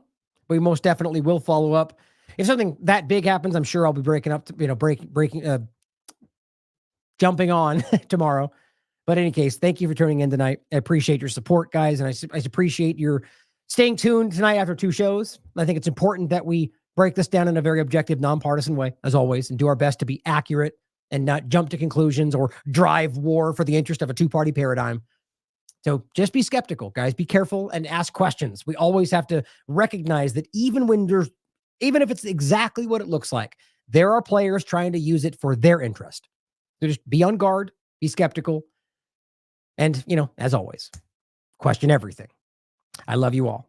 but we most definitely will follow up. If something that big happens, I'm sure I'll be breaking up, jumping on tomorrow. But in any case, thank you for tuning in tonight. I appreciate your support, guys. And I appreciate your staying tuned tonight after 2 shows. I think it's important that we break this down in a very objective, nonpartisan way, as always, and do our best to be accurate and not jump to conclusions or drive war for the interest of a 2-party paradigm. So just be skeptical, guys. Be careful and ask questions. We always have to recognize that even if it's exactly what it looks like, there are players trying to use it for their interest. So just be on guard, be skeptical, and, as always, question everything. I love you all.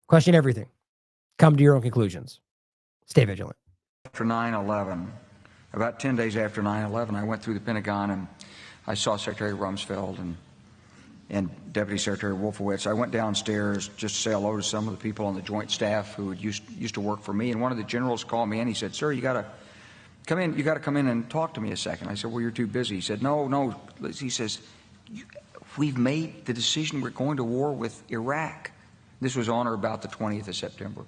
Question everything. Come to your own conclusions. Stay vigilant. After 9/11, about 10 days after 9/11, I went through the Pentagon and I saw Secretary Rumsfeld and Deputy Secretary Wolfowitz. I went downstairs just to say hello to some of the people on the Joint Staff who had used to work for me, and one of the generals called me in. He said, "Sir, you got to come in. You got to come in and talk to me a second." I said, "Well, you're too busy." He said, "No." He says, "We've made the decision. We're going to war with Iraq." This was on or about the 20th of September.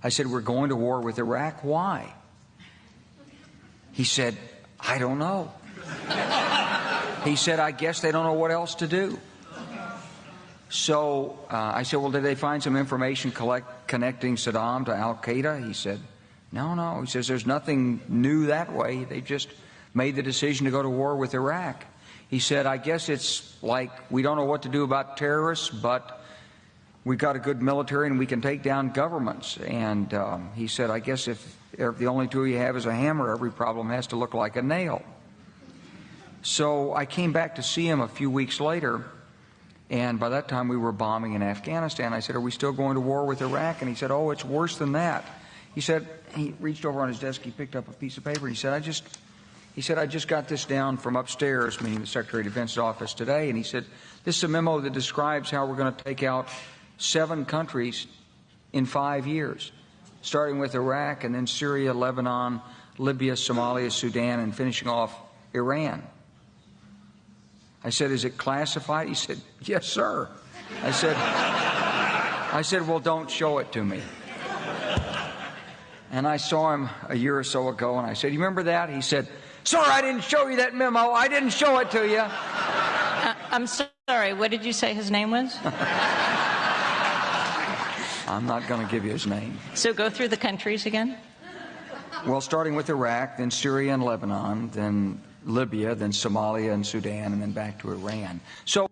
I said, "We're going to war with Iraq. Why?" He said, "I don't know." He said, "I guess they don't know what else to do." So I said, "Well, did they find some information connecting Saddam to Al-Qaeda?" He said, No. He says, "There's nothing new that way. They just made the decision to go to war with Iraq." He said, "I guess it's like we don't know what to do about terrorists, but we've got a good military and we can take down governments." And he said, "I guess if the only tool you have is a hammer, every problem has to look like a nail." So I came back to see him a few weeks later, and by that time we were bombing in Afghanistan. I said, "Are we still going to war with Iraq?" And he said, "Oh, it's worse than that." He said, he reached over on his desk, he picked up a piece of paper, and he said, I just got this down from upstairs," meaning the Secretary of Defense's office today, and he said, "This is a memo that describes how we're going to take out 7 countries in 5 years, starting with Iraq and then Syria, Lebanon, Libya, Somalia, Sudan, and finishing off Iran." I said, "Is it classified?" He said, "Yes, sir." I said, "Well, don't show it to me." And I saw him a year or so ago, and I said, "You remember that?" He said, "Sir, I didn't show you that memo. I didn't show it to you." I'm sorry, what did you say his name was? I'm not going to give you his name. So go through the countries again? Well, starting with Iraq, then Syria and Lebanon, then Libya, then Somalia and Sudan, and then back to Iran. So